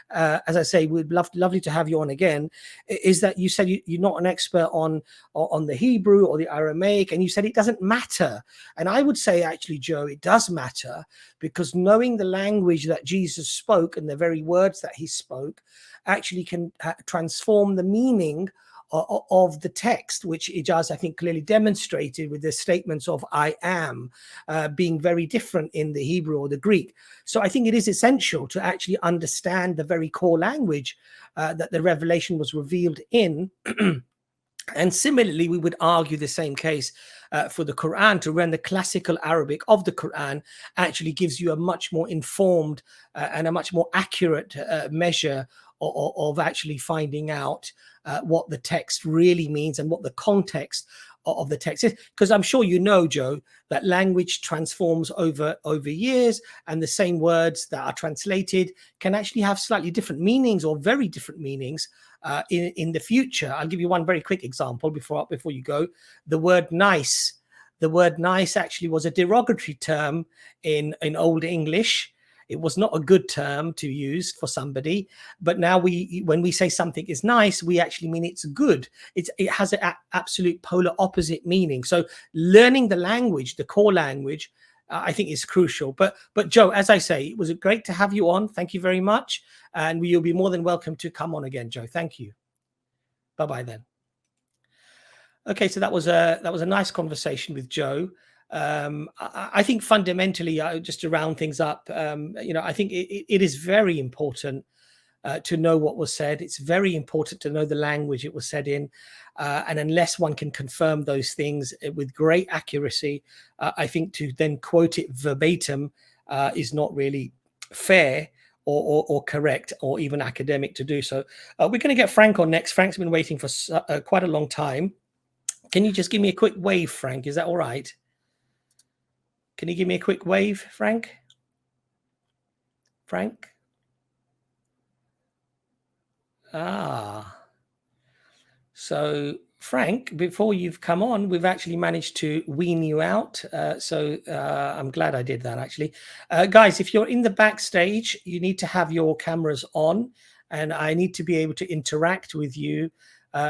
as I say, we'd lovely to have you on again, is that you said you're not an expert on the Hebrew or the Aramaic, and you said it doesn't matter. And I would say, actually, Joe, it does matter, because knowing the language that Jesus spoke and the very words that he spoke actually can transform the meaning of the text, which Ijaz, I think, clearly demonstrated with the statements of I am being very different in the Hebrew or the Greek. So I think it is essential to actually understand the very core language that the revelation was revealed in. And similarly, we would argue the same case for the Qur'an, to run the classical Arabic of the Qur'an actually gives you a much more informed and a much more accurate measure of actually finding out what the text really means and what the context of the text is. Because I'm sure you know, Joe, that language transforms over years, and the same words that are translated can actually have slightly different meanings or very different meanings in the future. I'll give you one very quick example before you go. The word nice. The word nice actually was a derogatory term in Old English. It was not a good term to use for somebody, but now when we say something is nice, we actually mean it's good. It has an absolute polar opposite meaning. So learning the language, the core language, I think is crucial. But Joe, as I say, it was great to have you on. Thank you very much, and you'll be more than welcome to come on again, Joe. Thank you. Bye bye then. Okay, so that was a nice conversation with Joe. I think fundamentally, just to round things up, I think it is very important to know what was said. It's very important to know the language it was said in. And unless one can confirm those things with great accuracy, I think to then quote it verbatim is not really fair or correct or even academic to do so. We're going to get Frank on next. Frank's been waiting for quite a long time. Can you just give me a quick wave, Frank? Is that all right? Can you give me a quick wave, Frank? Frank? So Frank, before you've come on, we've actually managed to wean you out. So I'm glad I did that, actually. Guys, if you're in the backstage, you need to have your cameras on, and I need to be able to interact with you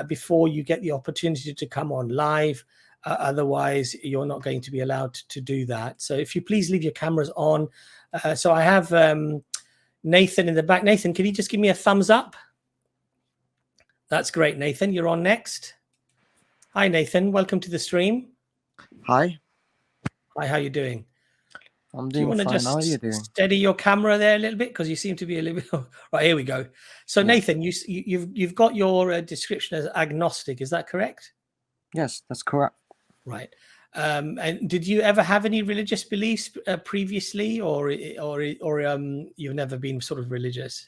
before you get the opportunity to come on live. Otherwise, you're not going to be allowed to do that. So if you please leave your cameras on. So I have Nathan in the back. Nathan, can you just give me a thumbs up? That's great, Nathan. You're on next. Hi, Nathan. Welcome to the stream. Hi. Hi, how you doing? I'm Do you doing want to fine. just How are you doing? steady your camera there a little bit, because you seem to be a little bit. Right, here we go. So, Yeah. Nathan, you've got your description as agnostic. Is that correct? Yes, that's correct. Right. And did you ever have any religious beliefs previously, or you've never been sort of religious?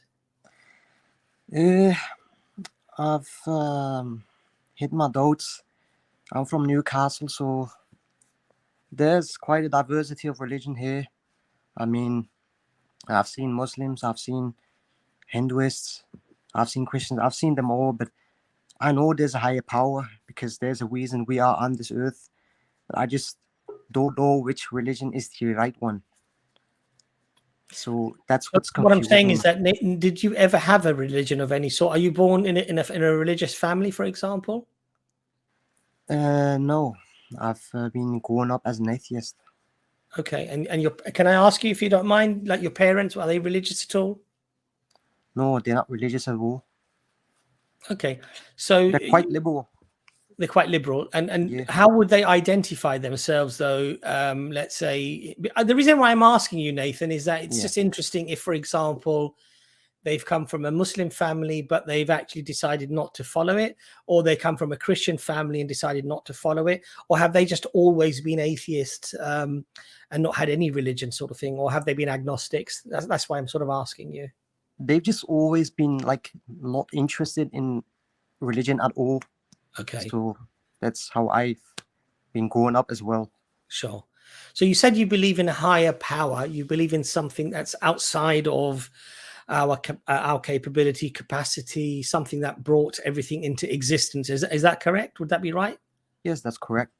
I've hit my doubts. I'm from Newcastle, so there's quite a diversity of religion here. I mean, I've seen Muslims, I've seen Hinduists, I've seen Christians, I've seen them all, but I know there's a higher power because there's a reason we are on this earth. But I just don't know which religion is the right one. So that's what's confusing. What I'm saying is that, Nathan, did you ever have a religion of any sort? Are you born in a religious family, for example? No, I've been growing up as an atheist. Okay, and can I ask you, if you don't mind, like your parents, are they religious at all? No, they're not religious at all. Okay, so They're quite liberal. They're quite liberal, and Yeah. how would they identify themselves, though? Let's say the reason why I'm asking you, Nathan, is that it's just interesting if, for example, they've come from a Muslim family, but they've actually decided not to follow it, or they come from a Christian family and decided not to follow it, or have they just always been atheists and not had any religion, sort of thing, or have they been agnostics? That's why I'm sort of asking you. They've just always been like not interested in religion at all. Okay. So that's how I've been growing up as well. Sure. So you said you believe in a higher power. You believe in something that's outside of our capability, capacity, something that brought everything into existence. Is that correct? Would that be right? Yes, that's correct.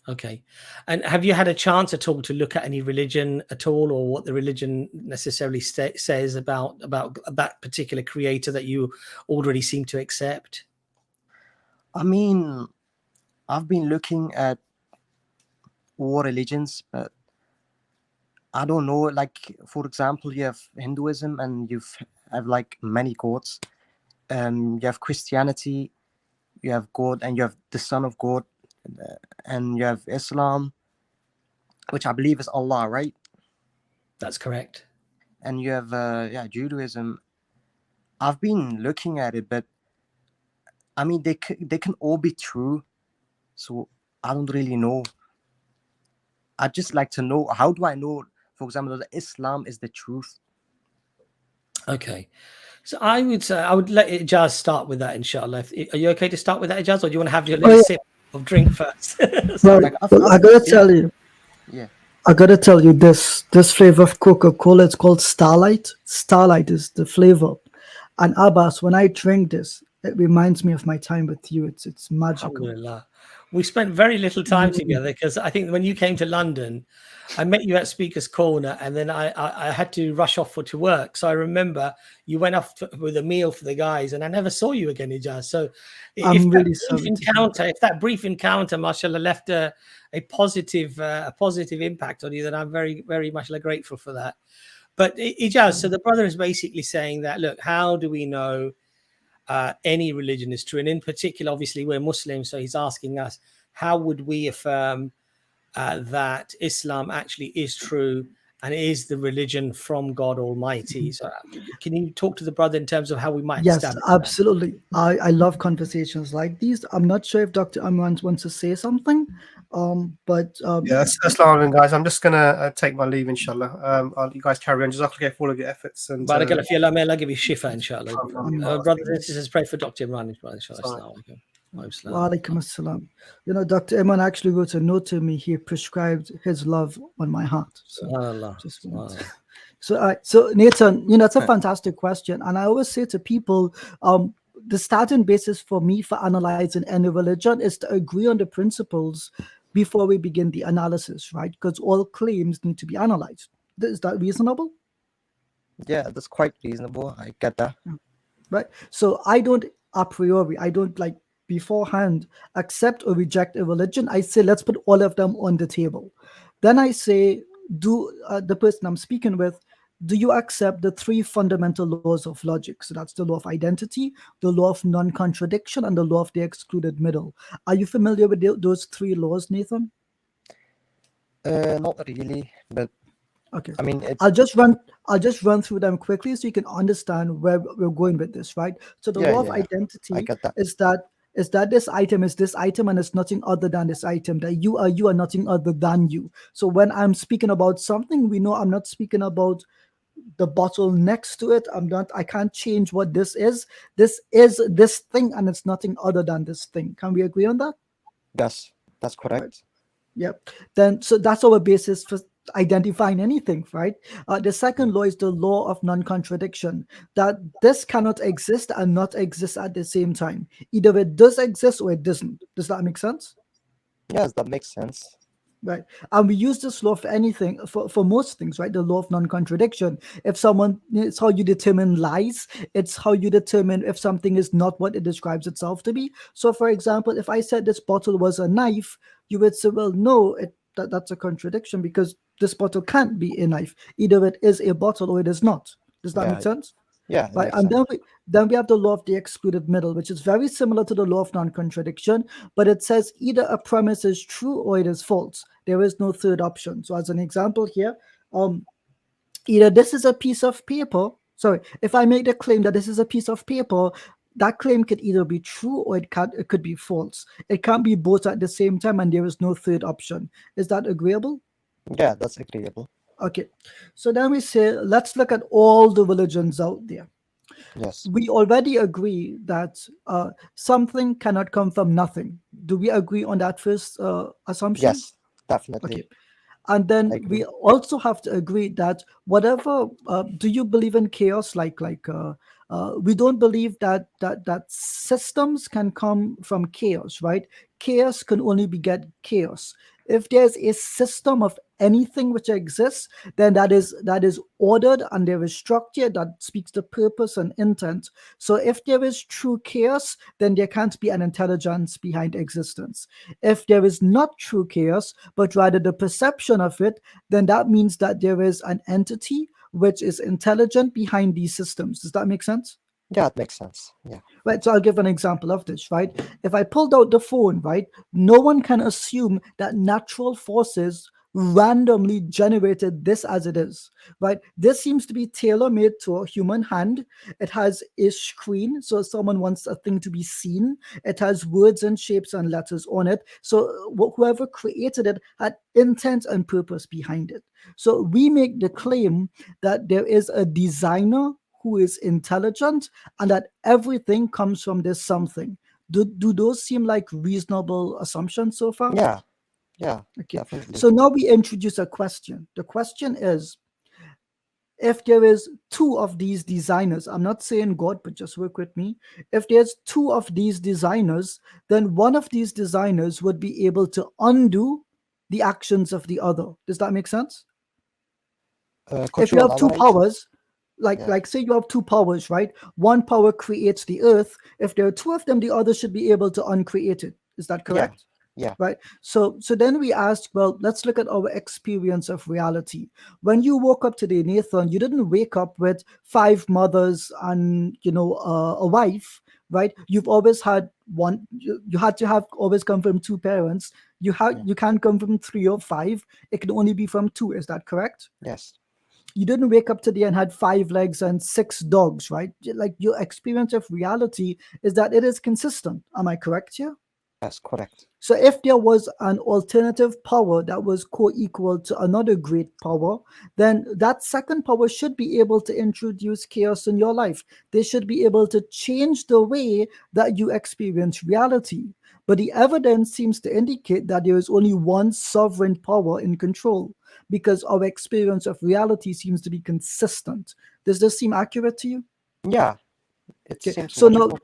Okay. And have you had a chance at all to look at any religion at all, or what the religion necessarily says about that particular creator that you already seem to accept? I mean, I've been looking at all religions, but I don't know. Like, for example, you have Hinduism and you have like many gods. You have Christianity, you have God, and you have the Son of God, and you have Islam, which I believe is Allah, right? That's correct. And you have Judaism. I've been looking at it, but I mean, they can all be true. So I don't really know. I'd just like to know, how do I know, for example, that Islam is the truth? Okay. So I would say I would let Ijaz start with that, inshallah. Are you okay to start with that, Ijaz, or do you want to have your little sip of drink first? Well, I gotta tell you. Yeah. I gotta tell you this flavor of Coca-Cola, it's called Starlight. Starlight is the flavor. And Abbas, when I drink this, it reminds me of my time with you. It's magical. Alhamdulillah. We spent very little time together, because I think when you came to London, I met you at Speaker's Corner, and then I had to rush off to work. So I remember you went off with a meal for the guys, and I never saw you again, Ijaz. So if that brief encounter, mashallah, left a positive impact on you, then I'm very, very much grateful for that. But Ijaz, so the brother is basically saying that, look, how do we know any religion is true? And in particular, obviously, we're Muslims, so he's asking us, how would we affirm that Islam actually is true and is the religion from God Almighty? So can you talk to the brother in terms of how we might Yes, absolutely. I love conversations like these. I'm not sure if Dr. Imran wants to say something, but yes, assalamu alaikum, guys. I'm just gonna take my leave, inshallah. You guys carry on. Jazakallah for all of your efforts. And Barakallah fi Allah, may Allah give you shifa, inshallah. Brothers and sisters, pray for Dr. Imran, inshallah. Wa alaikum assalam. You know, Dr. Ehrman actually wrote a note to me. He prescribed his love on my heart. So Nathan, you know, it's a fantastic question, and I always say to people, the starting basis for me for analyzing any religion is to agree on the principles before we begin the analysis, right? Because all claims need to be analyzed. Is that reasonable? Yeah, that's quite reasonable. I get that. Right. So I don't a priori, I don't like beforehand accept or reject a religion. I say, let's put all of them on the table. Then I say, do the person I'm speaking with, do you accept the three fundamental laws of logic? So that's the law of identity, the law of non-contradiction, and the law of the excluded middle. Are you familiar with those three laws, Nathan? Not really, but Okay. I mean, I'll just run through them quickly so you can understand where we're going with this, right? So the law of I identity get that. is that this item is this item and it's nothing other than this item, that you are nothing other than you. So when I'm speaking about something, we know I'm not speaking about the bottle next to it. I can't change what this is. This is this thing and it's nothing other than this thing. Can we agree on that? Yes, that's correct. Right. Yep. Then, so that's our basis for identifying anything, right? The second law is the law of non-contradiction, that this cannot exist and not exist at the same time. Either it does exist or it doesn't. Does that make sense? Yes, that makes sense. Right. And we use this law for anything, for most things, right? The law of non-contradiction. If someone, it's how you determine lies. It's how you determine if something is not what it describes itself to be. So, for example, if I said this bottle was a knife, you would say, well, no, that's a contradiction because this bottle can't be a knife. Either it is a bottle or it is not. Does that make sense? Yeah, it Right. makes And sense. then we have the law of the excluded middle, which is very similar to the law of non-contradiction, but it says either a premise is true or it is false. There is no third option. So as an example here, either this is a piece of paper. Sorry, if I make the claim that this is a piece of paper, that claim could either be true or it could be false. It can't be both at the same time, and there is no third option. Is that agreeable? Yeah, that's agreeable. Okay. So then we say, let's look at all the religions out there. Yes. We already agree that something cannot come from nothing. Do we agree on that first assumption? Yes, definitely. Okay. And then I we agree. also have to agree that whatever, do you believe in chaos? We don't believe that systems can come from chaos, right? Chaos can only beget chaos. If there's a system of anything which exists, then that is ordered and there is structure that speaks to purpose and intent. So if there is true chaos, then there can't be an intelligence behind existence. If there is not true chaos, but rather the perception of it, then that means that there is an entity which is intelligent behind these systems. Does that make sense? Yeah, it makes sense. Yeah. Right, so I'll give an example of this, right? If I pulled out the phone, right, no one can assume that natural forces randomly generated this as it is, right? This seems to be tailor-made to a human hand. It has a screen, so someone wants a thing to be seen. It has words and shapes and letters on it. So whoever created it had intent and purpose behind it. So we make the claim that there is a designer who is intelligent and that everything comes from this something. Do those seem like reasonable assumptions so far? Yeah, Okay. definitely. So now we introduce a question. The question is, if there is two of these designers, I'm not saying God, but just work with me. If there's two of these designers, then one of these designers would be able to undo the actions of the other. Does that make sense? Could If you have two elaborate? powers, Yeah. like say you have two powers, right? One power creates the earth. If there are two of them, the other should be able to uncreate it. Is that correct? Yeah. Right. So then we ask, well, let's look at our experience of reality. When you woke up today, Nathan, you didn't wake up with 5 mothers and a wife, right? You've always had one. You had to have always come from 2 parents. You can't come from 3 or 5. It can only be from 2. Is that correct? Yes. You didn't wake up today and had 5 legs and 6 dogs, right? Like, your experience of reality is that it is consistent. Am I correct here? That's correct. So if there was an alternative power that was co-equal to another great power, then that second power should be able to introduce chaos in your life. They should be able to change the way that you experience reality. But the evidence seems to indicate that there is only one sovereign power in control, because our experience of reality seems to be consistent. Does this seem accurate to you? Yeah. It Okay. seems So logical.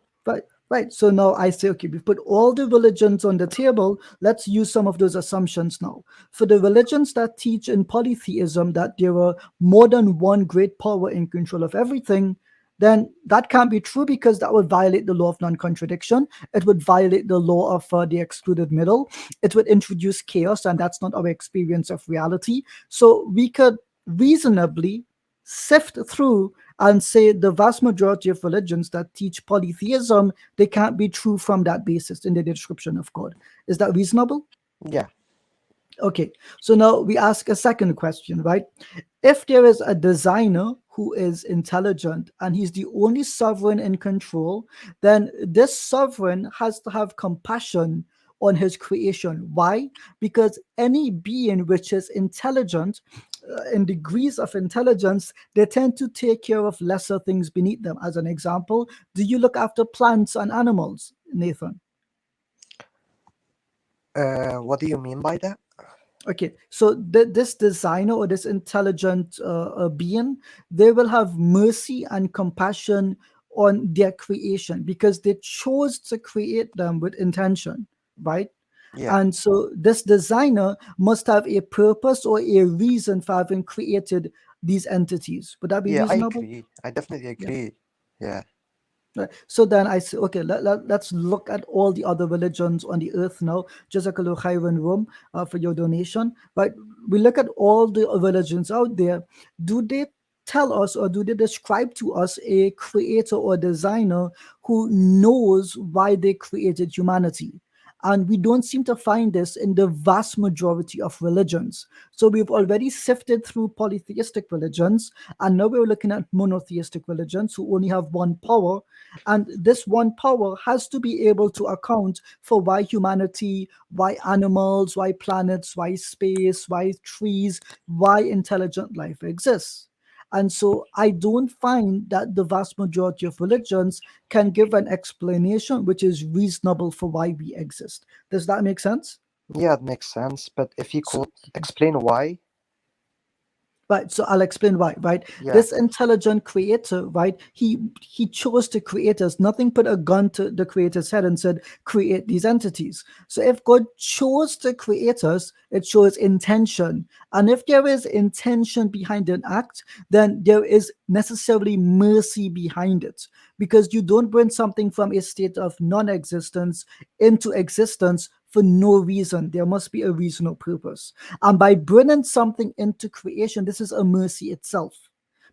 Right. So now I say, okay, we've put all the religions on the table. Let's use some of those assumptions now. For the religions that teach in polytheism that there are more than one great power in control of everything, then that can't be true because that would violate the law of non-contradiction. It would violate the law of the excluded middle. It would introduce chaos, and that's not our experience of reality. So we could reasonably sift through and say the vast majority of religions that teach polytheism, they can't be true from that basis in the description of God. Is that reasonable? Yeah. Okay, so now we ask a second question, right? If there is a designer who is intelligent and he's the only sovereign in control, then this sovereign has to have compassion on his creation. Why? Because any being which is intelligent, in degrees of intelligence, they tend to take care of lesser things beneath them. As an example, do you look after plants and animals, Nathan? What do you mean by that? Okay, so this designer or this intelligent being, they will have mercy and compassion on their creation because they chose to create them with intention, right? Yeah. And so this designer must have a purpose or a reason for having created these entities. Would that be Yeah, I reasonable? agree. I definitely agree. Yeah. Right. So then I say, okay, let's look at all the other religions on the earth now. Jazakallah khairan Rum for your donation. But we look at all the religions out there. Do they tell us or do they describe to us a creator or designer who knows why they created humanity? And we don't seem to find this in the vast majority of religions. So we've already sifted through polytheistic religions, and now we're looking at monotheistic religions who only have one power. And this one power has to be able to account for why humanity, why animals, why planets, why space, why trees, why intelligent life exists. And so I don't find that the vast majority of religions can give an explanation which is reasonable for why we exist. Does that make sense? Yeah, it makes sense. But if you So- could explain why. Right, so I'll explain why, right? Yeah. This intelligent creator, right? He chose to create us. Nothing put a gun to the creator's head and said, create these entities. So if God chose to create us, it shows intention. And if there is intention behind an act, then there is necessarily mercy behind it. Because you don't bring something from a state of non-existence into existence for no reason. There must be a reason or purpose. And by bringing something into creation, this is a mercy itself.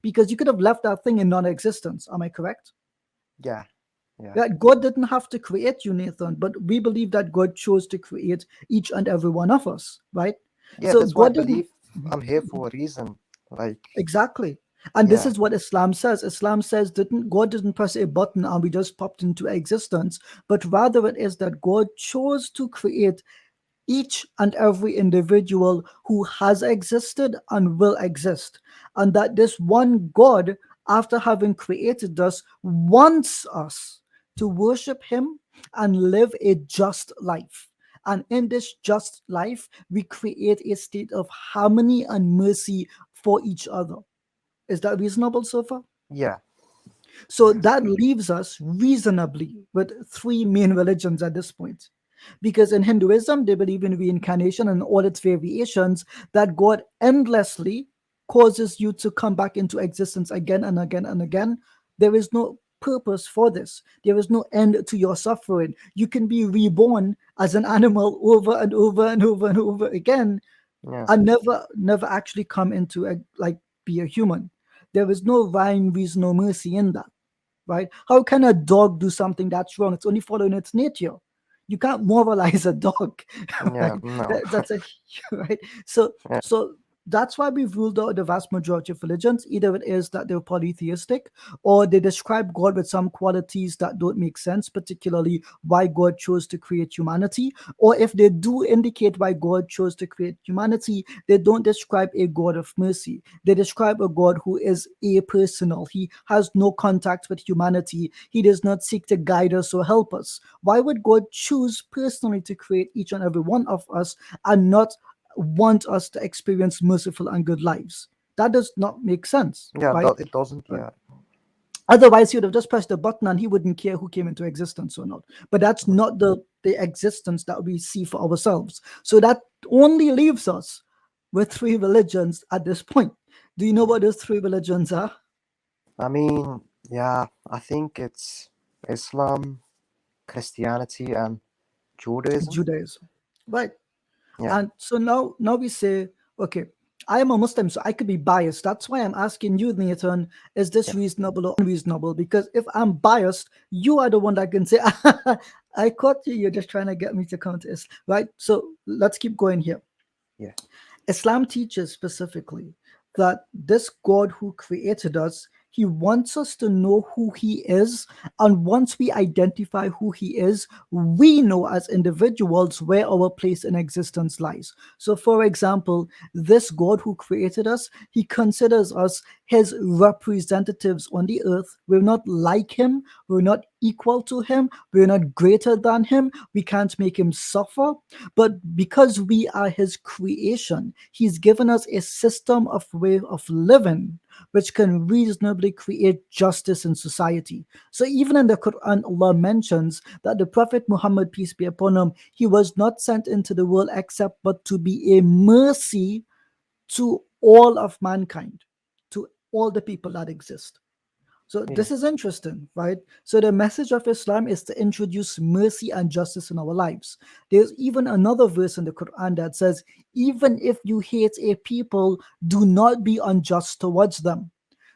Because you could have left that thing in non-existence. Am I correct? Yeah. Yeah. That God didn't have to create you, Nathan, but we believe that God chose to create each and every one of us, right? Yeah, So that's why I God didn't believe I'm here for a reason. Like, exactly. And this Yeah. is what Islam says. Islam says God didn't press a button and we just popped into existence, but rather it is that God chose to create each and every individual who has existed and will exist. And that this one God, after having created us, wants us to worship him and live a just life. And in this just life, we create a state of harmony and mercy for each other. Is that reasonable so far? yeah. So that leaves us reasonably with three main religions at this point. Because in Hinduism, they believe in reincarnation and all its variations, that God endlessly causes you to come back into existence again and again and again. There is no purpose for this. There is no end to your suffering. You can be reborn as an animal over and over and over and over again Yeah. and never actually come into be a human. There is no rhyme, reason, or mercy in that, right? How can a dog do something that's wrong? It's only following its nature. You can't moralize a dog. Yeah. Right? No. That's a right. So Yeah. so that's why we've ruled out the vast majority of religions. Either it is that they're polytheistic or they describe God with some qualities that don't make sense, particularly why God chose to create humanity. Or if they do indicate why God chose to create humanity, they don't describe a God of mercy. They describe a God who is apersonal. He has no contact with humanity. He does not seek to guide us or help us. Why would God choose personally to create each and every one of us and not want us to experience merciful and good lives? That does not make sense, Yeah. right? It doesn't. Right. Yeah. Otherwise, he would have just pressed the button and he wouldn't care who came into existence or not. But that's not the existence that we see for ourselves. So that only leaves us with three religions at this point. Do you know what those three religions are? I mean, yeah, I think it's Islam, Christianity, and Judaism. Judaism. Right. Yeah. And so now we say, okay, I am a Muslim, so I could be biased. That's why I'm asking you, Nathan, is this reasonable or unreasonable? Because if I'm biased, you are the one that can say, I caught you, you're just trying to get me to counter this, right? So let's keep going here. Yeah. Islam teaches specifically that this God who created us, he wants us to know who he is. And once we identify who he is, we know as individuals where our place in existence lies. So, for example, this God who created us, he considers us his representatives on the earth. We're not like him. We're not equal to him. We're not greater than him. We can't make him suffer. But because we are his creation, he's given us a system of way of living which can reasonably create justice in society. So even in the Qur'an, Allah mentions that the Prophet Muhammad, peace be upon him, he was not sent into the world except but to be a mercy to all of mankind, to all the people that exist. So this is interesting, right? So the message of Islam is to introduce mercy and justice in our lives. There's even another verse in the Quran that says, even if you hate a people, do not be unjust towards them.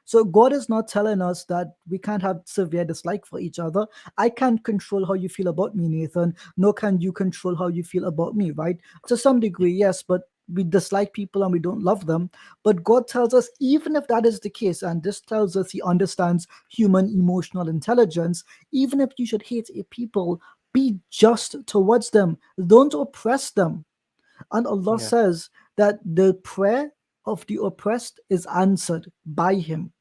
So God is not telling us that we can't have severe dislike for each other. I can't control how you feel about me, Nathan, nor can you control how you feel about me, right? To some degree, yes, but we dislike people and we don't love them. But God tells us, even if that is the case, and this tells us he understands human emotional intelligence, even if you should hate a people, be just towards them. Don't oppress them. And Allah says that the prayer of the oppressed is answered by him.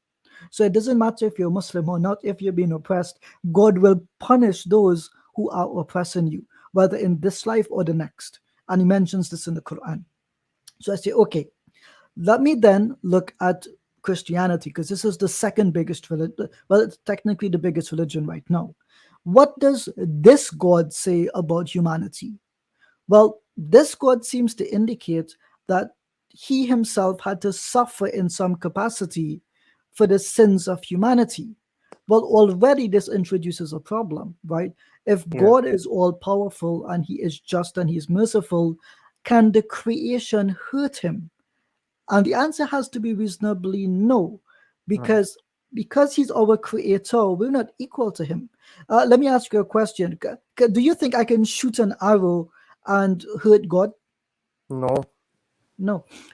So it doesn't matter if you're Muslim or not, if you're being oppressed, God will punish those who are oppressing you, whether in this life or the next. And he mentions this in the Quran. So I say, okay, let me then look at Christianity, because this is the second biggest religion. Well, it's technically the biggest religion right now. What does this God say about humanity? Well, this God seems to indicate that he himself had to suffer in some capacity for the sins of humanity. Well, already this introduces a problem, right? If God is all powerful and he is just and he is merciful, can the creation hurt him? And the answer has to be reasonably no, because he's our creator, we're not equal to him. Let me ask you a question. Do you think I can shoot an arrow and hurt God? No.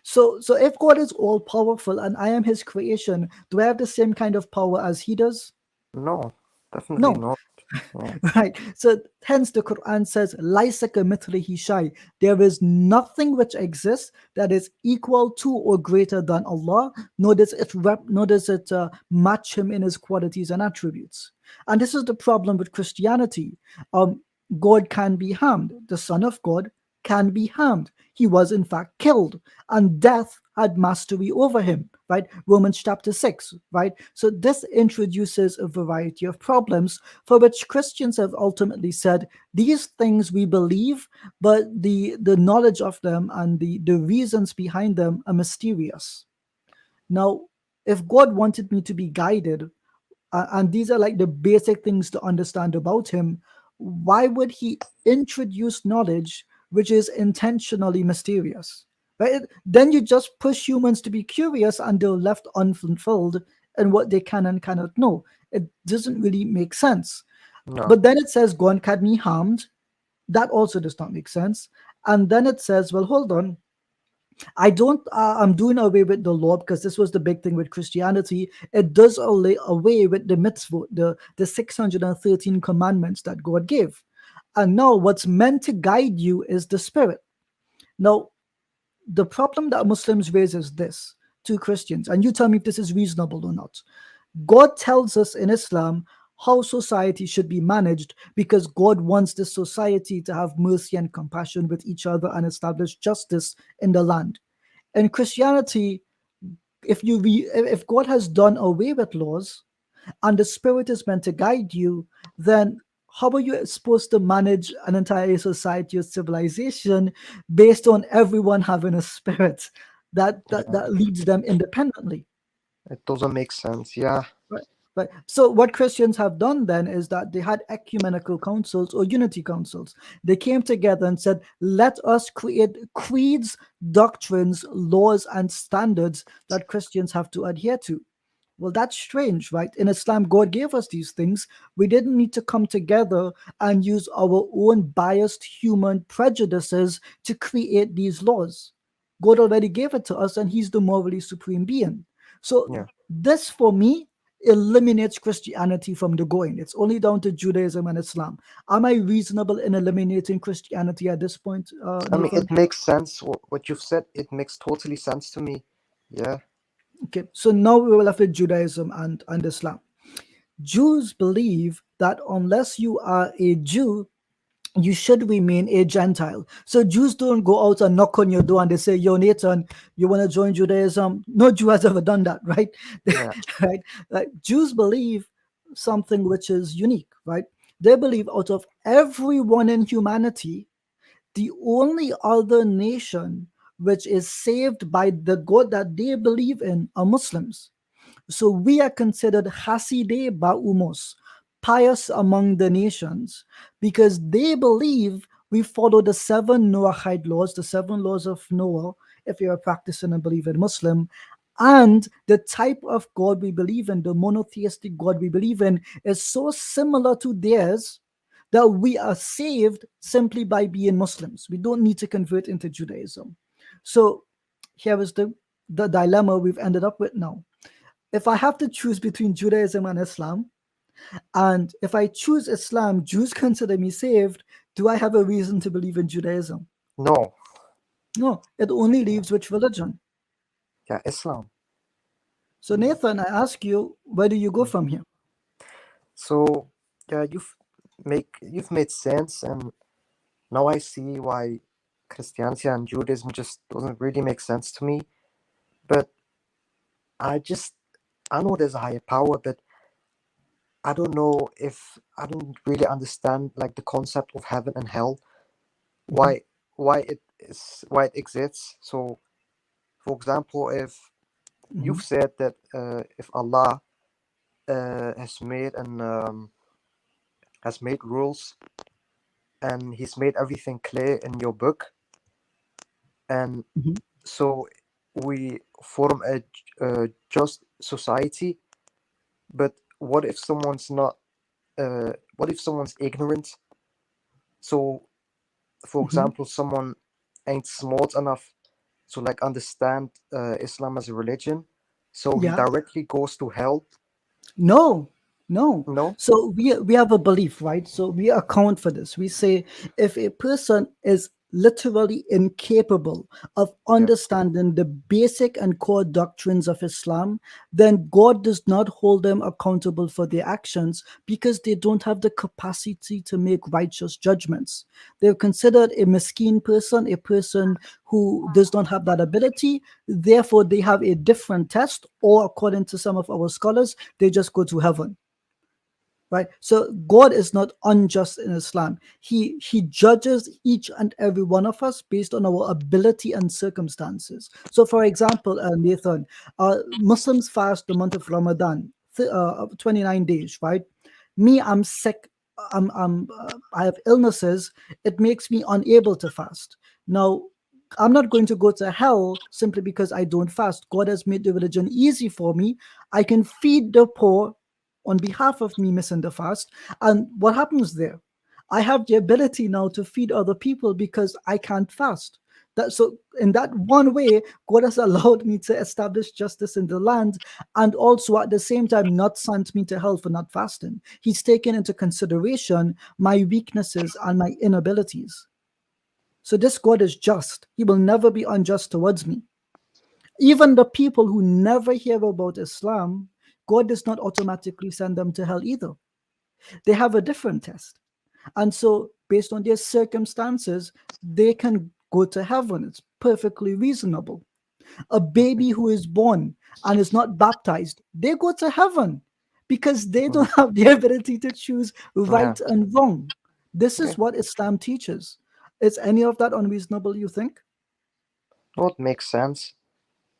So if God is all powerful and I am his creation, do I have the same kind of power as he does? No, definitely not. Yeah. Right. So hence the Quran says, "Laisa kamithlihi shay." There is nothing which exists that is equal to or greater than Allah, nor does it match him in his qualities and attributes. And this is the problem with Christianity. God can be harmed. The Son of God can be harmed. He was in fact killed, and death had mastery over him, right? Romans chapter 6, right? So this introduces a variety of problems for which Christians have ultimately said, these things we believe, but the knowledge of them and the reasons behind them are mysterious. Now, if God wanted me to be guided, and these are like the basic things to understand about him, why would he introduce knowledge which is intentionally mysterious? Right? Then you just push humans to be curious and they're left unfulfilled in what they can and cannot know. It doesn't really make sense. No. But then it says God can be harmed. That also does not make sense. And then it says, well, hold on. I'm doing away with the law, because this was the big thing with Christianity. It does away with the mitzvot, the 613 commandments that God gave. And now what's meant to guide you is the Spirit. Now, the problem that Muslims raise is this to Christians, and you tell me if this is reasonable or not. God tells us in Islam how society should be managed, because God wants this society to have mercy and compassion with each other and establish justice in the land. In Christianity, if God has done away with laws, and the Spirit is meant to guide you, then how are you supposed to manage an entire society or civilization based on everyone having a spirit that leads them independently? It doesn't make sense. Yeah. Right. So what Christians have done then is that they had ecumenical councils or unity councils. They came together and said, let us create creeds, doctrines, laws, and standards that Christians have to adhere to. Well, that's strange, right? In Islam, God gave us these things. We didn't need to come together and use our own biased human prejudices to create these laws. God already gave it to us, and he's the morally supreme being. So Yeah. this, for me, eliminates Christianity from the going. It's only down to Judaism and Islam. Am I reasonable in eliminating Christianity at this point? I mean, it makes sense. What you've said, it makes totally sense to me. Yeah. Okay, so now we will have with Judaism and Islam. Jews believe that unless you are a Jew, you should remain a Gentile. So Jews don't go out and knock on your door and they say, yo, Nathan, you want to join Judaism? No Jew has ever done that, right? Yeah. Right? Like, Jews believe something which is unique, right? They believe out of everyone in humanity, the only other nation which is saved by the God that they believe in are Muslims. So we are considered Hasideh Ba'umos, pious among the nations, because they believe we follow the 7 Noahide laws, the 7 laws of Noah, if you're a practicing and believing Muslim. And the type of God we believe in, the monotheistic God we believe in, is so similar to theirs that we are saved simply by being Muslims. We don't need to convert into Judaism. So here is the dilemma we've ended up with now. If I have to choose between Judaism and Islam, and if I choose Islam, Jews consider me saved, do I have a reason to believe in Judaism? No. No, it only leaves which religion? Yeah, Islam. So Nathan, I ask you, where do you go from here? So yeah, you've made sense, and now I see why Christianity and Judaism just doesn't really make sense to me. But I know there's a higher power, but I don't know if I don't really understand like the concept of heaven and hell, why it exists. So, for example, if you've said that if Allah has made rules and He's made everything clear in your book, and so we form a just society. But what if someone's not? What if someone's ignorant? So, for example, someone ain't smart enough to like understand Islam as a religion, so he directly goes to hell. No. No. So we have a belief, right? So we account for this. We say if a person is literally incapable of understanding the basic and core doctrines of Islam, then God does not hold them accountable for their actions because they don't have the capacity to make righteous judgments. They're considered a miskeen person, a person who does not have that ability. Therefore, they have a different test, or according to some of our scholars, they just go to heaven. Right? So God is not unjust in Islam. He judges each and every one of us based on our ability and circumstances. So, for example, Nathan, Muslims fast the month of Ramadan, 29 days, right? Me, I'm sick. I have illnesses. It makes me unable to fast. Now, I'm not going to go to hell simply because I don't fast. God has made the religion easy for me. I can feed the poor on behalf of me missing the fast. And what happens there? I have the ability now to feed other people because I can't fast. So in that one way, God has allowed me to establish justice in the land, and also at the same time not sent me to hell for not fasting. He's taken into consideration my weaknesses and my inabilities. So this God is just. He will never be unjust towards me. Even the people who never hear about Islam, God does not automatically send them to hell either. They have a different test. And so based on their circumstances, they can go to heaven. It's perfectly reasonable. A baby who is born and is not baptized, they go to heaven because they don't have the ability to choose right Yeah. and wrong. This is Okay. what Islam teaches. Is any of that unreasonable, you think? Well, it makes sense.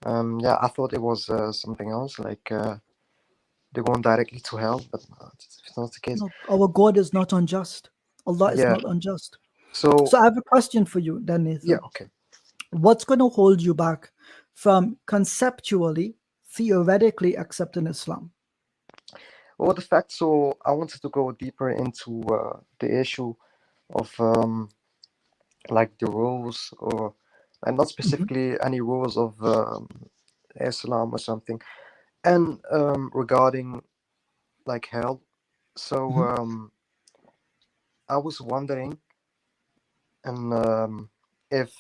Yeah, I thought it was something else, like they're going directly to hell, but it's not the case. No, our God is not unjust. Allah is Yeah. not unjust. So So I have a question for you then, Nathan. yeah, okay. What's going to hold you back from conceptually, theoretically accepting Islam? Well, the fact, so I wanted to go deeper into the issue of like the rules, or and not specifically any rules of Islam or something, and regarding like hell. So I was wondering, and if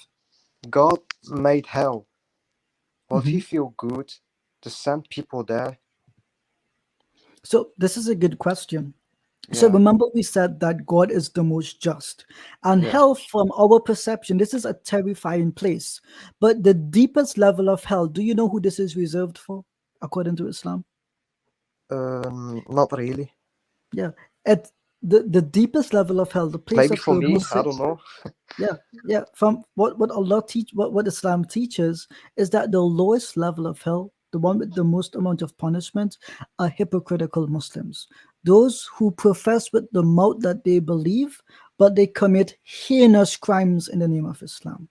God made hell, would he feel good to send people there? So this is a good question. So Yeah. remember we said that God is the most just. And Yeah. hell, from our perception, this is a terrifying place. But the deepest level of hell, do you know who this is reserved for, according to Islam? Not really. Yeah. At the deepest level of hell, the place Maybe of for the me, I Muslim. don't know. Yeah. From what Allah teach, what Islam teaches is that the lowest level of hell, the one with the most amount of punishment, are hypocritical Muslims. Those who profess with the mouth that they believe, but they commit heinous crimes in the name of Islam.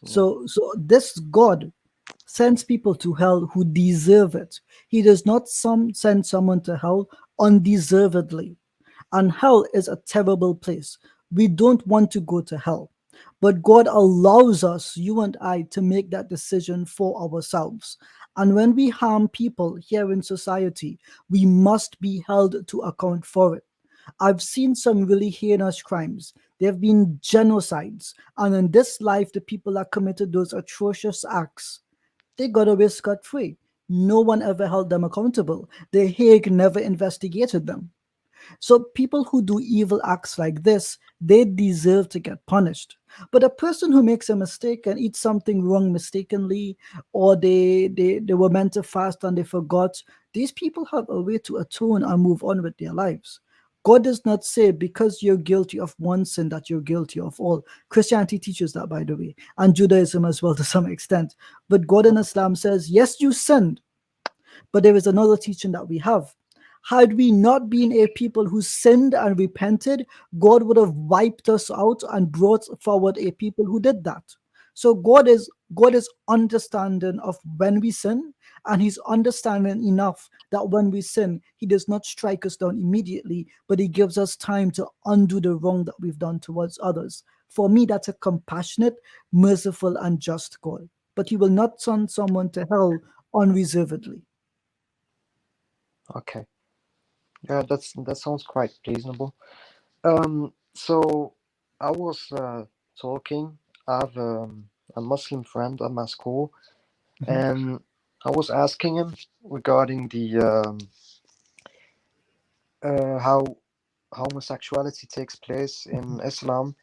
So this God sends people to hell who deserve it. He does not send someone to hell undeservedly. And hell is a terrible place. We don't want to go to hell. But God allows us, you and I, to make that decision for ourselves. And when we harm people here in society, we must be held to account for it. I've seen some really heinous crimes. There have been genocides. And in this life, the people that committed those atrocious acts, they got away scot-free. No one ever held them accountable. The Hague never investigated them. So people who do evil acts like this, they deserve to get punished. But a person who makes a mistake and eats something wrong mistakenly, or they were meant to fast and they forgot, these people have a way to atone and move on with their lives. God does not say because you're guilty of one sin that you're guilty of all. Christianity teaches that, by the way, and Judaism as well to some extent. But God in Islam says, yes, you sinned, but there is another teaching that we have. Had we not been a people who sinned and repented, God would have wiped us out and brought forward a people who did that. So God is understanding of when we sin, and he's understanding enough that when we sin, he does not strike us down immediately, but he gives us time to undo the wrong that we've done towards others. For me, that's a compassionate, merciful, and just God. But he will not send someone to hell unreservedly. Okay. Yeah, that sounds quite reasonable. So I was talking. I have a Muslim friend at my school, and I was asking him regarding the how homosexuality takes place in Islam,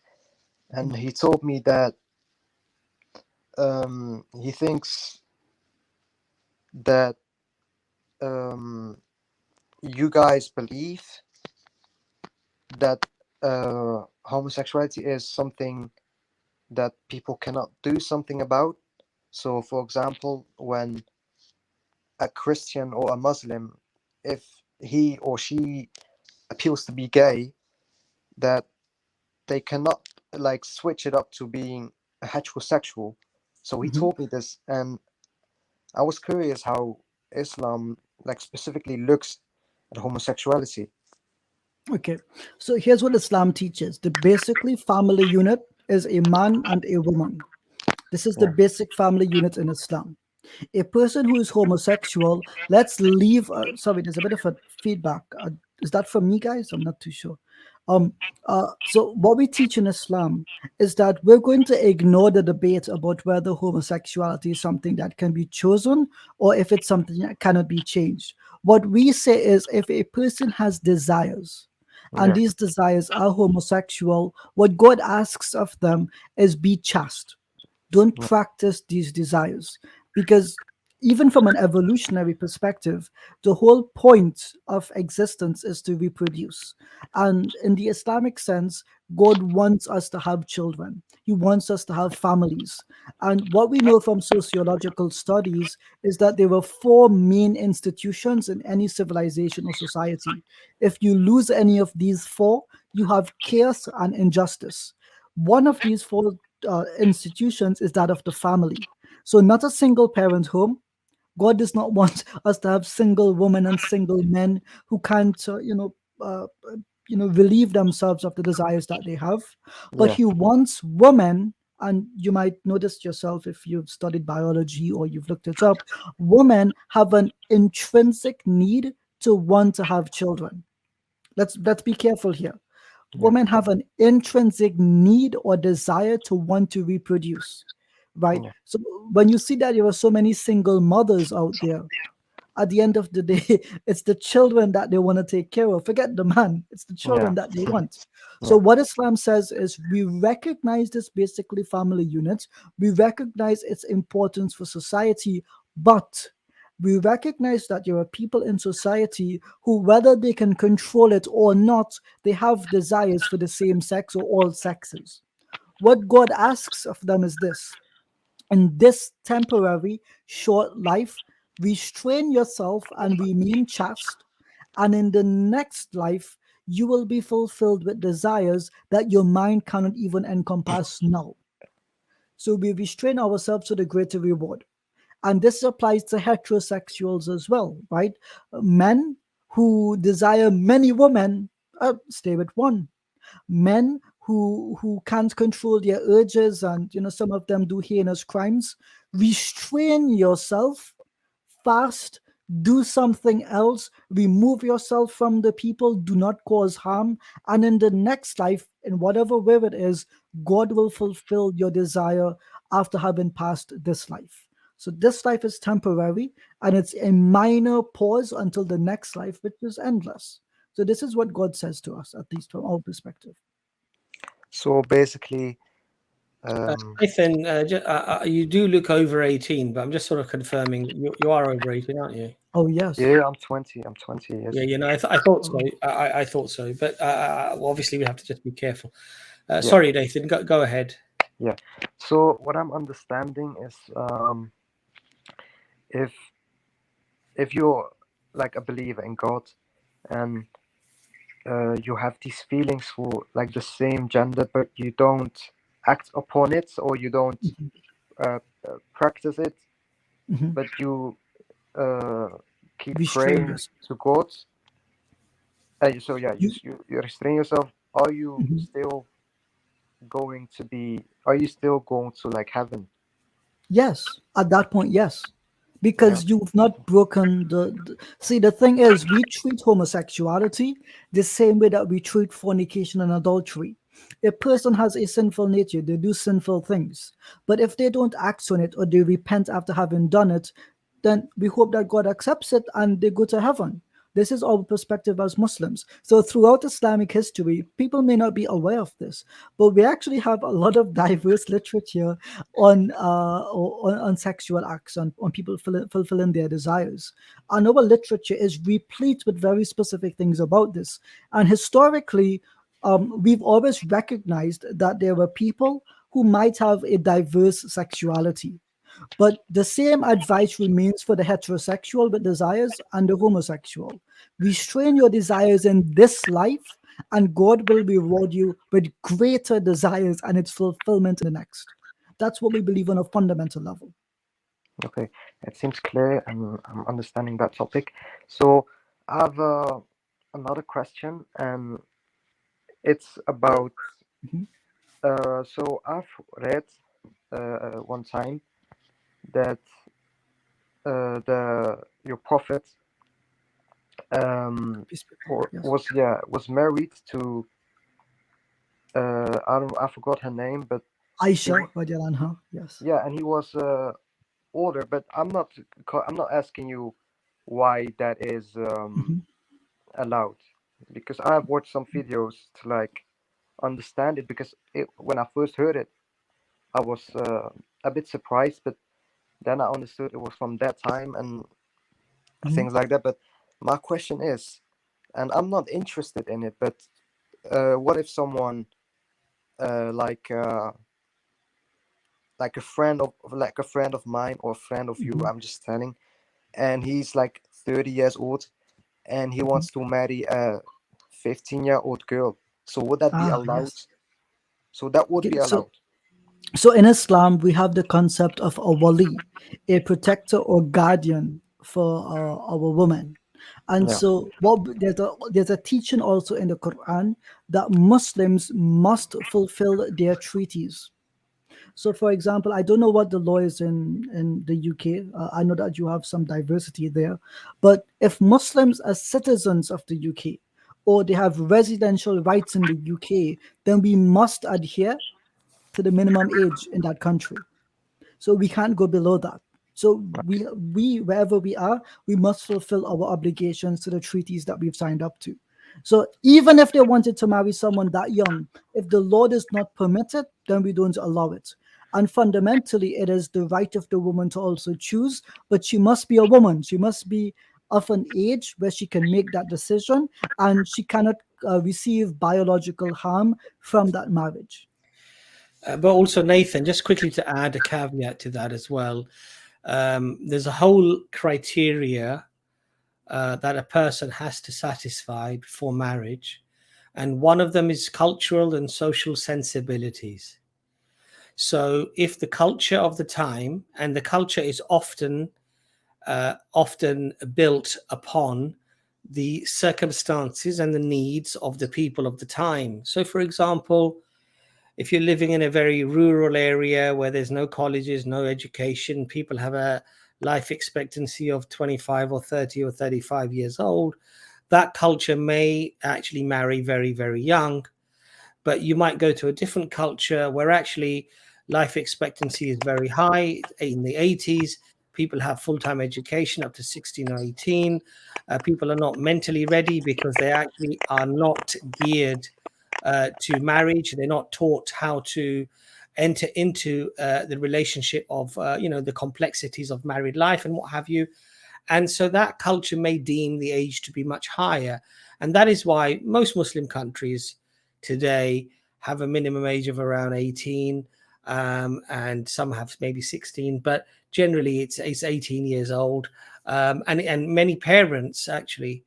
and he told me that he thinks that you guys believe that homosexuality is something that people cannot do something about. So, for example, when a Christian or a Muslim, if he or she appears to be gay, that they cannot like switch it up to being a heterosexual. So he told me this, and I was curious how Islam like specifically looks at homosexuality. Okay, so here's what Islam teaches. The basically family unit is a man and a woman. This is the Yeah. basic family unit in Islam. A person who is homosexual, let's leave. Sorry, there's a bit of a feedback. Is that from me, guys? I'm not too sure. So what we teach in Islam is that we're going to ignore the debate about whether homosexuality is something that can be chosen or if it's something that cannot be changed. What we say is if a person has desires, and Yeah. these desires are homosexual, what God asks of them is be chaste. Don't practice these desires, because even from an evolutionary perspective, the whole point of existence is to reproduce. And in the Islamic sense, God wants us to have children. He wants us to have families. And what we know from sociological studies is that there were four main institutions in any civilization or society. If you lose any of these four, you have chaos and injustice. One of these four institutions is that of the family. So, not a single parent home. God does not want us to have single women and single men who can't, relieve themselves of the desires that they have. But Yeah. He wants women, and you might notice yourself if you've studied biology or you've looked it up. Women have an intrinsic need to want to have children. Let's be careful here. Yeah. Women have an intrinsic need or desire to want to reproduce, right? Yeah. So when you see that there are so many single mothers out there, at the end of the day, it's the children that they want to take care of. Forget the man, it's the children that they want. So Yeah. what Islam says is we recognize this basically family unit, we recognize its importance for society, but we recognize that there are people in society who, whether they can control it or not, they have desires for the same sex or all sexes. What God asks of them is this: in this temporary short life, restrain yourself and remain chaste, and in the next life, you will be fulfilled with desires that your mind cannot even encompass now. So we restrain ourselves to the greater reward. And this applies to heterosexuals as well, right? Men who desire many women stay with one. Men who can't control their urges, and some of them do heinous crimes, restrain yourself, fast, do something else, remove yourself from the people, do not cause harm, and in the next life, in whatever way it is, God will fulfill your desire after having passed this life. So this life is temporary, and it's a minor pause until the next life, which is endless. So this is what God says to us, at least from our perspective. So basically, Nathan, you do look over 18, but I'm just sort of confirming that you are over 18, aren't you? Oh yes. yeah, I'm 20. I'm 20 years. Yeah, I thought so. I thought so, but well, obviously we have to just be careful. Yeah. Sorry, Nathan, go ahead. Yeah. So what I'm understanding is, if you're like a believer in God, and you have these feelings for like the same gender, but you don't act upon it, or you don't practice it, Mhm. but you keep Restrain praying yourself. to God. So yeah, You- you restrain yourself. Are you Mhm. still going to be? Are you still going to like heaven? Yes, at that point, yes. Because you've not broken See, the thing is, we treat homosexuality the same way that we treat fornication and adultery. A person has a sinful nature, they do sinful things. But if they don't act on it or they repent after having done it, then we hope that God accepts it and they go to heaven. This is our perspective as Muslims. So throughout Islamic history, people may not be aware of this, but we actually have a lot of diverse literature on sexual acts, on people fulfilling their desires. And our literature is replete with very specific things about this. And historically, we've always recognized that there were people who might have a diverse sexuality. But the same advice remains for the heterosexual with desires and the homosexual. Restrain your desires in this life, and God will reward you with greater desires and its fulfillment in the next. That's what we believe on a fundamental level. Okay, it seems clear, and I'm understanding that topic. So I have another question, and it's about. Mhm. So I've read one time that your prophet Peace be upon you. Yes. was married to I forgot her name, but Aisha, radiallahu anha, yes. yeah, and he was older. But I'm not asking you why that is Mhm. allowed, because I've watched some videos to like understand it, because when I first heard it, I was a bit surprised, but Then I understood it was from that time and things like that. But my question is, and I'm not interested in it, but what if someone like a friend of mine or a friend of you, I'm just telling, and he's like 30 years old and he wants to marry a 15-year-old girl. So would that be allowed? Yes. So that would be allowed. So in Islam, we have the concept of a wali, a protector or guardian for our woman. And so there's a teaching also in the Quran that Muslims must fulfill their treaties. So, for example, I don't know what the law is in the UK. I know that you have some diversity there. But if Muslims are citizens of the UK or they have residential rights in the UK, then we must adhere to the minimum age in that country. So we can't go below that. So we wherever we are, we must fulfill our obligations to the treaties that we've signed up to. So even if they wanted to marry someone that young, if the law does not permit it, then we don't allow it. And fundamentally, it is the right of the woman to also choose, but she must be a woman. She must be of an age where she can make that decision, and she cannot receive biological harm from that marriage. But also, Nathan, just quickly to add a caveat to that as well, there's a whole criteria that a person has to satisfy before marriage. And one of them is cultural and social sensibilities. So if the culture of the time, and the culture is often built upon the circumstances and the needs of the people of the time. So for example, if you're living in a very rural area where there's no colleges, no education, people have a life expectancy of 25 or 30 or 35 years old, that culture may actually marry very, very young. But you might go to a different culture where actually life expectancy is very high. In the 80s, people have full-time education up to 16 or 18. People are not mentally ready because they actually are not geared to marriage. They're not taught how to enter into the relationship of, the complexities of married life and what have you. And so that culture may deem the age to be much higher. And that is why most Muslim countries today have a minimum age of around 18, and some have maybe 16, but generally it's 18 years old. And many parents actually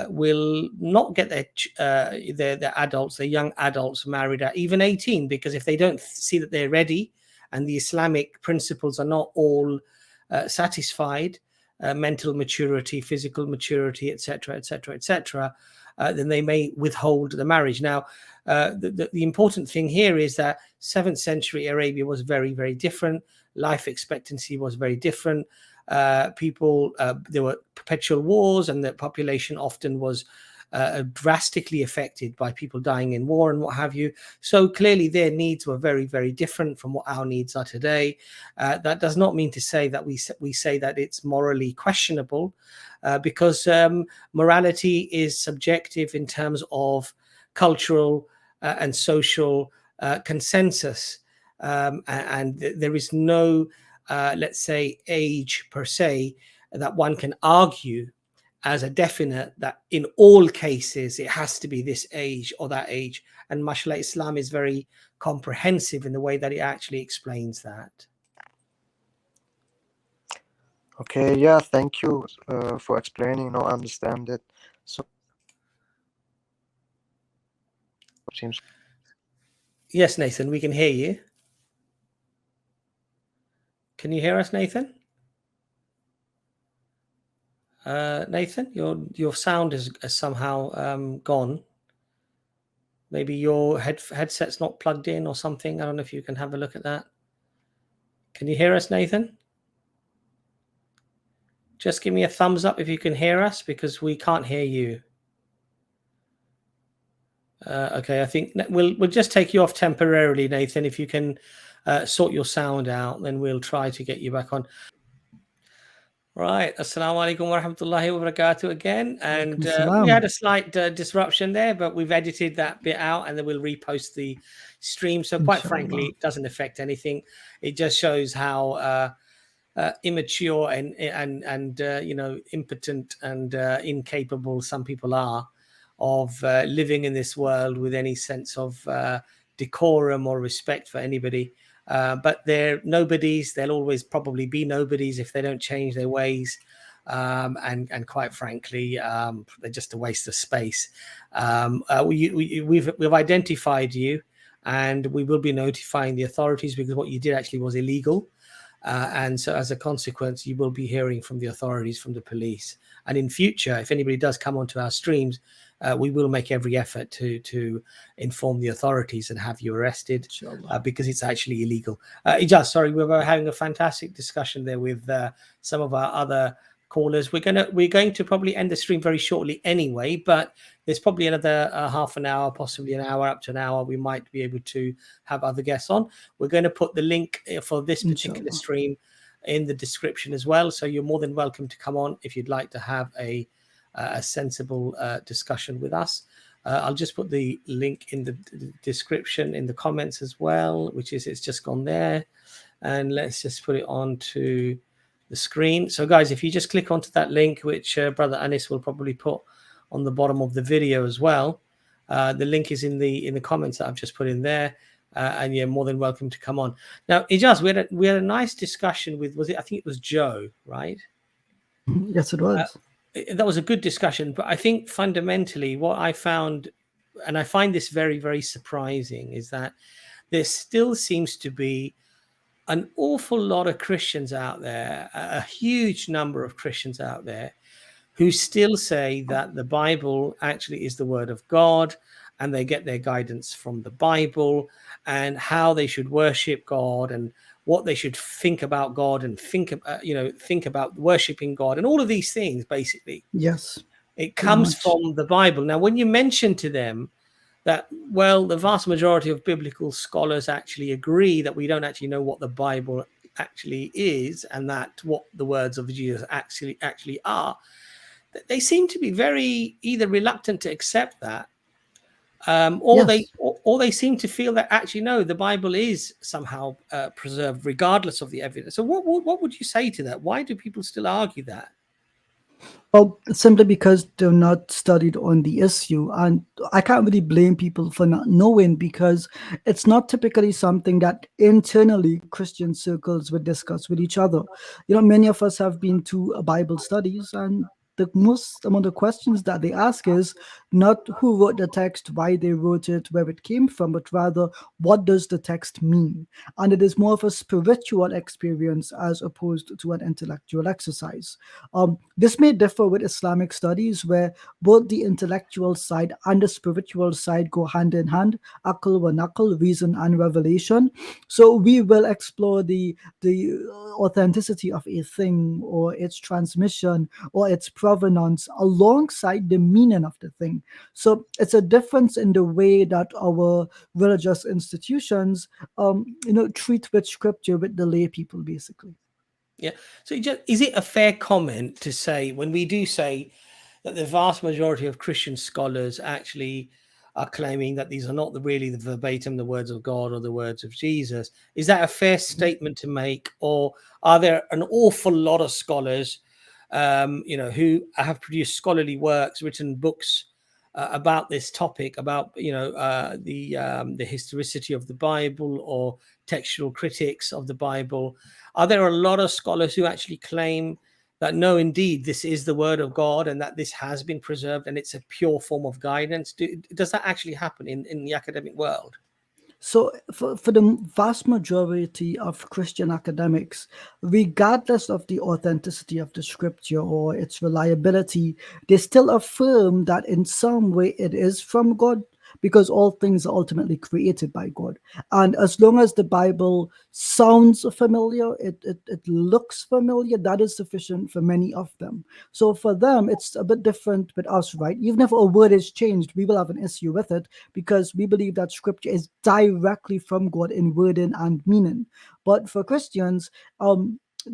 will not get their adults, their young adults married at even 18, because if they don't see that they're ready and the Islamic principles are not all satisfied, mental maturity, physical maturity, etc., etc., etc., then they may withhold the marriage. Now, the important thing here is that 7th century Arabia was very, very different. Life expectancy was very different. There were perpetual wars, and the population often was drastically affected by people dying in war and what have you. So clearly their needs were very, very different from what our needs are today. That does not mean to say that we say that it's morally questionable, because morality is subjective in terms of cultural and social consensus, and there is no let's say age per se that one can argue as a definite that in all cases it has to be this age or that age. And mashallah, Islam is very comprehensive in the way that it actually explains that. Okay, yeah, thank you for explaining. I understand it. So seems. Yes, Nathan, we can hear you. Can you hear us, Nathan? Nathan, your sound is somehow gone. Maybe your headset's not plugged in or something. I don't know if you can have a look at that. Can you hear us, Nathan? Just give me a thumbs up if you can hear us, because we can't hear you. Okay, I think we'll just take you off temporarily, Nathan. If you can sort your sound out, then we'll try to get you back on. Right, assalamu alaikum wa rahmatullahi wa barakatuh again. And we had a slight disruption there, but we've edited that bit out and then we'll repost the stream. So quite frankly, it doesn't affect anything. It just shows how immature and impotent and incapable some people are of living in this world with any sense of decorum or respect for anybody. But they're nobodies. They'll always probably be nobodies if they don't change their ways. And quite frankly, they're just a waste of space. We've identified you, and we will be notifying the authorities because what you did actually was illegal. And so as a consequence, you will be hearing from the authorities, from the police. And in future, if anybody does come onto our streams, we will make every effort to inform the authorities and have you arrested because it's actually illegal. Ijaz, sorry, we were having a fantastic discussion there with some of our other callers. We're going to probably end the stream very shortly anyway, but there's probably another half an hour, possibly an hour, up to an hour. We might be able to have other guests on. We're going to put the link for this particular stream in the description as well. So you're more than welcome to come on if you'd like to have a sensible discussion with us. I'll just put the link in the description in the comments as well, which is, it's just gone there. And let's just put it on to the screen. So guys, if you just click onto that link, which Brother Anis will probably put on the bottom of the video as well, the link is in the comments that I've just put in there, and you're more than welcome to come on. Now, Ijaz, we had a nice discussion with, I think it was Joe, right? Yes, it was. That was a good discussion, but I think fundamentally what I found, and I find this very, very surprising, is that there still seems to be an awful lot of Christians out there, a huge number of Christians out there, who still say that the Bible actually is the word of God, and they get their guidance from the Bible, and how they should worship God, and what they should think about God, and think about worshiping God, and all of these things. Basically, yes, it comes from the Bible. Now, when you mention to them that, well, the vast majority of biblical scholars actually agree that we don't actually know what the Bible actually is, and that what the words of Jesus actually are, they seem to be very either reluctant to accept that, or they seem to feel that actually no, the Bible is somehow preserved regardless of the evidence. So what would you say to that? Why do people still argue that? Well, simply because they're not studied on the issue. And I can't really blame people for not knowing, because it's not typically something that internally Christian circles would discuss with each other. Many of us have been to Bible studies, and the most amount of questions that they ask is not who wrote the text, why they wrote it, where it came from, but rather what does the text mean? And it is more of a spiritual experience as opposed to an intellectual exercise. This may differ with Islamic studies, where both the intellectual side and the spiritual side go hand in hand, aql wa naql, reason and revelation. So we will explore the authenticity of a thing, or its transmission, or its provenance, alongside the meaning of the thing. So it's a difference in the way that our religious institutions treat with scripture, with the lay people, basically. Yeah. So is it a fair comment to say, when we do say that the vast majority of Christian scholars actually are claiming that these are not really the verbatim the words of God or the words of Jesus, is that a fair statement to make? Or are there an awful lot of scholars who have produced scholarly works, written books about this topic, about the historicity of the Bible, or textual critics of the Bible? Are there a lot of scholars who actually claim that no, indeed, this is the word of God, and that this has been preserved, and it's a pure form of guidance? Does that actually happen in the academic world? So for the vast majority of Christian academics, regardless of the authenticity of the scripture or its reliability, they still affirm that in some way it is from God, because all things are ultimately created by God. And as long as the Bible sounds familiar, it looks familiar, that is sufficient for many of them. So for them, it's a bit different with us, right? Even if a word is changed, we will have an issue with it, because we believe that scripture is directly from God in wording and meaning. But for Christians,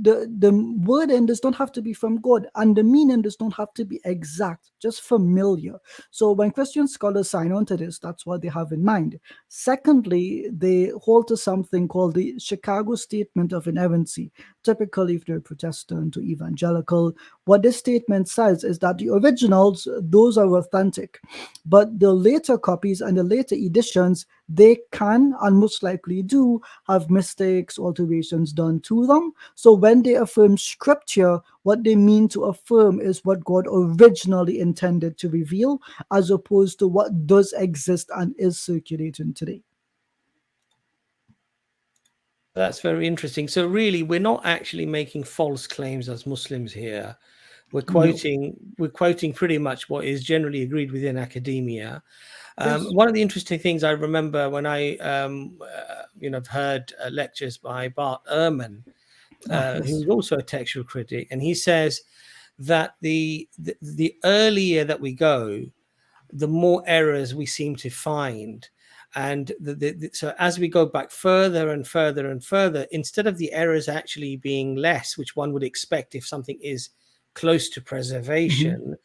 the word in does not have to be from God, and the meaning does not have to be exact, just familiar. So when Christian scholars sign on to this, that's what they have in mind. Secondly, they hold to something called the Chicago Statement of Inerrancy. Typically, if they're Protestant or evangelical, what this statement says is that the originals, those are authentic, but the later copies and the later editions, they can and most likely do have mistakes, alterations done to them. So when they affirm scripture, what they mean to affirm is what God originally intended to reveal, as opposed to what does exist and is circulating today. That's very interesting. So really, we're not actually making false claims as Muslims here. We're quoting pretty much what is generally agreed within academia. Yes. One of the interesting things I remember when I heard lectures by Bart Ehrman, who's also a textual critic, and he says that the earlier that we go, the more errors we seem to find. And so as we go back further and further and further, instead of the errors actually being less, which one would expect if something is close to preservation,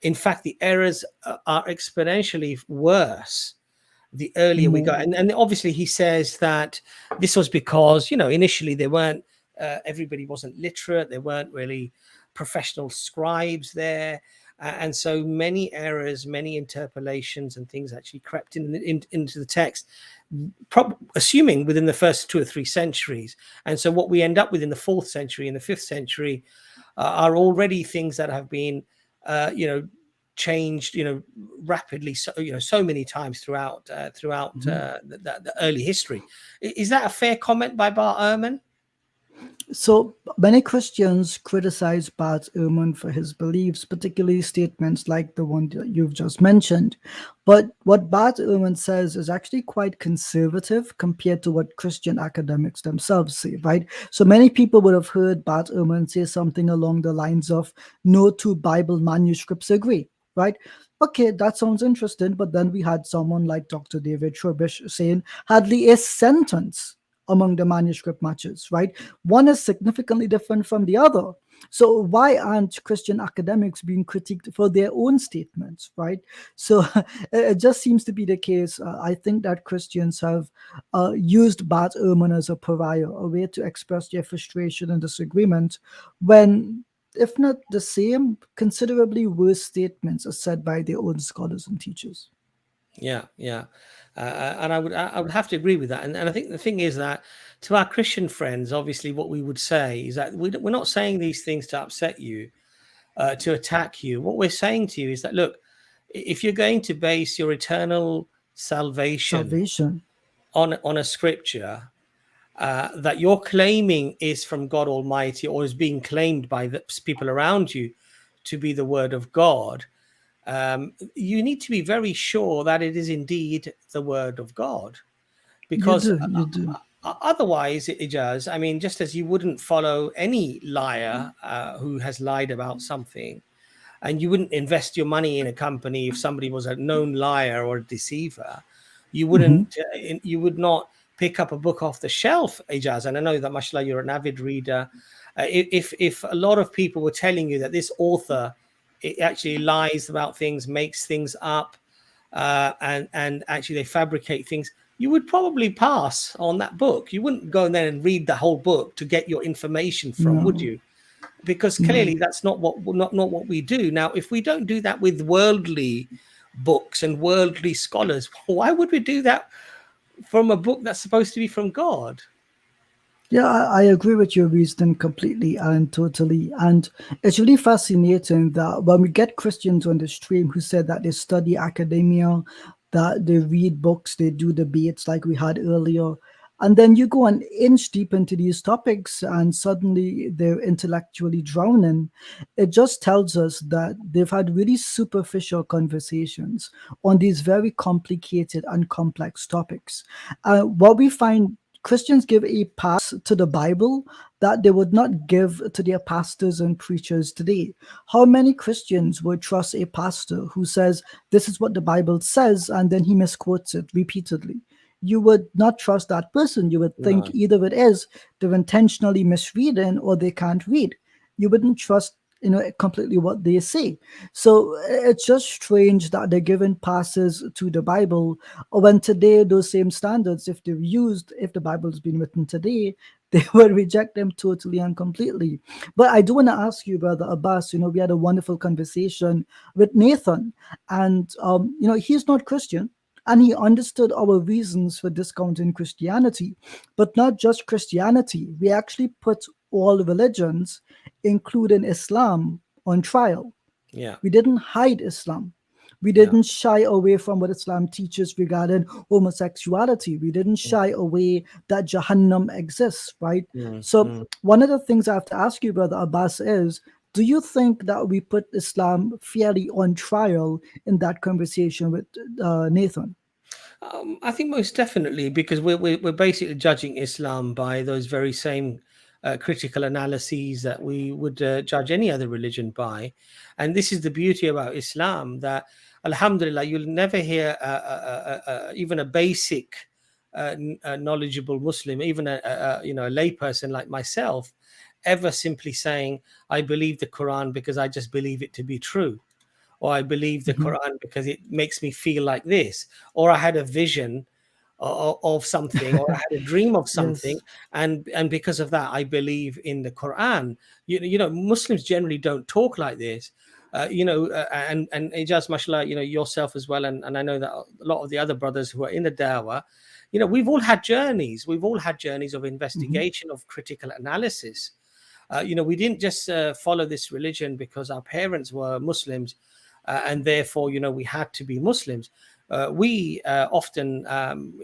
in fact, the errors are exponentially worse the earlier we go. And obviously he says that this was because, initially they weren't, everybody wasn't literate. There weren't really professional scribes there. And so many errors, many interpolations and things actually crept into the text, assuming within the first 2 or 3 centuries. And so what we end up with in the 4th century and the 5th century are already things that have been, changed, rapidly, so many times throughout the early history. Is that a fair comment by Bart Ehrman? So many Christians criticize Bart Ehrman for his beliefs, particularly statements like the one that you've just mentioned. But what Bart Ehrman says is actually quite conservative compared to what Christian academics themselves say, right? So many people would have heard Bart Ehrman say something along the lines of, no two Bible manuscripts agree, right? Okay, that sounds interesting. But then we had someone like Dr. David Trubbish saying hardly a sentence among the manuscript matches, right? One is significantly different from the other. So why aren't Christian academics being critiqued for their own statements, right? So it just seems to be the case. I think that Christians have used Bart Ehrman as a pariah, a way to express their frustration and disagreement when, if not the same, considerably worse statements are said by their own scholars and teachers. Yeah. And I would have to agree with that. And I think the thing is that to our Christian friends, obviously what we would say is that we're not saying these things to upset you, to attack you. What we're saying to you is that, look, if you're going to base your eternal salvation on a scripture that you're claiming is from God Almighty or is being claimed by the people around you to be the word of God, you need to be very sure that it is indeed the word of God, because you do. Otherwise, Ijaz, I mean, just as you wouldn't follow any liar who has lied about something, and you wouldn't invest your money in a company if somebody was a known liar or a deceiver, you wouldn't, you would not pick up a book off the shelf, Ijaz. And I know that, mashallah, you're an avid reader. If a lot of people were telling you that this author, it actually lies about things, makes things up, and actually they fabricate things, you would probably pass on that book. You wouldn't go in there and read the whole book to get your information from, would you? Because clearly that's not what we do. Now, if we don't do that with worldly books and worldly scholars, why would we do that from a book that's supposed to be from God? Yeah, I agree with your reasoning completely and totally. And it's really fascinating that when we get Christians on the stream who said that they study academia, that they read books, they do debates like we had earlier, and then you go an inch deep into these topics and suddenly they're intellectually drowning. It just tells us that they've had really superficial conversations on these very complicated and complex topics. What we find, Christians give a pass to the Bible that they would not give to their pastors and preachers today. How many Christians would trust a pastor who says, this is what the Bible says, and then he misquotes it repeatedly? you would not trust that person. You would think No. either it is they're intentionally misreading or they can't read. You wouldn't trust, completely what they say. So it's just strange that they're given passes to the Bible, or when today those same standards, if they're used, if the Bible's been written today, they will reject them totally and completely. But I do want to ask you, Brother Abbas, we had a wonderful conversation with Nathan, and he's not Christian, and he understood our reasons for discounting Christianity, but not just Christianity. We actually put all religions, including Islam, on trial. Yeah. We didn't hide Islam. We Yeah. didn't shy away from what Islam teaches regarding homosexuality. We didn't shy away that Jahannam exists, right? So one of the things I have to ask you, Brother Abbas, is, do you think that we put Islam fairly on trial in that conversation with Nathan? I think most definitely, because we're basically judging Islam by those very same critical analyses that we would judge any other religion by. And this is the beauty about Islam, that alhamdulillah, you'll never hear even a basic knowledgeable Muslim, even a layperson like myself, ever simply saying, I believe the Quran because I just believe it to be true, or I believe the Quran because it makes me feel like this, or I had a vision of something, or I had a dream of something, Yes. and because of that I believe in the Quran. Muslims generally don't talk like this. And Ijaz, mashallah, yourself as well, and I know that a lot of the other brothers who are in the dawah, we've all had journeys. We've all had journeys of investigation, of critical analysis. We didn't just follow this religion because our parents were Muslims, and therefore, we had to be Muslims. We often,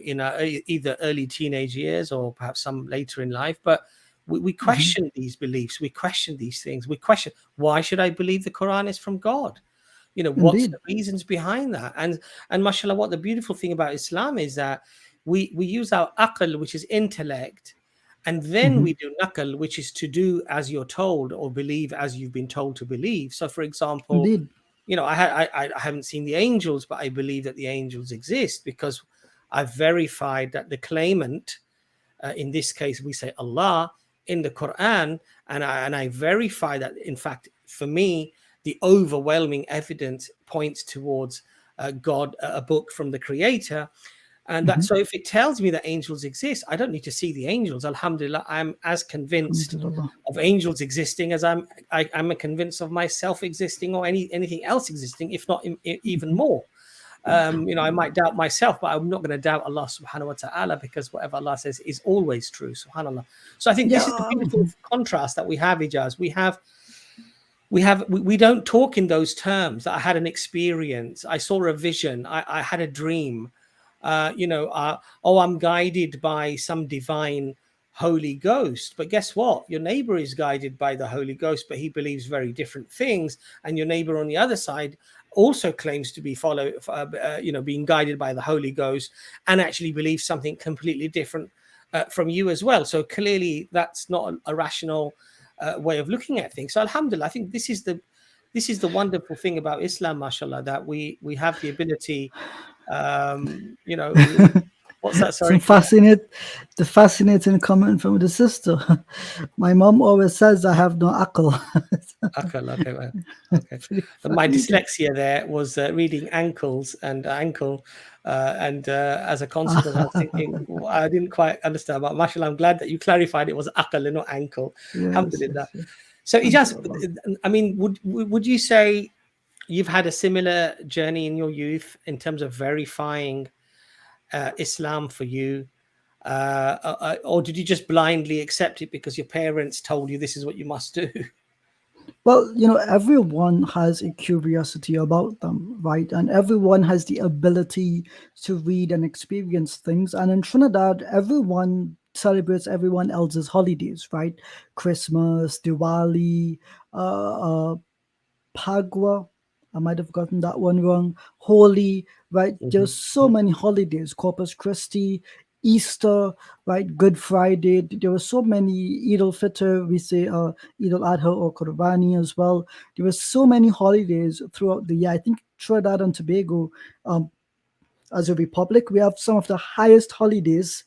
in our either early teenage years or perhaps some later in life, but we question these beliefs. We question these things. We question, why should I believe the Quran is from God? What's the reasons behind that? And mashallah, what the beautiful thing about Islam is that we use our aql, which is intellect, and then we do naql, which is to do as you're told or believe as you've been told to believe. So, for example, Indeed. I haven't seen the angels, but I believe that the angels exist because I've verified that the claimant, in this case, we say Allah in the Quran, and I verify that, in fact, for me, the overwhelming evidence points towards God, a book from the Creator. And that, so if it tells me that angels exist, I don't need to see the angels. Alhamdulillah, I'm as convinced of angels existing as I'm convinced of myself existing, or anything else existing, if not even more. I might doubt myself, but I'm not going to doubt Allah subhanahu wa ta'ala, because whatever Allah says is always true, subhanallah. So I think this is the beautiful contrast that we have, Ijaz. We don't talk in those terms. I had an experience, I saw a vision, I had a dream. I'm guided by some divine Holy Ghost. But guess what? Your neighbor is guided by the Holy Ghost, but he believes very different things. And your neighbor on the other side also claims to be being guided by the Holy Ghost, and actually believes something completely different from you as well. So clearly, that's not a rational way of looking at things. So alhamdulillah, I think this is the wonderful thing about Islam, mashallah, that we have the ability. What's that? Sorry. The fascinating comment from the sister. My mom always says I have no aql. Okay. But my dyslexia there was reading ankles and ankle, and as a consequence, I was thinking, I didn't quite understand. But mashallah, I'm glad that you clarified it was aql and not ankle. Alhamdulillah. Yes. So Ijaz, I mean, would you say you've had a similar journey in your youth in terms of verifying Islam for you, or did you just blindly accept it because your parents told you this is what you must do? Well, everyone has a curiosity about them, right? And everyone has the ability to read and experience things. And in Trinidad, everyone celebrates everyone else's holidays, right? Christmas, Diwali, Pagua. I might have gotten that one wrong. Holy, right? There's so many holidays. Corpus Christi, Easter, right? Good Friday. There were so many. Eid al-Fitr, we say Eid al-Adha or Qurbani as well. There were so many holidays throughout the year. I think Trinidad and Tobago as a republic. We have some of the highest holidays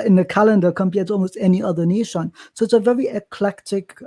in the calendar compared to almost any other nation. So it's a very eclectic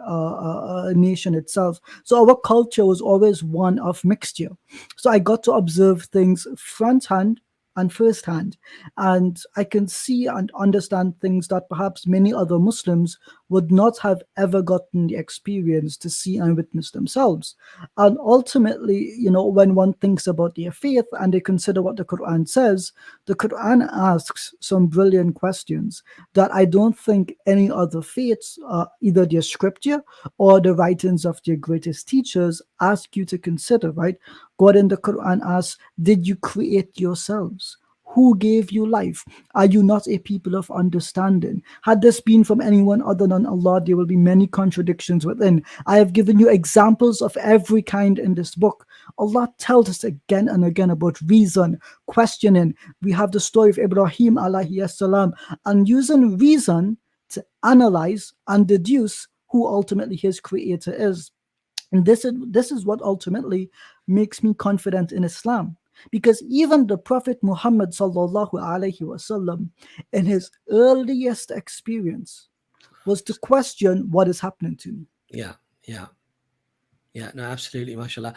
nation itself. So our culture was always one of mixture. So I got to observe things front hand and first hand, and I can see and understand things that perhaps many other Muslims would not have ever gotten the experience to see and witness themselves. And ultimately, you know, when one thinks about their faith and they consider what the Quran says, the Quran asks some brilliant questions that I don't think any other faiths, either their scripture or the writings of their greatest teachers, ask you to consider, right? God in the Quran asks, did you create yourselves? Who gave you life? Are you not a people of understanding? Had this been from anyone other than Allah, there will be many contradictions within. I have given you examples of every kind in this book. Allah tells us again and again about reason, questioning. We have the story of Ibrahim alayhi salam, and using reason to analyze and deduce who ultimately his creator is. And this is what ultimately makes me confident in Islam. Because even the Prophet Muhammad sallallahu alaihi wasallam, in his earliest experience, was to question what is happening to me. Yeah, no, absolutely, mashallah.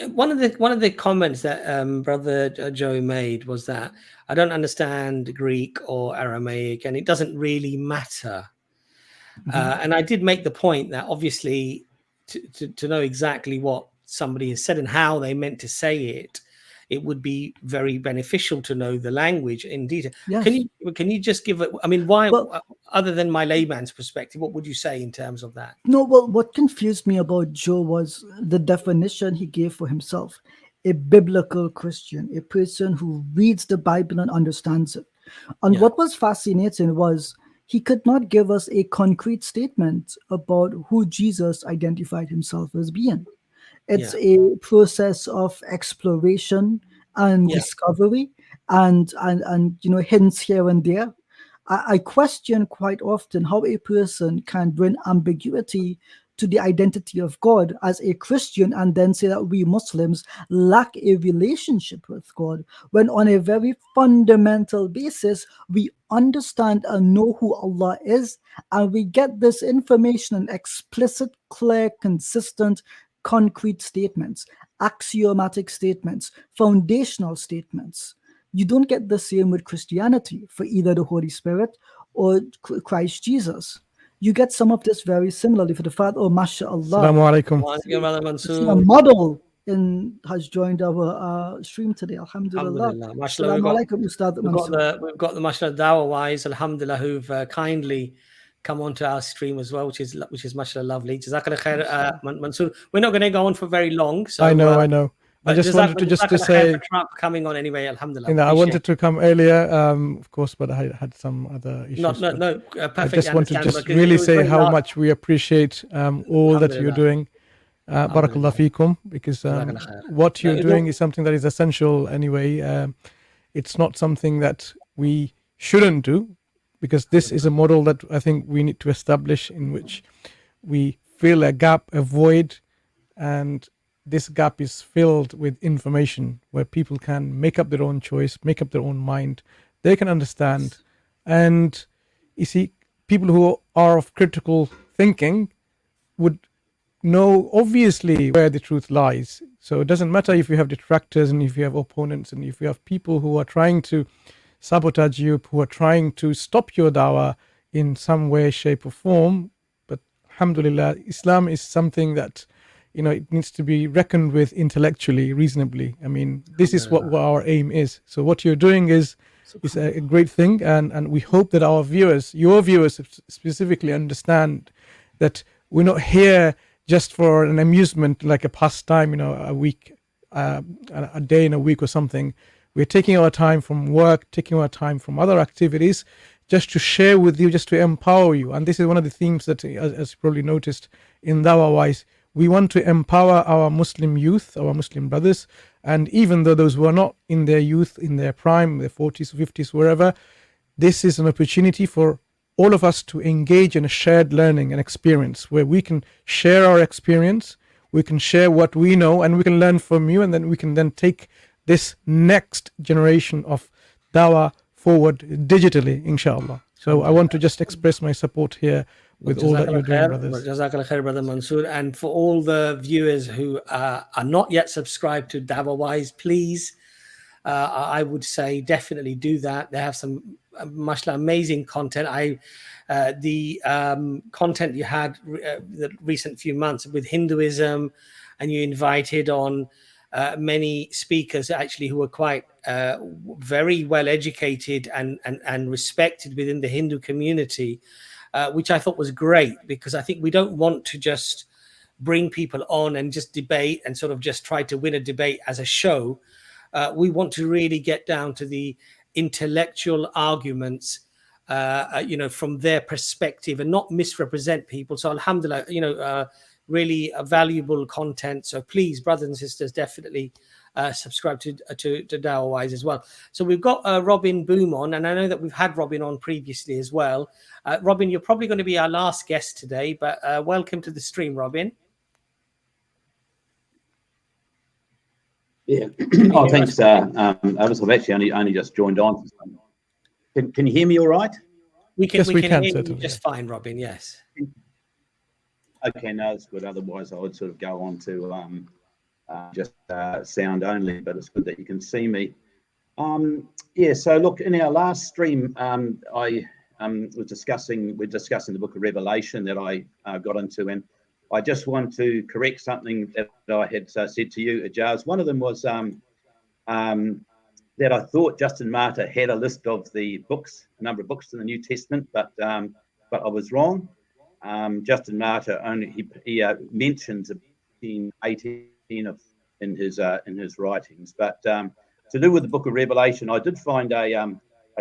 One of the comments that Brother Joey made was that I don't understand Greek or Aramaic, and it doesn't really matter. And I did make the point that obviously to know exactly what somebody has said and how they meant to say it, it would be very beneficial to know the language in detail. Yes. Can you just give it? I mean, why? Well, other than my layman's perspective, what would you say in terms of that? No, well, what confused me about Joe was the definition he gave for himself: a biblical Christian, a person who reads the Bible and understands it. And what was fascinating was he could not give us a concrete statement about who Jesus identified himself as being. It's a process of exploration and discovery, and you know, hints here and there. I question quite often how a person can bring ambiguity to the identity of God as a Christian and then say that we Muslims lack a relationship with God, when on a very fundamental basis we understand and know who Allah is, and we get this information in explicit, clear, consistent, concrete statements, axiomatic statements, foundational statements. You don't get the same with Christianity for either the Holy Spirit or Christ Jesus. You get some of this very similarly for the fact, oh, mashallah. Assalamu alaikum. Mansur. A model has joined our stream today. Alhamdulillah. Mashallah. Alaikum, Ustad Mansur. We've got the mashallah dawah wise, alhamdulillah, who've kindly come onto our stream as well, which is mashallah lovely. Jazakallah khair, Mansur. We're not going to go on for very long. So I know. I just wanted to say Trump coming on anyway, alhamdulillah. You know, I wanted to come earlier, of course, but I had some other issues. No, perfect. I just want to just really say how much we appreciate all that you're doing. Barakallah feekum, because what you're doing is something that is essential anyway. It's not something that we shouldn't do, because this is a model that I think we need to establish, in which we fill a gap, a void, and this gap is filled with information where people can make up their own choice, make up their own mind. They can understand. And you see, people who are of critical thinking would know obviously where the truth lies. So it doesn't matter if you have detractors and if you have opponents and if you have people who are trying to sabotage you, who are trying to stop your dawah in some way, shape or form. But alhamdulillah, Islam is something that, you know, it needs to be reckoned with intellectually, reasonably. I mean, this is what our aim is. So what you're doing is a great thing, and we hope that our viewers, your viewers specifically, understand that we're not here just for an amusement, like a pastime, you know, a week, a day in a week or something. We're taking our time from work, taking our time from other activities, just to share with you, just to empower you. And this is one of the themes that, as you probably noticed in Dawah-wise, we want to empower our Muslim youth, our Muslim brothers, and even though those who are not in their youth, in their prime, their 40s, 50s, wherever, this is an opportunity for all of us to engage in a shared learning and experience, where we can share our experience, we can share what we know, and we can learn from you, and then we can then take this next generation of dawah forward digitally, inshallah. So I want to just express my support here with all that you're doing, brothers. Jazakallah khair, Brother Mansur. And for all the viewers who are not yet subscribed to Dawah Wise, please, I would say definitely do that. They have some mashallah amazing content. The content you had the recent few months with Hinduism, and you invited on many speakers actually who were quite very well educated and respected within the Hindu community, which I thought was great, because I think we don't want to just bring people on and just debate and sort of just try to win a debate as a show. We want to really get down to the intellectual arguments, from their perspective, and not misrepresent people. So alhamdulillah, really valuable content. So please, brothers and sisters, definitely subscribe to Dawah Wise as well. So we've got Robin Boom on, and I know that we've had Robin on previously as well. Robin, you're probably going to be our last guest today, but welcome to the stream, Robin. Yeah. Oh, thanks. I've actually only just joined on. Can you hear me all right? We can hear you certainly. just fine, Robin. Yes. Okay, no, that's good. Otherwise, I would sort of go on to just sound only, but it's good that you can see me. Yeah, so look, in our last stream, we're discussing the book of Revelation that I got into, and I just want to correct something that I had said to you, Ijaz. One of them was that I thought Justin Martyr had a list of the books, a number of books in the New Testament, but I was wrong. Justin Martyr he mentions 18 in his writings, but to do with the book of Revelation, I did find a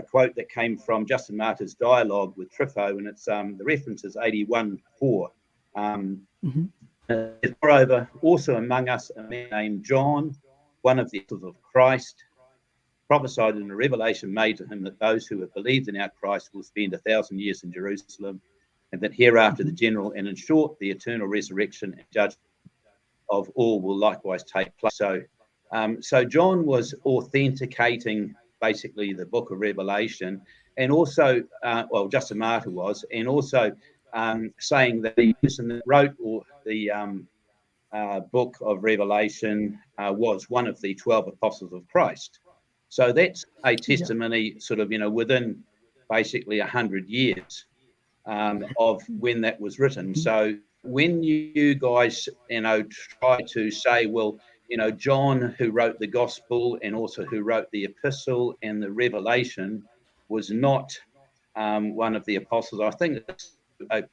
quote that came from Justin Martyr's dialogue with Trypho, and it's the reference is 81:4. Moreover, also among us a man named John, one of the apostles of Christ, prophesied in a revelation made to him that those who have believed in our Christ will spend 1,000 years in Jerusalem, and that hereafter the general and in short the eternal resurrection and judgment of all will likewise take place. So John was authenticating basically the book of Revelation, and also Justin Martyr was, and also saying that the person that wrote the book of Revelation was one of the 12 apostles of Christ. So that's a testimony sort of, within basically 100 years of when that was written. So when you guys, try to say, well, John, who wrote the gospel and also who wrote the epistle and the Revelation, was not one of the apostles, I think that's it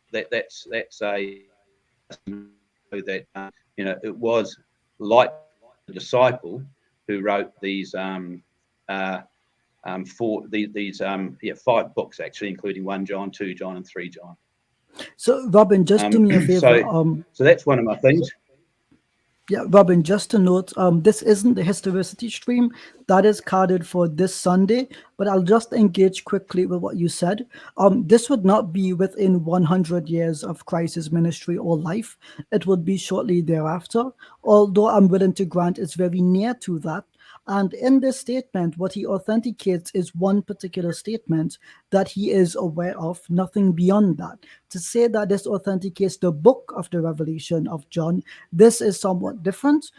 was like the disciple who wrote these 5 books actually, including 1 John, 2 John, and 3 John. So Robin, just do me a favor. So that's one of my things. Yeah, Robin, just a note, this isn't the Historicity stream. That is carded for this Sunday, but I'll just engage quickly with what you said. This would not be within 100 years of Christ's ministry or life. It would be shortly thereafter, although I'm willing to grant it's very near to that. And in this statement, what he authenticates is one particular statement that he is aware of, nothing beyond that. To say that this authenticates the book of the Revelation of John, this is somewhat different.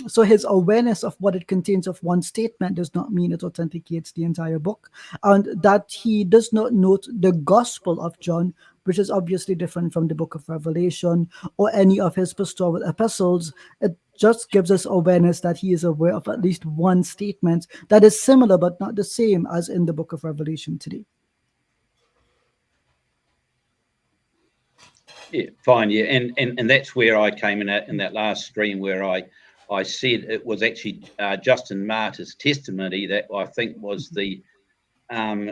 So his awareness of what it contains of one statement does not mean it authenticates the entire book. And that he does not note the Gospel of John, which is obviously different from the book of Revelation or any of his pastoral epistles. It just gives us awareness that he is aware of at least one statement that is similar but not the same as in the book of Revelation today. Yeah, fine. Yeah, and that's where I came in at in that last stream, where I said it was actually Justin Martyr's testimony that I think was the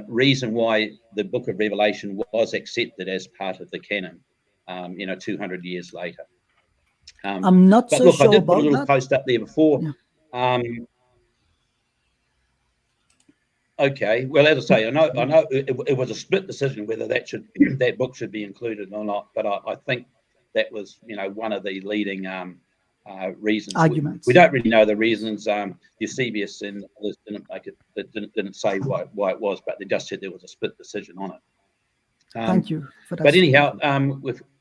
reason why the book of Revelation was accepted as part of the canon, 200 years later. I'm not but so look, sure I did put about a little that. post up there before. Yeah. Okay, well, as I say, I know it was a split decision whether that book should be included or not, but I think that was one of the leading reasons. Arguments. We don't really know the reasons. Eusebius and others didn't make it. Didn't say why it was, but they just said there was a split decision on it. Thank you for that. But anyhow,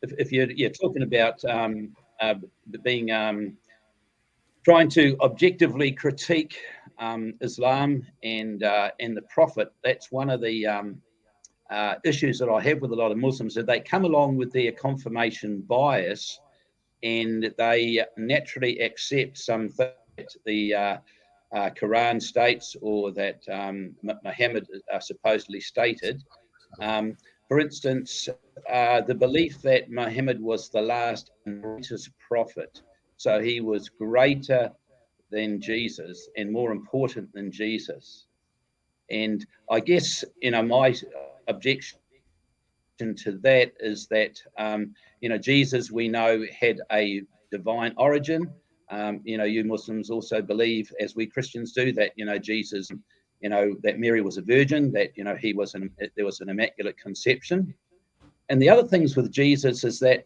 if you're talking about being trying to objectively critique Islam and the Prophet, that's one of the issues that I have with a lot of Muslims, that they come along with their confirmation bias and they naturally accept something that the Qur'an states or that Muhammad supposedly stated. For instance, the belief that Muhammad was the last and greatest prophet, so he was greater than Jesus and more important than Jesus. And I guess, my objection to that is that, Jesus, we know, had a divine origin. You Muslims also believe, as we Christians do, that, Jesus, that Mary was a virgin, that, there was an immaculate conception. And the other things with Jesus is that,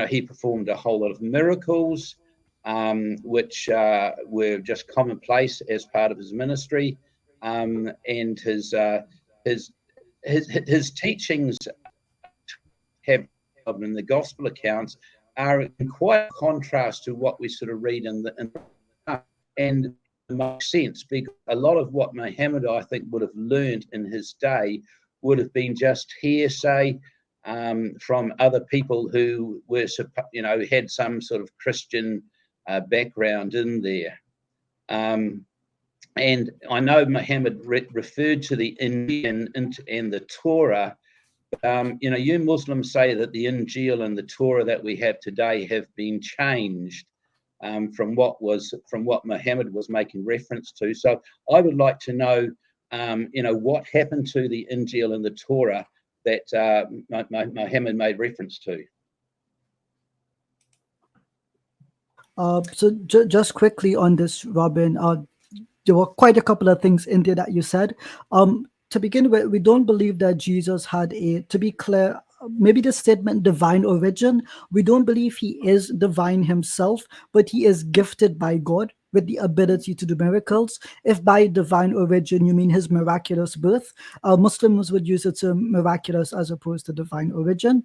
he performed a whole lot of miracles, which were just commonplace as part of his ministry. And his teachings have, in the gospel accounts, are in quite contrast to what we sort of read in and it makes sense, because a lot of what Muhammad, I think, would have learned in his day would have been just hearsay from other people who were, had some sort of Christian background in there. And I know Muhammad referred to the Injil and the Torah. You Muslims say that the Injil and the Torah that we have today have been changed from what Muhammad was making reference to. So I would like to know, what happened to the Injil and the Torah that Muhammad made reference to. So just quickly on this, Robin, there were quite a couple of things in there that you said. To begin with, we don't believe that Jesus had to be clear, maybe the statement divine origin, we don't believe he is divine himself, but he is gifted by God with the ability to do miracles. If by divine origin you mean his miraculous birth, Muslims would use the term miraculous as opposed to divine origin.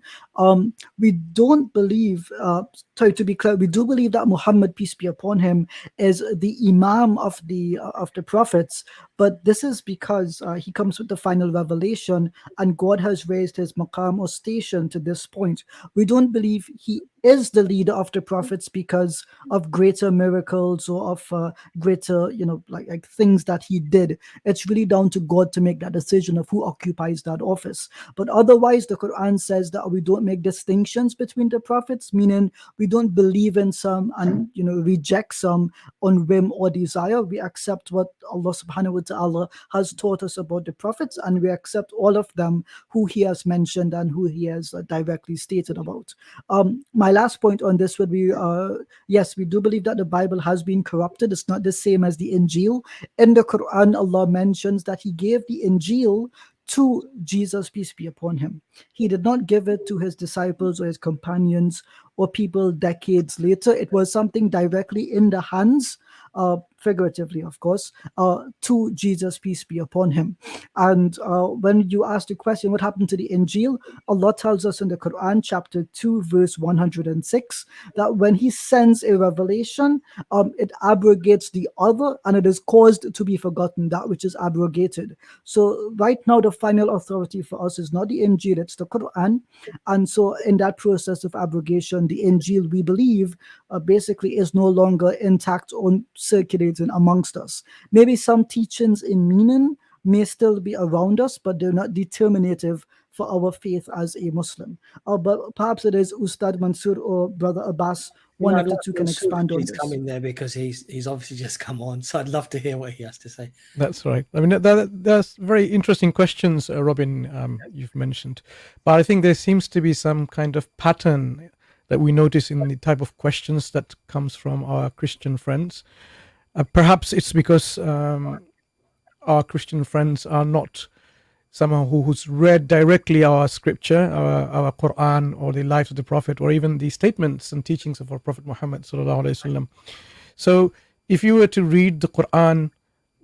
We don't believe, to be clear, we do believe that Muhammad, peace be upon him, is the imam of the prophets, but this is because he comes with the final revelation and God has raised his maqam or station to this point. We don't believe he is the leader of the prophets because of greater miracles or of greater, like things that he did. It's really down to God to make that decision of who occupies that office. But otherwise, the Qur'an says that we don't make distinctions between the prophets, meaning we don't believe in some and reject some on whim or desire. We accept what Allah subhanahu wa ta'ala has taught us about the prophets, and we accept all of them who he has mentioned and who he has directly stated about. My last point on this would be, yes, we do believe that the Bible has been corrupted. It's not the same as the Injil. In the Quran, Allah mentions that he gave the Injil to Jesus, peace be upon him. He did not give it to his disciples or his companions or people decades later. It was something directly in the hands, figuratively, of course, to Jesus, peace be upon him. And when you ask the question, what happened to the Injil? Allah tells us in the Quran, chapter 2, verse 106, that when he sends a revelation, it abrogates the other and it is caused to be forgotten, that which is abrogated. So right now, the final authority for us is not the Injil, it's the Quran. And so in that process of abrogation, the Injil, we believe, basically is no longer intact or circulating amongst us. Maybe some teachings in meaning may still be around us, but they're not determinative for our faith as a Muslim. But perhaps it is Ustad Mansur or Brother Abbas, one of the two can expand on this. He's coming there because he's obviously just come on, so I'd love to hear what he has to say. That's right. I mean, there's very interesting questions, Robin, you've mentioned, but I think there seems to be some kind of pattern that we notice in the type of questions that comes from our Christian friends. Perhaps it's because our Christian friends are not someone who's read directly our scripture, our Qur'an, or the life of the Prophet, or even the statements and teachings of our Prophet Muhammad sallallahu alaihi wasallam. So if you were to read the Qur'an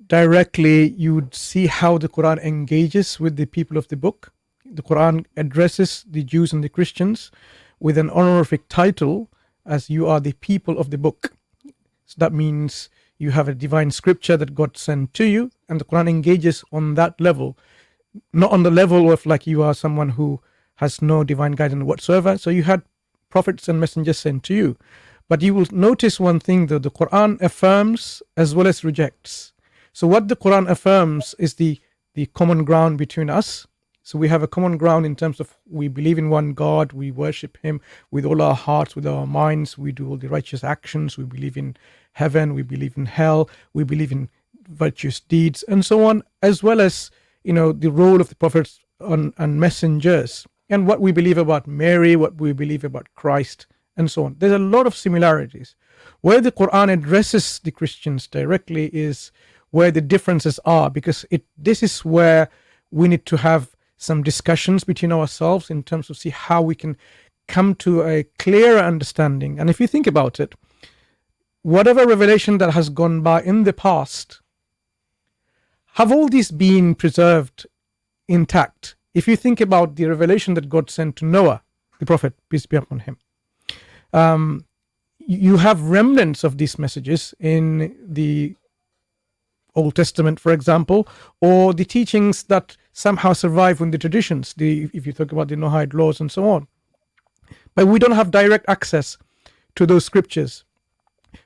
directly, you would see how the Qur'an engages with the people of the book. The Qur'an addresses the Jews and the Christians with an honorific title as you are the people of the book. So that means you have a divine scripture that God sent to you, and the Quran engages on that level, not on the level of like you are someone who has no divine guidance whatsoever. So you had prophets and messengers sent to you. But you will notice one thing, though, the Quran affirms as well as rejects. So what the Quran affirms is the common ground between us. So we have a common ground in terms of we believe in one God, we worship him with all our hearts, with our minds, we do all the righteous actions, we believe in heaven, we believe in hell, we believe in virtuous deeds, and so on, as well as, the role of the prophets and messengers, and what we believe about Mary, what we believe about Christ, and so on. There's a lot of similarities. Where the Quran addresses the Christians directly is where the differences are, because this is where we need to have some discussions between ourselves in terms of see how we can come to a clearer understanding. And if you think about it, whatever revelation that has gone by in the past, have all these been preserved intact? If you think about the revelation that God sent to Noah, the prophet, peace be upon him, you have remnants of these messages in the Old Testament, for example, or the teachings that somehow survive in the traditions, if you talk about the Noahide laws and so on. But we don't have direct access to those scriptures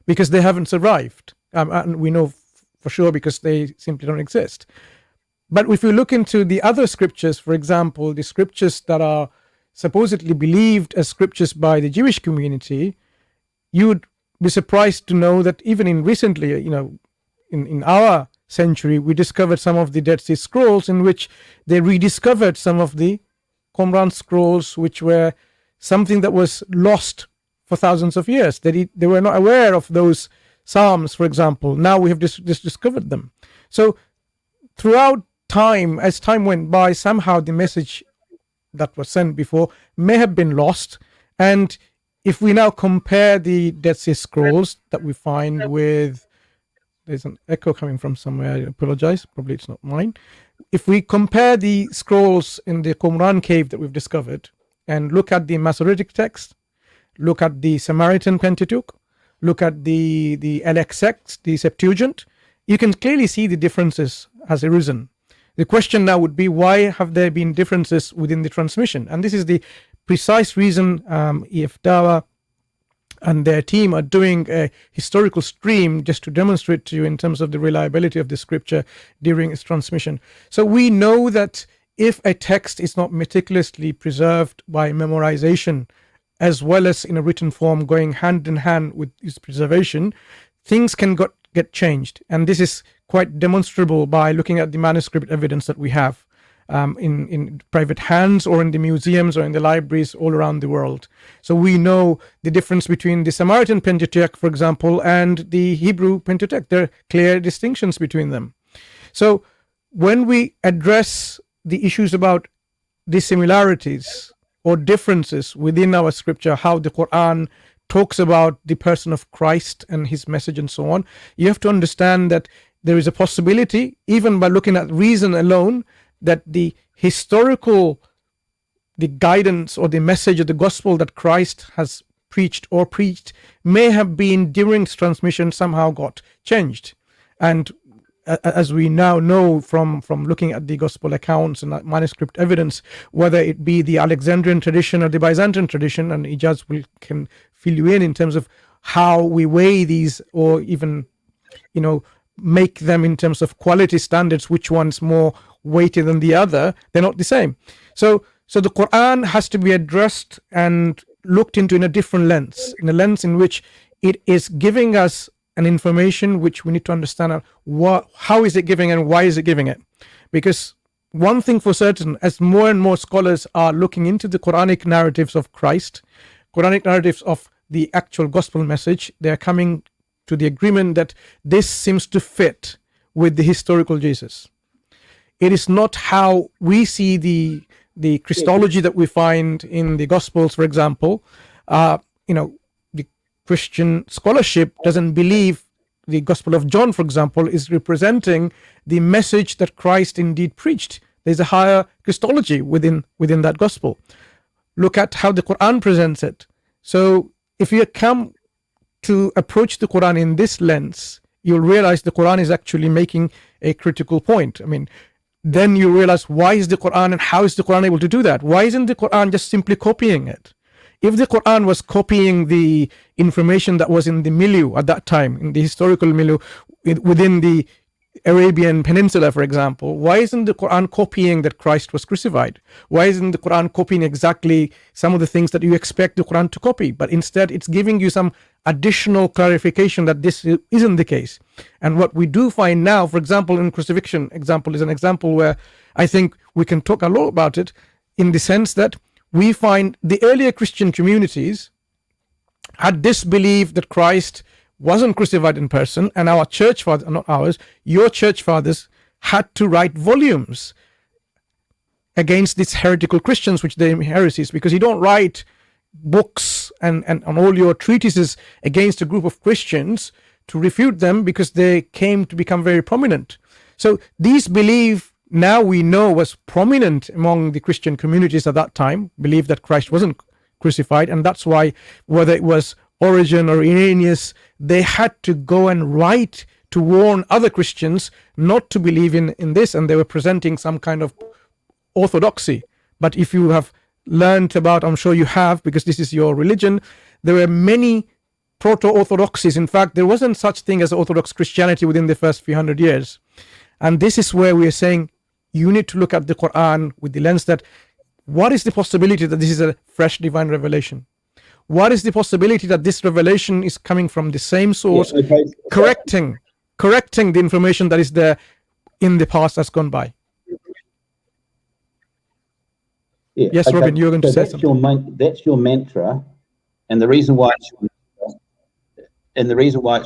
because they haven't survived. And we know for sure because they simply don't exist. But if you look into the other scriptures, for example, the scriptures that are supposedly believed as scriptures by the Jewish community, you would be surprised to know that even in recently, in our century, we discovered some of the Dead Sea Scrolls in which they rediscovered some of the Qumran scrolls, which were something that was lost for thousands of years. They were not aware of those Psalms, for example. Now we have just discovered them. So throughout time, as time went by, somehow the message that was sent before may have been lost. And if we now compare the Dead Sea Scrolls that we find with, there's an echo coming from somewhere, I apologize, probably it's not mine. If we compare the scrolls in the Qumran cave that we've discovered and look at the Masoretic text, look at the Samaritan Pentateuch, look at the LXX, the Septuagint, you can clearly see the differences has arisen. The question now would be, why have there been differences within the transmission? And this is the precise reason EFDawah and their team are doing a historical stream just to demonstrate to you in terms of the reliability of the scripture during its transmission. So we know that if a text is not meticulously preserved by memorization, as well as in a written form going hand in hand with its preservation, things can get changed. And this is quite demonstrable by looking at the manuscript evidence that we have in private hands or in the museums or in the libraries all around the world. So we know the difference between the Samaritan Pentateuch, for example, and the Hebrew Pentateuch. There are clear distinctions between them. So when we address the issues about the similarities or differences within our scripture, how the Qur'an talks about the person of Christ and his message and so on, you have to understand that there is a possibility, even by looking at reason alone, that the historical, the guidance or the message of the gospel that Christ has preached may have been during its transmission somehow got changed. And as we now know from looking at the gospel accounts and manuscript evidence, whether it be the Alexandrian tradition or the Byzantine tradition, and Ijaz can fill you in terms of how we weigh these, or even make them in terms of quality standards, which one's more weighted than the other. They're not the same. So the Quran has to be addressed and looked into in a different lens, in a lens in which it is giving us an information which we need to understand how is it giving and why is it giving it. Because one thing for certain, as more and more scholars are looking into the Quranic narratives of Christ, Quranic narratives of the actual gospel message, they're coming to the agreement that this seems to fit with the historical Jesus. It is not how we see the Christology that we find in the Gospels, for example. The Christian scholarship doesn't believe the Gospel of John, for example, is representing the message that Christ indeed preached. There's a higher Christology within that Gospel. Look at how the Qur'an presents it. So if you come to approach the Qur'an in this lens, you'll realize the Qur'an is actually making a critical point. I mean, then you realize, why is the Qur'an and how is the Qur'an able to do that? Why isn't the Qur'an just simply copying it? If the Qur'an was copying the information that was in the milieu at that time, in the historical milieu within the Arabian Peninsula, for example, why isn't the Qur'an copying that Christ was crucified? Why isn't the Qur'an copying exactly some of the things that you expect the Qur'an to copy? But instead, it's giving you some additional clarification that this isn't the case. And what we do find now, for example, in crucifixion example, is an example where I think we can talk a lot about it, in the sense that we find the earlier Christian communities had this belief that Christ wasn't crucified in person, and our church fathers, not ours, your church fathers had to write volumes against these heretical Christians, which they heresies, because you don't write books and all your treatises against a group of Christians to refute them, because they came to become very prominent. So these belief, now we know, was prominent among the Christian communities at that time, believe that Christ wasn't crucified, and that's why, whether it was Origen or Irenaeus, they had to go and write to warn other Christians not to believe in this, and they were presenting some kind of orthodoxy. But if you have learned about, I'm sure you have, because this is your religion, there were many proto-orthodoxies. In fact, there wasn't such thing as Orthodox Christianity within the first few hundred years. And this is where we are saying you need to look at the Qur'an with the lens that, what is the possibility that this is a fresh divine revelation? What is the possibility that this revelation is coming from the same source, correcting the information that is there in the past that's gone by? Yeah, yes, Robin, you're going to say something. That's your mantra, and the reason why it's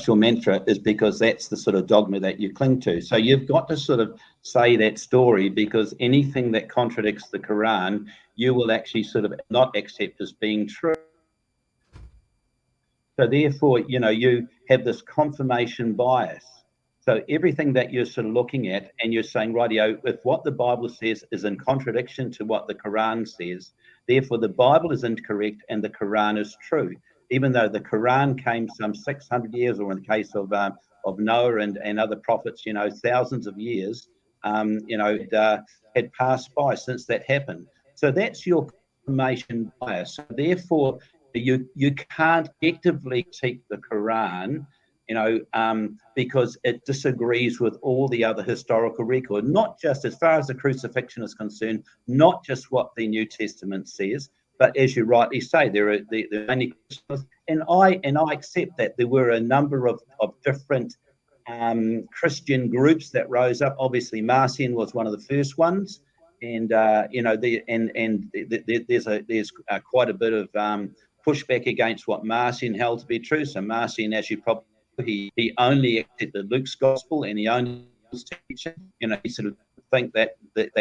your mantra is because that's the sort of dogma that you cling to. So you've got to sort of say that story, because anything that contradicts the Quran, you will actually sort of not accept as being true. So therefore, you have this confirmation bias. So everything that you're sort of looking at, and you're saying, rightio, if what the Bible says is in contradiction to what the Quran says, therefore the Bible is incorrect and the Quran is true. Even though the Quran came some 600 years, or in the case of Noah and other prophets, thousands of years, had passed by since that happened. So that's your confirmation bias. So therefore, you can't actively critique the Quran, because it disagrees with all the other historical record, not just as far as the crucifixion is concerned, not just what the New Testament says, but as you rightly say, there are the many, and I accept that there were a number of different Christian groups that rose up. Obviously, Marcion was one of the first ones, and there's quite a bit of pushback against what Marcion held to be true. So Marcion, as you probably, he only accepted Luke's gospel, and he only was teaching. He sort of think that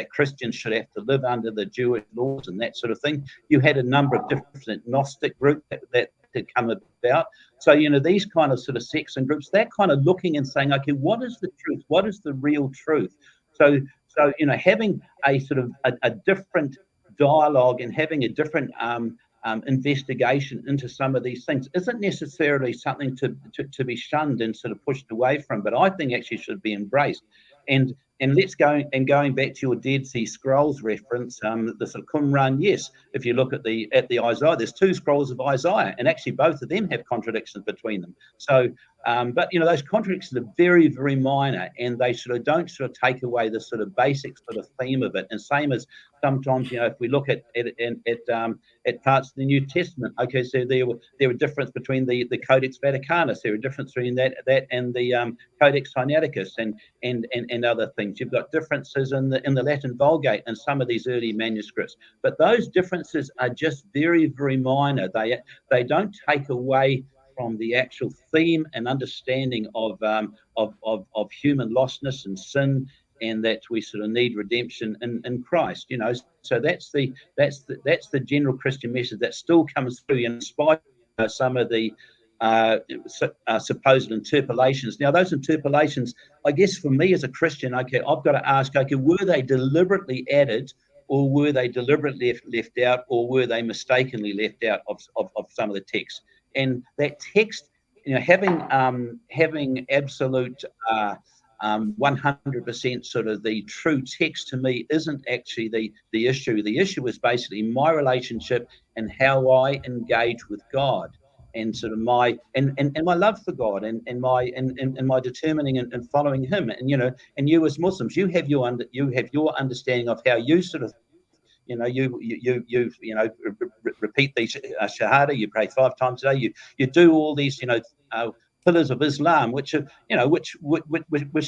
Christians should have to live under the Jewish laws and that sort of thing. You had a number of different Gnostic groups that had come about. So these kind of sort of sects and groups, they're kind of looking and saying, okay, what is the truth? What is the real truth? So having a sort of a different dialogue and having a different investigation into some of these things isn't necessarily something to be shunned and sort of pushed away from, but I think actually should be embraced. And let's go, and going back to your Dead Sea Scrolls reference, the sort of Qumran, yes, if you look at the Isaiah, there's 2 scrolls of Isaiah, and actually both of them have contradictions between them. So, but those contradictions are very, very minor, and they sort of don't sort of take away the sort of basic sort of theme of it. And same as sometimes, if we look at parts of the New Testament, okay, so there were difference between the Codex Vaticanus, there were difference between that and the Codex Sinaiticus and other things. You've got differences in the Latin Vulgate and some of these early manuscripts, but those differences are just very, very minor. They don't take away from the actual theme and understanding of human lostness and sin and that we sort of need redemption in Christ, you know. So that's the general Christian message that still comes through in spite of some of the supposed interpolations. Now, those interpolations, I guess for me as a Christian, okay, I've got to ask, okay, were they deliberately added, or were they deliberately left out, or were they mistakenly left out of some of the text? And that text, you know, having absolute 100% sort of the true text to me isn't actually the issue. The issue is basically my relationship and how I engage with God, and sort of my and my love for God, and my determining and following Him. And you know, and you as Muslims, you have your understanding of how you sort of, you know, you repeat the Shahada, you pray 5 times a day, you do all these, you know, pillars of Islam, which are, you know, which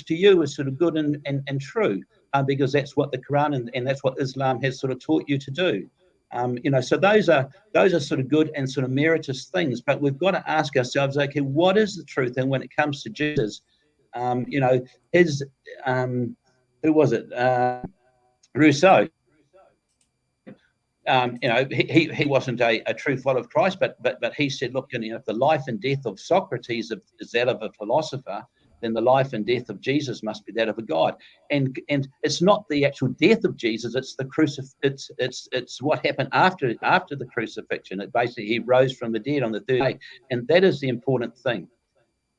to you is sort of good and true, because that's what the Qur'an and that's what Islam has sort of taught you to do. You know, so those are sort of good and sort of meritorious things, but we've got to ask ourselves, okay, what is the truth? And when it comes to Jesus, you know, his who was it? Rousseau. You know, he wasn't a true follower of Christ, but he said, look, you know, if the life and death of Socrates is that of a philosopher, then the life and death of Jesus must be that of a God. And it's not the actual death of Jesus; it's the it's what happened after the crucifixion. It basically, he rose from the dead on the third day, and that is the important thing.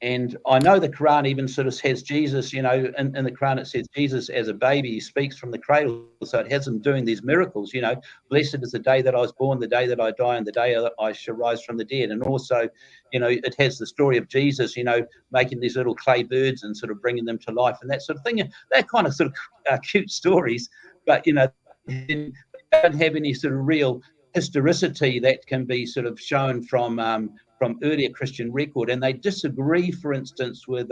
And I know the Qur'an even sort of has Jesus, you know, in the Qur'an it says Jesus as a baby, he speaks from the cradle, so it has him doing these miracles, you know. Blessed is the day that I was born, the day that I die, and the day that I shall rise from the dead. And also, you know, it has the story of Jesus, you know, making these little clay birds and sort of bringing them to life and that sort of thing. They're kind of sort of cute stories, but, you know, they don't have any sort of real historicity that can be sort of shown from earlier Christian record. And they disagree, for instance, with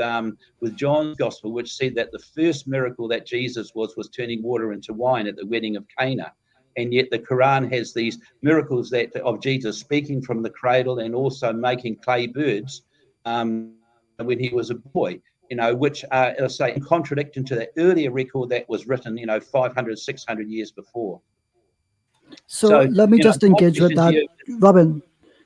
John's Gospel, which said that the first miracle that Jesus was turning water into wine at the wedding of Cana. And yet the Quran has these miracles that of Jesus speaking from the cradle and also making clay birds when he was a boy, you know, which are, let's say, in contradiction to that earlier record that was written, you know, 500, 600 years before. So let me just engage with that, Robin.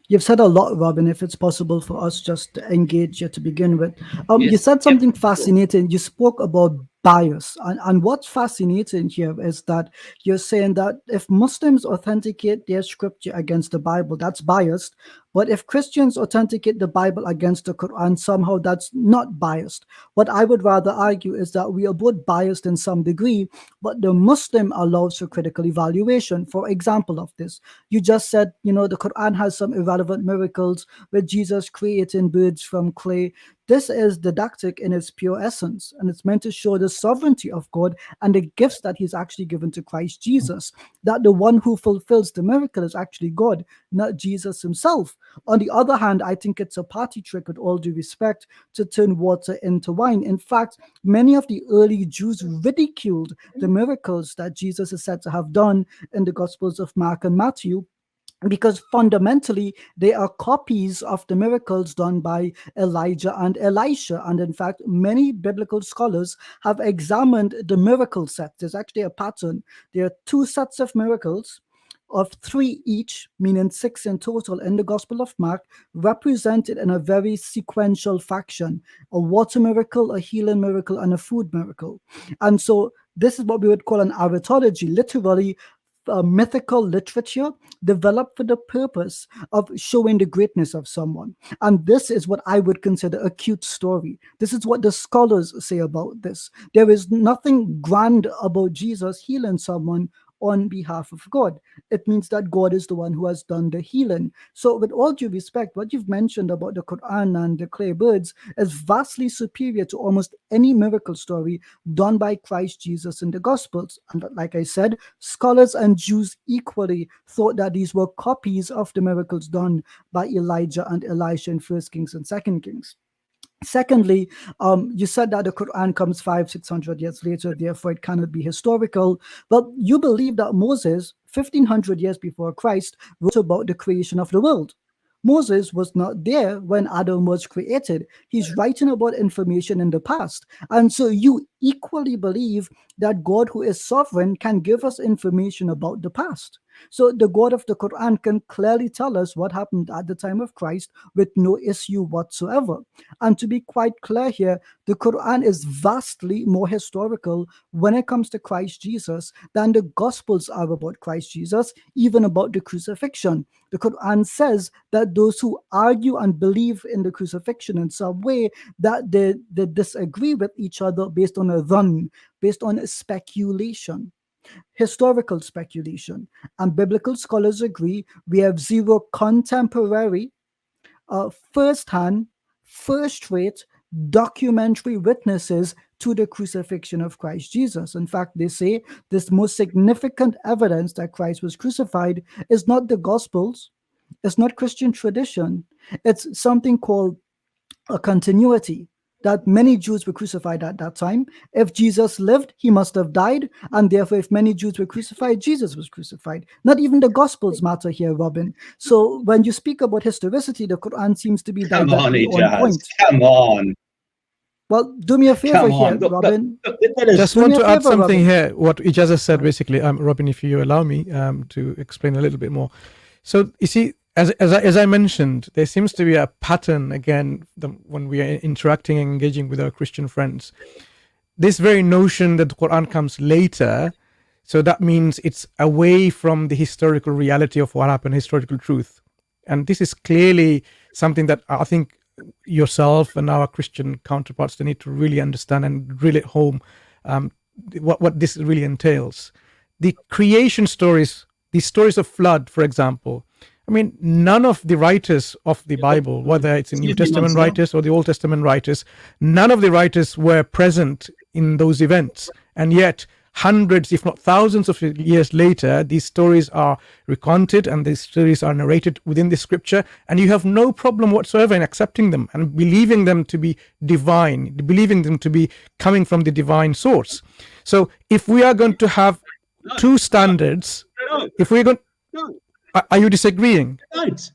You've said a lot, Robin, if it's possible for us just to engage you to begin with. Yes. You said something fascinating. You spoke about bias. And what's fascinating here is that you're saying that if Muslims authenticate their scripture against the Bible, that's biased. But if Christians authenticate the Bible against the Quran, somehow that's not biased. What I would rather argue is that we are both biased in some degree, but the Muslim allows for critical evaluation. For example of this, you just said, you know, the Quran has some irrelevant miracles with Jesus creating birds from clay. This is didactic in its pure essence, and it's meant to show the sovereignty of God and the gifts that he's actually given to Christ Jesus, that the one who fulfills the miracle is actually God, not Jesus himself. On the other hand, I think it's a party trick, with all due respect, to turn water into wine. In fact, many of the early Jews ridiculed the miracles that Jesus is said to have done in the Gospels of Mark and Matthew, because fundamentally they are copies of the miracles done by Elijah and Elisha. And in fact, many biblical scholars have examined the miracle set. There's actually a pattern. There are 2 sets of miracles of 3 each, meaning 6 in total, in the Gospel of Mark, represented in a very sequential fashion: a water miracle, a healing miracle, and a food miracle. And so this is what we would call an aretology, literally mythical literature developed for the purpose of showing the greatness of someone. And this is what I would consider a cute story. This is what the scholars say about this. There is nothing grand about Jesus healing someone on behalf of God. It means that God is the one who has done the healing. So with all due respect, what you've mentioned about the Quran and the clay birds is vastly superior to almost any miracle story done by Christ Jesus in the Gospels. And like I said, scholars and Jews equally thought that these were copies of the miracles done by Elijah and Elisha in 1 Kings and 2 Kings. Secondly, you said that the Quran comes 500-600 years later, therefore it cannot be historical. Well, you believe that Moses, 1500 years before Christ, wrote about the creation of the world. Moses was not there when Adam was created. He's writing about information in the past. And so you equally believe that God, who is sovereign, can give us information about the past. So the God of the Qur'an can clearly tell us what happened at the time of Christ with no issue whatsoever. And to be quite clear here, the Qur'an is vastly more historical when it comes to Christ Jesus than the Gospels are about Christ Jesus, even about the crucifixion. The Qur'an says that those who argue and believe in the crucifixion in some way, that they disagree with each other based on a dhann, based on a speculation. Historical speculation. And biblical scholars agree we have zero contemporary, first-hand, first-rate, documentary witnesses to the crucifixion of Christ Jesus. In fact, they say this most significant evidence that Christ was crucified is not the Gospels, it's not Christian tradition, it's something called a continuity, that many Jews were crucified at that time. If Jesus lived, he must have died, and therefore if many Jews were crucified, Jesus was crucified. Not even the Gospels matter here, Robin. So when you speak about historicity, the Quran seems to be directly on point. Come on. Well, do me a favor here, Robin. Just want to add something here, what Ijaz has said, basically. Robin, if you allow me to explain a little bit more. So, you see, as I mentioned, there seems to be a pattern, again, when we are interacting and engaging with our Christian friends. This very notion that the Quran comes later, so that means it's away from the historical reality of what happened, historical truth. And this is clearly something that I think yourself and our Christian counterparts, they need to really understand and drill it home, what this really entails. The creation stories, the stories of flood, for example, I mean, none of the writers of the Bible, whether it's the New Testament writers or the Old Testament writers, none of the writers were present in those events. And yet, hundreds, if not thousands of years later, these stories are recounted and these stories are narrated within the scripture, and you have no problem whatsoever in accepting them and believing them to be divine, believing them to be coming from the divine source. So if we are going to have two standards, if we're going... Are you disagreeing? Don't.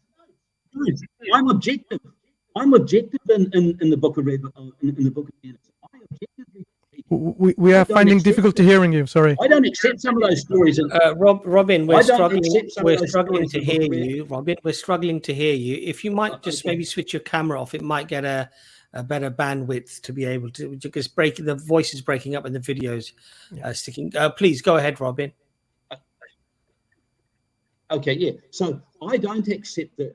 I'm objective. I'm objective in the book of Genesis. We are finding difficulty hearing you. Sorry. I don't accept some of those stories. Robin, we're struggling to hear you. Robin, we're struggling to hear you. If you might just maybe switch your camera off, it might get a better bandwidth to be able to, because the voice is breaking up and the video's sticking. Please go ahead, Robin. Okay, yeah. So I don't accept a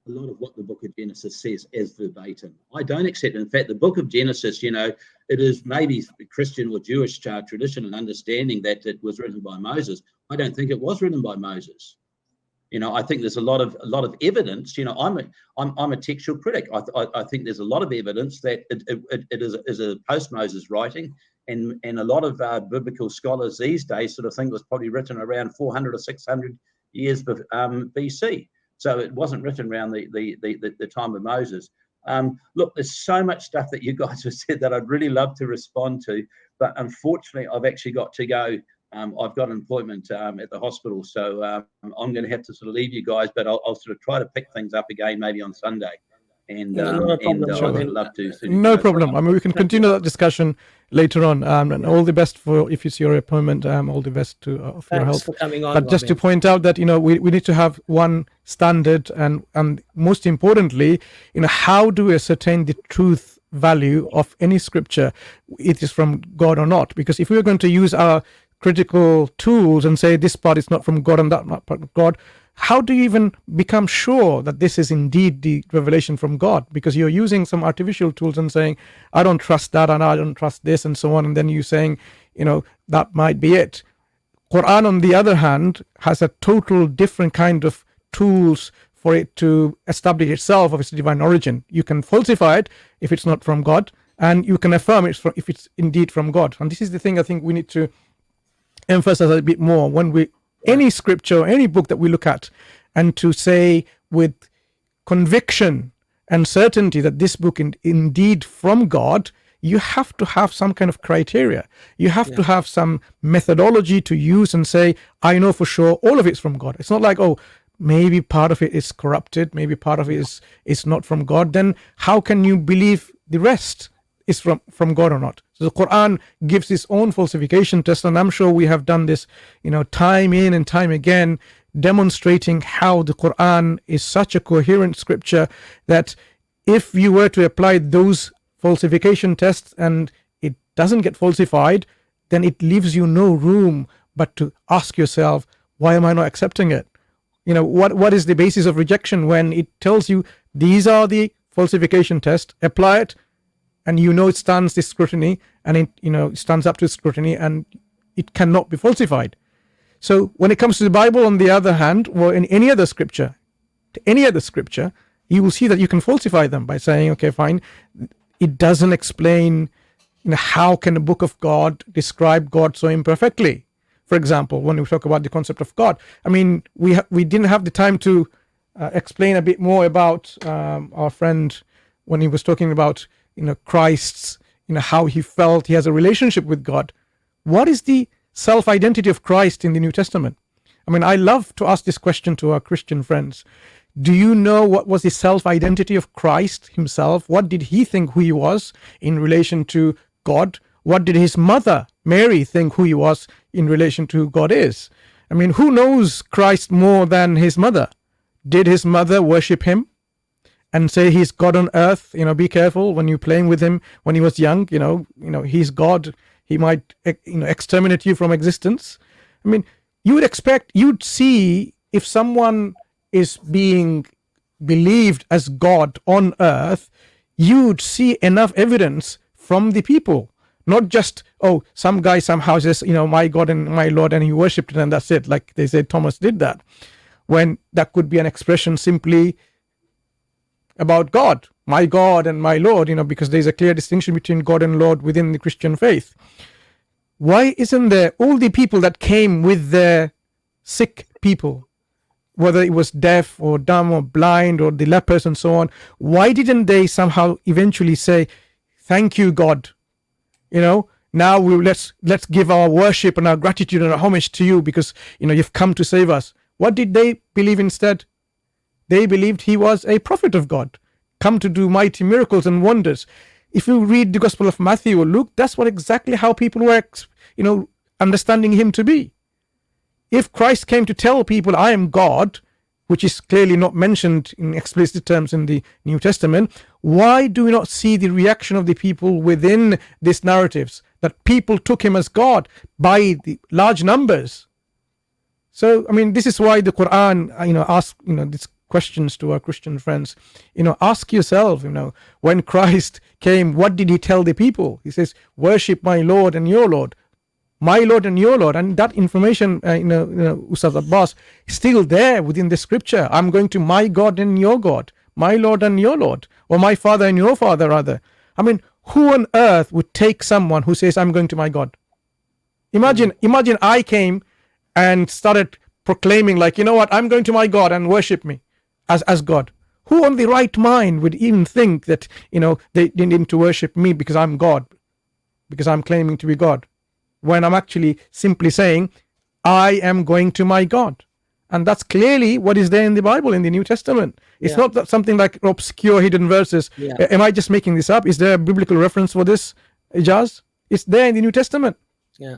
lot of what the book of Genesis says as verbatim. I don't accept it. In fact, the book of Genesis, it is maybe Christian or Jewish tradition and understanding that it was written by Moses. I don't think it was written by Moses. I think there's a lot of evidence. I'm a textual critic. I think there's a lot of evidence that it is a post-Moses writing, and a lot of biblical scholars these days sort of think it was probably written around 400 or 600 years BC. So it wasn't written around the time of Moses. Look, there's so much stuff that you guys have said that I'd really love to respond to, but unfortunately I've actually got to go. I've got an appointment at the hospital, so I'm going to have to sort of leave you guys, but I'll sort of try to pick things up again maybe on Sunday. And I'd love to. No problem. I mean, we can continue that discussion later on. And all the best for, if it's your appointment, all the best for your health. For coming on, but just to point out that, we need to have one standard, and most importantly, how do we ascertain the truth value of any scripture, it is from God or not? Because if we are going to use our critical tools and say this part is not from God and that part from God, how do you even become sure that this is indeed the revelation from God? Because you're using some artificial tools and saying, I don't trust that and I don't trust this and so on. And then you're saying, that might be it. Qur'an, on the other hand, has a total different kind of tools for it to establish itself of its divine origin. You can falsify it if it's not from God, and you can affirm it if it's indeed from God. And this is the thing I think we need to emphasize a bit more when any scripture, any book that we look at, and to say with conviction and certainty that this book is indeed from God, you have to have some kind of criteria. You have to have some methodology to use and say, I know for sure all of it's from God. It's not like, maybe part of it is corrupted, maybe part of it is not from God, then how can you believe the rest is from God or not? So the Quran gives its own falsification test, and I'm sure we have done this, time in and time again, demonstrating how the Quran is such a coherent scripture that if you were to apply those falsification tests and it doesn't get falsified, then it leaves you no room but to ask yourself, why am I not accepting it? What is the basis of rejection when it tells you these are the falsification tests, apply it, and it stands this scrutiny, and it stands up to scrutiny, and it cannot be falsified. So when it comes to the Bible, on the other hand, or in any other scripture, you will see that you can falsify them by saying, okay, fine, it doesn't explain, how can a book of God describe God so imperfectly? For example, when we talk about the concept of God, we didn't have the time to explain a bit more about our friend when he was talking about Christ's, how he felt he has a relationship with God. What is the self-identity of Christ in the New Testament? I love to ask this question to our Christian friends. Do you know what was the self-identity of Christ himself? What did he think who he was in relation to God? What did his mother, Mary, think who he was in relation to who God is? Who knows Christ more than his mother? Did his mother worship him and say he's God on earth? Be careful when you're playing with him when he was young. He's God. He might, exterminate you from existence. You'd see if someone is being believed as God on earth, you'd see enough evidence from the people, not just, some guy somehow says, my God and my Lord, and he worshipped it and that's it, like they said Thomas did that, when that could be an expression simply about God, my God and my Lord, because there's a clear distinction between God and Lord within the Christian faith. Why isn't there all the people that came with their sick people, whether it was deaf or dumb or blind or the lepers and so on, why didn't they somehow eventually say, thank you, God, now let's give our worship and our gratitude and our homage to you because you've come to save us? What did they believe instead? They believed he was a prophet of God, come to do mighty miracles and wonders. If you read the Gospel of Matthew or Luke, that's exactly how people were understanding him to be. If Christ came to tell people, I am God, which is clearly not mentioned in explicit terms in the New Testament, why do we not see the reaction of the people within these narratives, that people took him as God by the large numbers? So, this is why the Quran, asks, these questions to our Christian friends. Ask yourself, when Christ came, what did he tell the people? He says, worship my Lord and your Lord. My Lord and your Lord, and that information, Ustaz Abbas, is still there within the scripture. I'm going to my God and your God, my Lord and your Lord, or my Father and your Father, rather. Who on earth would take someone who says, I'm going to my God? Imagine I came and started proclaiming, like, I'm going to my God and worship me as God. Who on the right mind would even think that, they need to worship me because I'm God, because I'm claiming to be God, when I'm actually simply saying, I am going to my God? And that's clearly what is there in the Bible, in the New Testament. It's not that something like obscure hidden verses. Am I just making this up? Is there a biblical reference for this, Ijaz? It's there in the New Testament. Yeah.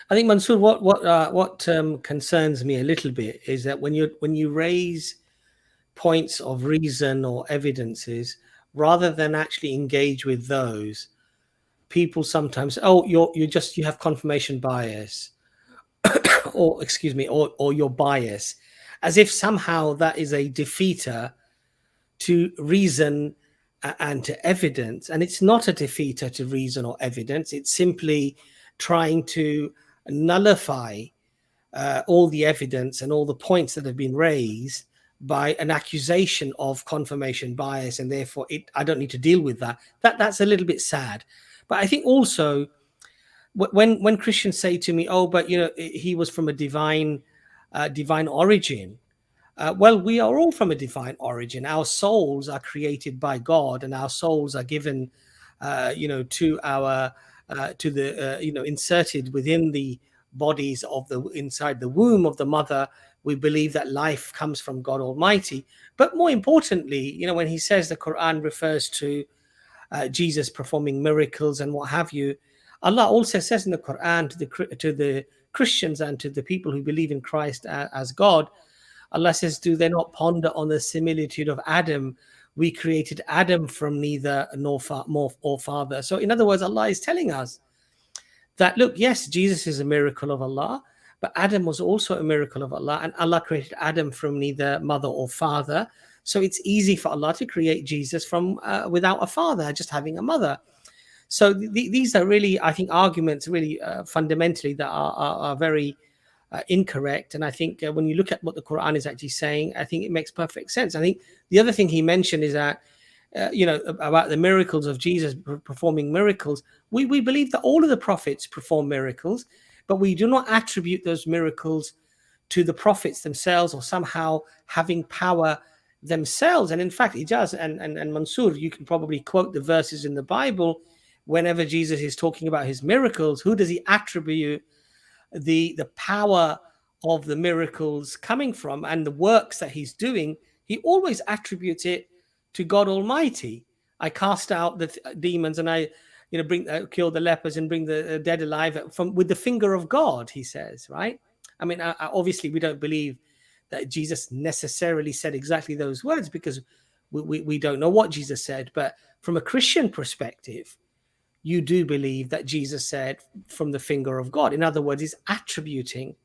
I think, Mansur, what concerns me a little bit is that when you raise points of reason or evidences, rather than actually engage with those, people sometimes, you have confirmation bias, or excuse me, or your bias, as if somehow that is a defeater to reason and to evidence. And it's not a defeater to reason or evidence. It's simply trying to nullify all the evidence and all the points that have been raised by an accusation of confirmation bias, and therefore I don't need to deal with that. That's a little bit sad. But I think also when Christians say to me, but he was from a divine origin. Well, we are all from a divine origin. Our souls are created by God, and our souls are given, inserted within the bodies of inside the womb of the mother We believe that life comes from God Almighty. But more importantly, you know, when he says the Quran refers to Jesus performing miracles and what have you, Allah also says in the Quran to the Christians and to the people who believe in Christ as God, Allah says, do they not ponder on the similitude of Adam? We created Adam from neither nor father. So in other words, Allah is telling us that, look, yes, Jesus is a miracle of Allah, but Adam was also a miracle of Allah, and Allah created Adam from neither mother or father. So it's easy for Allah to create Jesus from without a father, just having a mother. So these are really, I think, arguments really fundamentally that are very incorrect. And I think when you look at what the Quran is actually saying, I think it makes perfect sense. I think the other thing he mentioned is that, you know, about the miracles of Jesus performing miracles. We believe that all of the prophets perform miracles, but we do not attribute those miracles to the prophets themselves or somehow having power themselves. And in fact, Ijaz and Mansur, you can probably quote the verses in the Bible whenever Jesus is talking about his miracles. Who does he attribute the power of the miracles coming from and the works that he's doing? He always attributes it to God Almighty. I cast out the demons and I, you know, kill the lepers and bring the dead alive with the finger of God, he says, right? I mean, obviously we don't believe that Jesus necessarily said exactly those words because we don't know what Jesus said. But from a Christian perspective, you do believe that Jesus said from the finger of God. In other words, he's attributing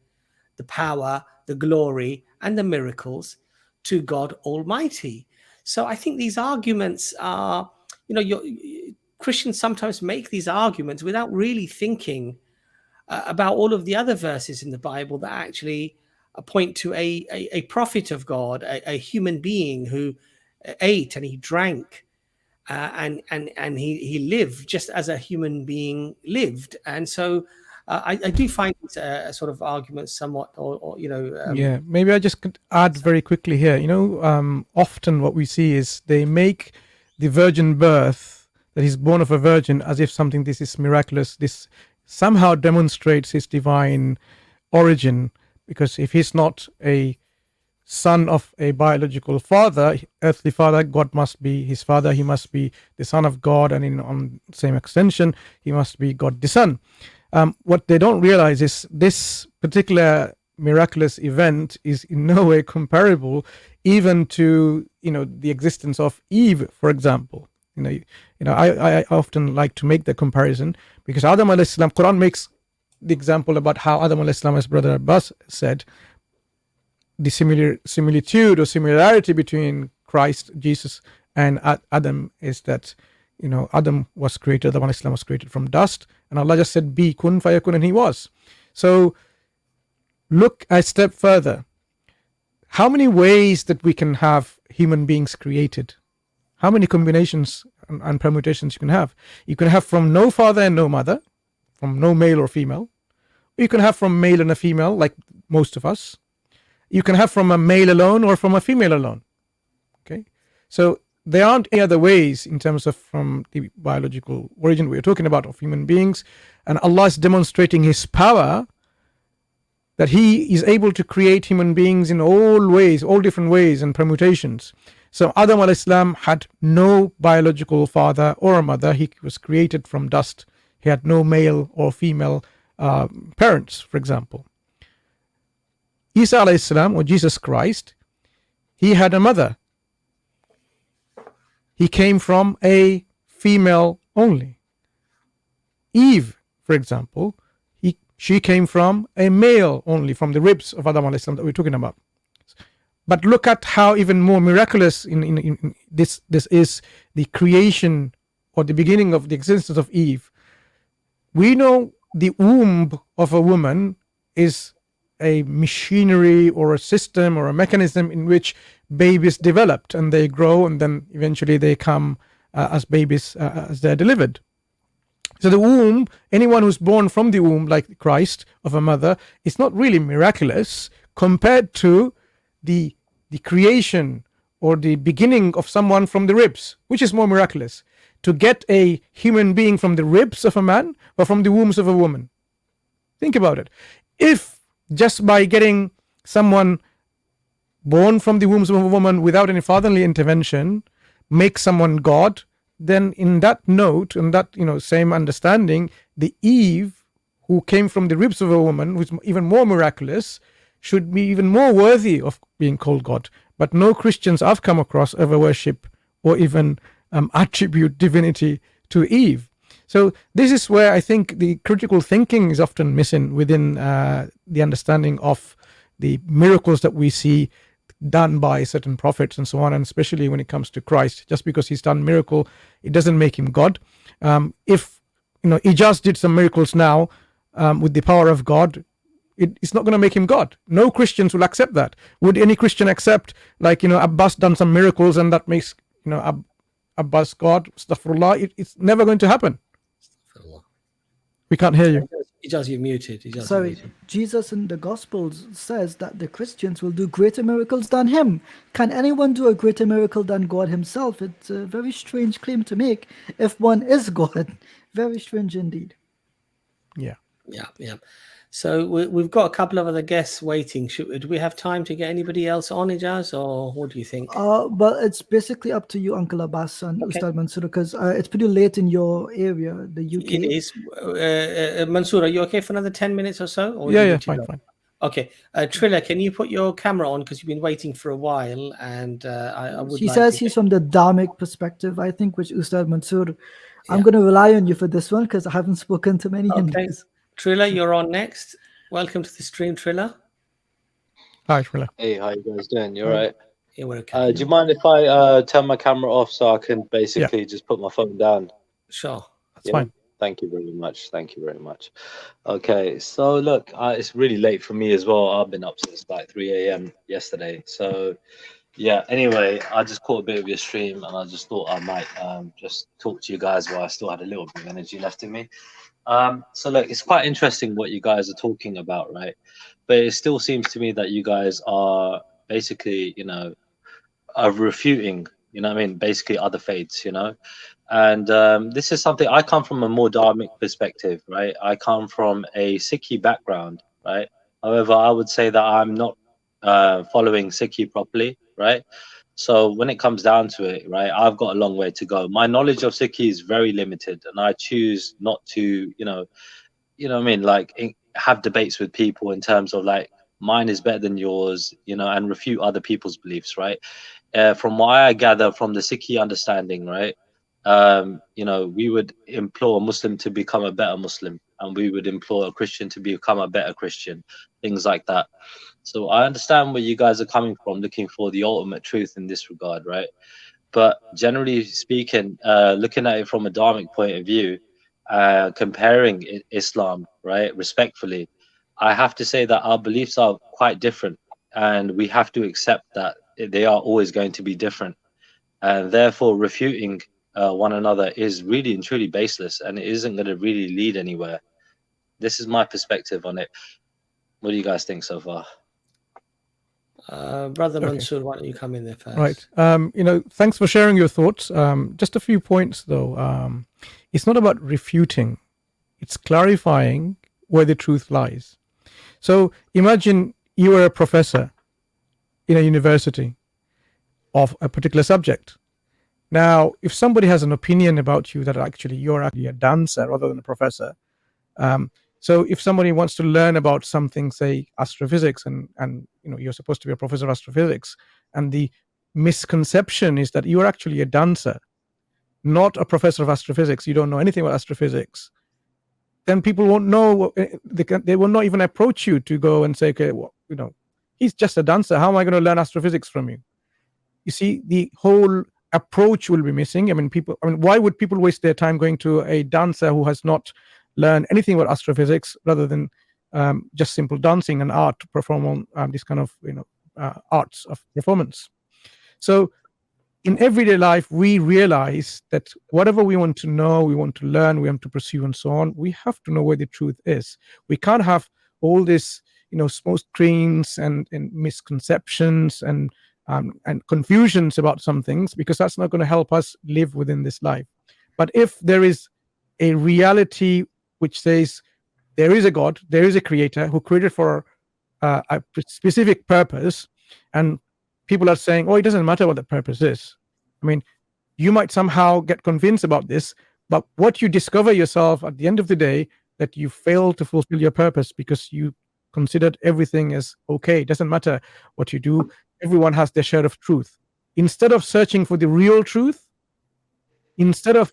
the power, the glory, and the miracles to God Almighty. So I think these arguments are, you know, Christians sometimes make these arguments without really thinking about all of the other verses in the Bible that actually point to a prophet of God, a human being who ate and he drank and he lived just as a human being lived. And so I do find these sort of arguments somewhat, or you know. Yeah, maybe I just could add very quickly here. You know, often what we see is they make the virgin birth, that he's born of a virgin, as if something this is miraculous. This somehow demonstrates his divine origin, because if he's not a son of a biological father, earthly father, God must be his father. He must be the son of God, and on same extension, he must be God the Son. What they don't realize is this particular miraculous event is in no way comparable even to, you know, the existence of Eve, for example. You know, I often like to make the comparison because Adam alayhi salam, Quran makes the example about how Adam alayhi salam, as Brother Abbas said, the similitude or similarity between Christ, Jesus, and Adam is that, you know, Adam was created, Adam alayhi salam was created from dust, and Allah just said, be kun fayakun, and he was. So look a step further. How many ways that we can have human beings created? How many combinations and permutations you can have? You can have from no father and no mother, from no male or female. You can have from male and a female, like most of us. You can have from a male alone or from a female alone. Okay, so there aren't any other ways in terms of from the biological origin we're talking about of human beings, and Allah is demonstrating his power, that he is able to create human beings in all ways, all different ways and permutations. So Adam alayhi salam had no biological father or mother. He was created from dust. He had no male or female parents, for example. Isa alayhi salam, or Jesus Christ, he had a mother. He came from a female only. Eve, for example, she came from a male only, from the ribs of Adam alayhi salam that we're talking about. But look at how even more miraculous in this is the creation or the beginning of the existence of Eve. We know the womb of a woman is a machinery or a system or a mechanism in which babies developed and they grow, and then eventually they come as babies as they're delivered. So the womb, anyone who's born from the womb, like Christ, of a mother, is not really miraculous compared to the creation or the beginning of someone from the ribs, which is more miraculous. To get a human being from the ribs of a man or from the wombs of a woman. Think about it. If just by getting someone born from the wombs of a woman without any fatherly intervention makes someone God, then in that note, in that same understanding, the Eve who came from the ribs of a woman, who's even more miraculous, should be even more worthy of being called God. But no Christians I've come across ever worship or even attribute divinity to Eve. So this is where I think the critical thinking is often missing within the understanding of the miracles that we see done by certain prophets and so on, and especially when it comes to Christ. Just because he's done miracle, it doesn't make him God. If Ijaz did some miracles now with the power of God, it's not going to make him God. No Christians will accept that. Would any Christian accept, like, Abbas done some miracles and that makes Abbas God? Astaghfirullah. It's never going to happen. We can't hear you. Ijaz, you're muted. Sorry, muted. Jesus in the Gospels says that the Christians will do greater miracles than him. Can anyone do a greater miracle than God himself? It's a very strange claim to make if one is God. Very strange indeed. Yeah. So we've got a couple of other guests waiting. Do we have time to get anybody else on, Ijaz, or what do you think? But it's basically up to you, Uncle Abbas and Ustad Mansur, because it's pretty late in your area, the UK. It is. Mansur, are you okay for another 10 minutes or so? Or Yeah, fine. Okay. Trilla, can you put your camera on, because you've been waiting for a while, and I would He says he's from the Dharmic perspective, I think, which Ustad Mansur, I'm going to rely on you for this one because I haven't spoken to many Hindus. Trilla, you're on next. Welcome to the stream, Trilla. Hi, Trilla. Hey, how you guys doing? You all right? Yeah, we're okay. Do you mind if I turn my camera off so I can basically just put my phone down? Sure. That's fine. Thank you very much. Okay, so look, it's really late for me as well. I've been up since like 3 a.m. yesterday. So yeah, anyway, I just caught a bit of your stream and I just thought I might just talk to you guys while I still had a little bit of energy left in me. So look, it's quite interesting what you guys are talking about, right? But it still seems to me that you guys are basically, are refuting, basically other faiths, and this is something. I come from a more dharmic perspective, right? I come from a Sikhi background, right? However, I would say that I'm not following Sikhi properly, right? So when it comes down to it, right, I've got a long way to go. My knowledge of Sikhi is very limited, and I choose not to, have debates with people in terms of like mine is better than yours, and refute other people's beliefs, right? From what I gather from the Sikhi understanding, right, we would implore a Muslim to become a better Muslim, and we would implore a Christian to become a better Christian, things like that. So I understand where you guys are coming from, looking for the ultimate truth in this regard, right? But generally speaking, looking at it from a dharmic point of view, comparing Islam, right, respectfully, I have to say that our beliefs are quite different, and we have to accept that they are always going to be different, and therefore refuting one another is really and truly baseless, and it isn't going to really lead anywhere. This is my perspective on it. What do you guys think so far? Brother Mansur, why don't you come in there first? Right. Thanks for sharing your thoughts. Just a few points, though. It's not about refuting. It's clarifying where the truth lies. So imagine you are a professor in a university of a particular subject. Now, if somebody has an opinion about you that actually you're actually a dancer rather than a professor, so if somebody wants to learn about something, say astrophysics, and you're supposed to be a professor of astrophysics, and the misconception is that you are actually a dancer, not a professor of astrophysics, you don't know anything about astrophysics, then people won't know. They will not even approach you to go and say, okay, he's just a dancer. How am I going to learn astrophysics from you? You see, the whole approach will be missing. Why would people waste their time going to a dancer who has not learned anything about astrophysics rather than just simple dancing and art to perform on this kind of arts of performance? So in everyday life, we realize that whatever we want to know, we want to learn, we want to pursue and so on, we have to know where the truth is. We can't have all this smoke screens and misconceptions and confusions about some things, because that's not going to help us live within this life. But if there is a reality which says there is a God, there is a creator who created for a specific purpose, and people are saying, oh, it doesn't matter what the purpose is. I mean, you might somehow get convinced about this, but what you discover yourself at the end of the day, that you fail to fulfill your purpose because you considered everything as okay. It doesn't matter what you do. Everyone has their share of truth. Instead of searching for the real truth, instead of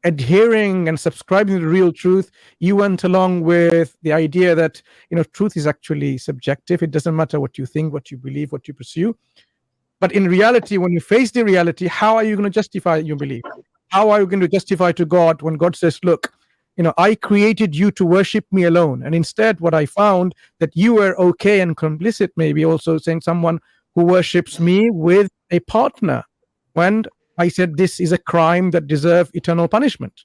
adhering and subscribing to the real truth, you went along with the idea that, you know, truth is actually subjective. It doesn't matter what you think, what you believe, what you pursue. But in reality, when you face the reality, how are you going to justify your belief? How are you going to justify to God when God says, look, you know, I created you to worship me alone. And instead, what I found that you were okay and complicit, maybe also saying someone who worships me with a partner, when I said this is a crime that deserves eternal punishment.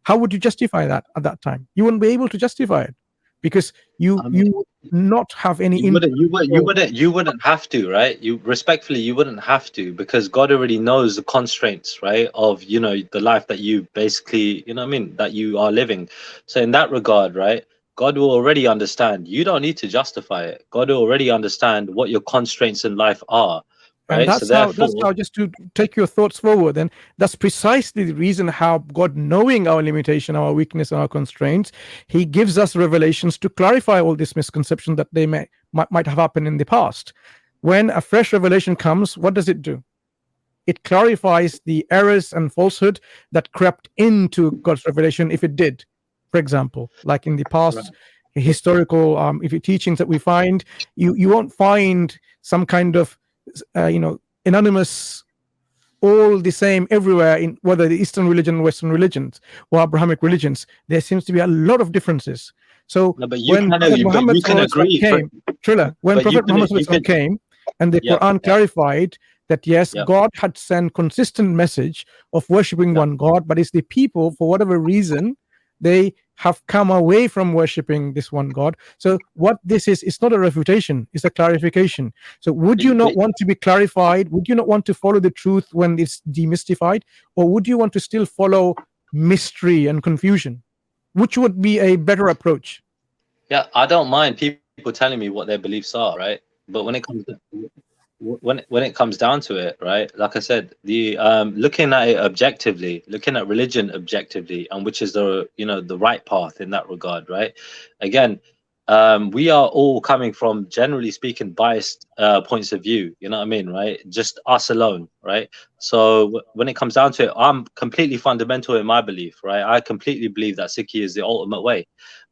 How would you justify that at that time? You wouldn't be able to justify it because you would not have any. You wouldn't have to, right? You respectfully, you wouldn't have to, because God already knows the constraints, right, of, you know, the life that you basically, you know what I mean, that you are living. So in that regard, right, God will already understand. You don't need to justify it. God will already understand what your constraints in life are. Right? And that's how, just to take your thoughts forward, and that's precisely the reason how God, knowing our limitation, our weakness, and our constraints, he gives us revelations to clarify all this misconception that they might have happened in the past. When a fresh revelation comes, what does it do? It clarifies the errors and falsehood that crept into God's revelation, if it did. For example, like in the past, historical teachings that we find, you won't find some kind of anonymous, all the same everywhere, in whether the Eastern religion, Western religions, or Abrahamic religions. There seems to be a lot of differences. So when Prophet Muhammad came, Trilla, when Prophet Muhammad came, and the Quran clarified that yes, God had sent consistent message of worshiping one God, but it's the people, for whatever reason, they have come away from worshiping this one God. So what this is, it's not a refutation, it's a clarification. So would you not want to be clarified? Would you not want to follow the truth when it's demystified? Or would you want to still follow mystery and confusion? Which would be a better approach? Yeah, I don't mind people telling me what their beliefs are, right? But when it comes to when it comes down to it, right, like I said, the looking at it objectively, looking at religion objectively, and which is the the right path in that regard, right? Again, we are all coming from, generally speaking, biased points of view, you know what I mean, right? Just us alone, right? So when it comes down to it, I'm completely fundamental in my belief, right? I completely believe that Sikhi is the ultimate way,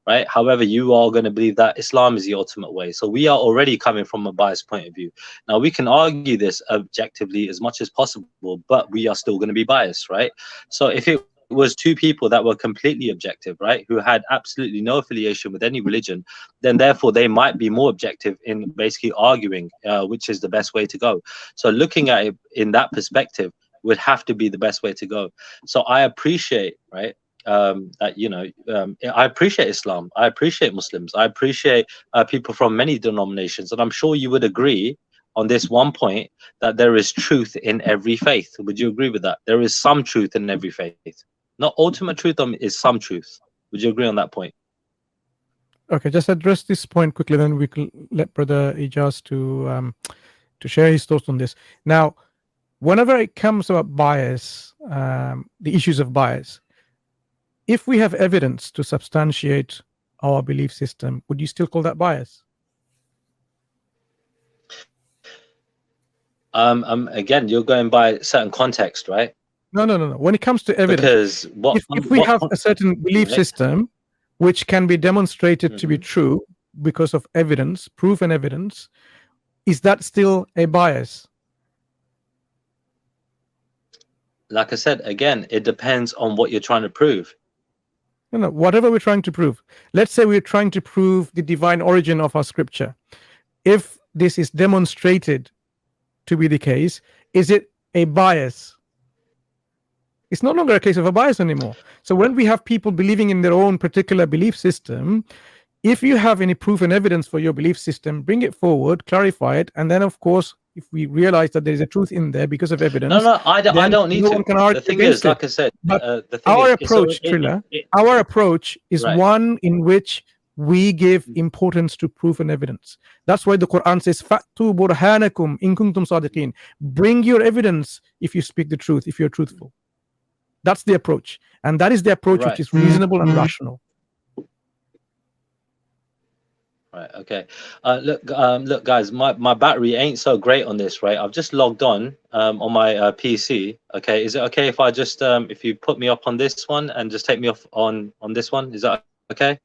right? However, you are going to believe that Islam is the ultimate way. So we are already coming from a biased point of view. Now, we can argue this objectively as much as possible, but we are still going to be biased, right? So if it was two people that were completely objective, right, who had absolutely no affiliation with any religion, then therefore they might be more objective in basically arguing which is the best way to go. So looking at it in that perspective would have to be the best way to go. So I appreciate, right, that I appreciate Islam, I appreciate Muslims, I appreciate people from many denominations, and I'm sure you would agree on this one point, that there is truth in every faith. Would you agree with that? There is some truth in every faith. Not ultimate truth, is some truth. Would you agree on that point? Okay, just address this point quickly, then we can let Brother Ijaz to share his thoughts on this. Now, whenever it comes about bias, the issues of bias, if we have evidence to substantiate our belief system, would you still call that bias? Again, you're going by certain context, right? No. When it comes to evidence, because if we have a certain belief system which can be demonstrated to be true because of evidence, proof and evidence, is that still a bias? Like I said, again, it depends on what you're trying to prove. No, whatever we're trying to prove. Let's say we're trying to prove the divine origin of our scripture. If this is demonstrated to be the case, is it a bias? It's no longer a case of a bias anymore. So when we have people believing in their own particular belief system, if you have any proof and evidence for your belief system, bring it forward, clarify it, and then of course, if we realize that there is a truth in there because of evidence, I don't need to. The thing is, like I said, but our approach, Trilla, our approach is one in which We give importance to proof and evidence. That's why the Quran says, "Fa'tu burhanakum in kuntum sadiqin." Bring your evidence if you speak the truth, if you're truthful. That's the approach, and that is the approach which is reasonable and rational. Right. Okay. Look, guys. My battery ain't so great on this, right? I've just logged on my PC. Okay. Is it okay if I just if you put me up on this one and just take me off on this one? Is that okay?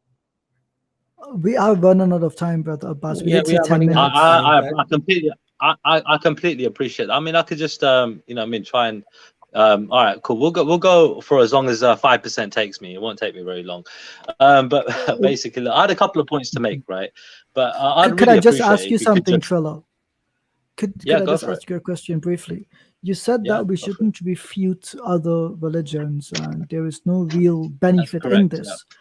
We are running out of time, brother Abbas. We did say 10 minutes. I completely appreciate that. I mean, I could just you know, I mean, try and all right, cool. We'll go for as long as 5% takes me. It won't take me very long. But basically, I had a couple of points to make, right? But could I just ask you something, Trilla? Could I just ask you a question briefly? You said that we shouldn't refute other religions, and there is no real benefit in this. Yeah.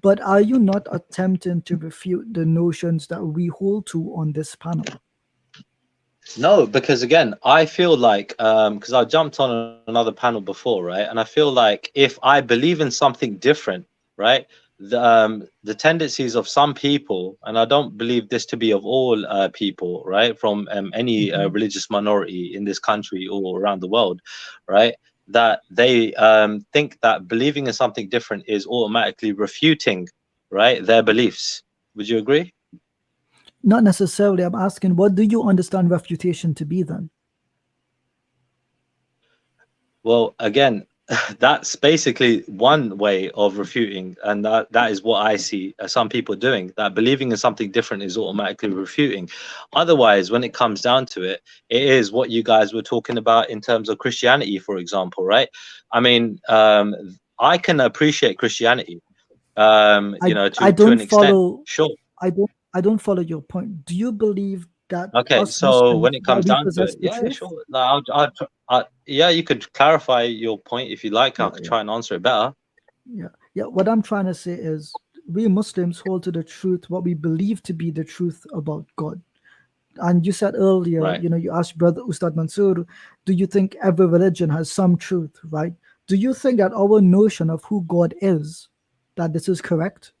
But are you not attempting to refute the notions that we hold to on this panel? No, because again, I feel like because I jumped on another panel before, right? And I feel like if I believe in something different, right, the tendencies of some people, and I don't believe this to be of all people, right, from any religious minority in this country or around the world, right, that they think that believing in something different is automatically refuting, right, their beliefs. Would you agree? Not necessarily. I'm asking, what do you understand refutation to be then? Well, again, that's basically one way of refuting, and that is what I see some people doing, that believing in something different is automatically refuting. Otherwise, when it comes down to it, it is what you guys were talking about in terms of Christianity, for example, right? I mean, I can appreciate Christianity, you know, to an extent. Sure. I don't follow your point. Do you believe that? Okay, so when it comes down to it, yeah, sure. No, yeah, you could clarify your point if you like. I could try and answer it better. Yeah. What I'm trying to say is, we Muslims hold to the truth, what we believe to be the truth about God. And you said earlier, you know, you asked Brother Ustad Mansur, do you think every religion has some truth, right? Do you think that our notion of who God is, that this is correct?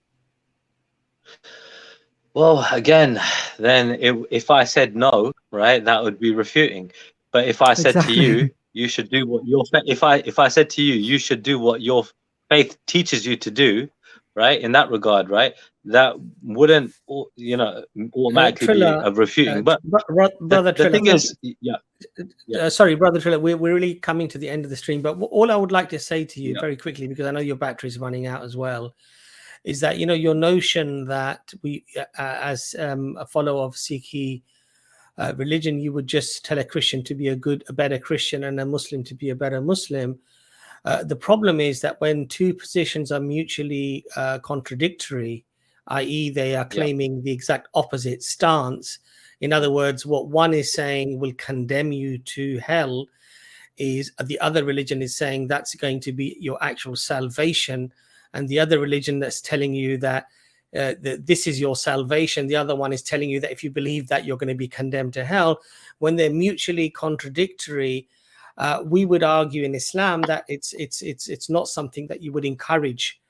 Well, again, then if I said no, right, that would be refuting. But if I said to you, you should do what your if I said to you, you should do what your faith teaches you to do, right? In that regard, right, that wouldn't, you know, automatically Trilla, be a refuting. But brother the Trilla, thing is, sorry, brother Trilla, we're really coming to the end of the stream. But all I would like to say to you very quickly, because I know your battery's running out as well, is that, you know, your notion that we, as a follower of Sikh religion, you would just tell a Christian to be a better Christian and a Muslim to be a better Muslim. The problem is that when two positions are mutually contradictory, i.e. they are claiming the exact opposite stance, in other words, what one is saying will condemn you to hell, is the other religion is saying that's going to be your actual salvation. And the other religion that's telling you that this is your salvation, the other one is telling you that if you believe that, you're going to be condemned to hell. When they're mutually contradictory, we would argue in Islam that it's not something that you would encourage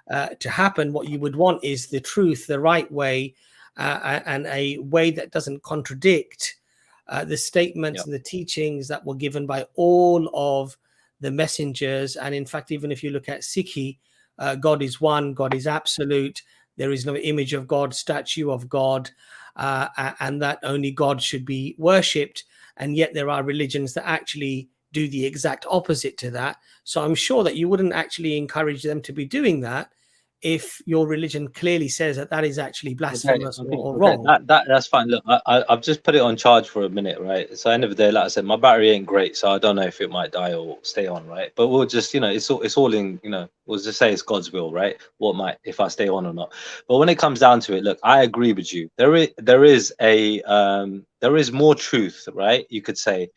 to happen. What you would want is the truth, the right way, and a way that doesn't contradict the statements and the teachings that were given by all of the messengers. And in fact, even if you look at Sikh, God is one, God is absolute, there is no image of God, statue of God, and that only God should be worshipped. And yet there are religions that actually do the exact opposite to that. So I'm sure that you wouldn't actually encourage them to be doing that if your religion clearly says that that is actually blasphemous or wrong. That's fine. Look, I've just put it on charge for a minute, right? So end of the day, like I said, my battery ain't great, so I don't know if it might die or stay on, right? But we'll just, you know, it's all in, you know, we'll just say it's God's will, right? What might, if I stay on or not. But when it comes down to it, look, I agree with you. There is more truth, right? You could say,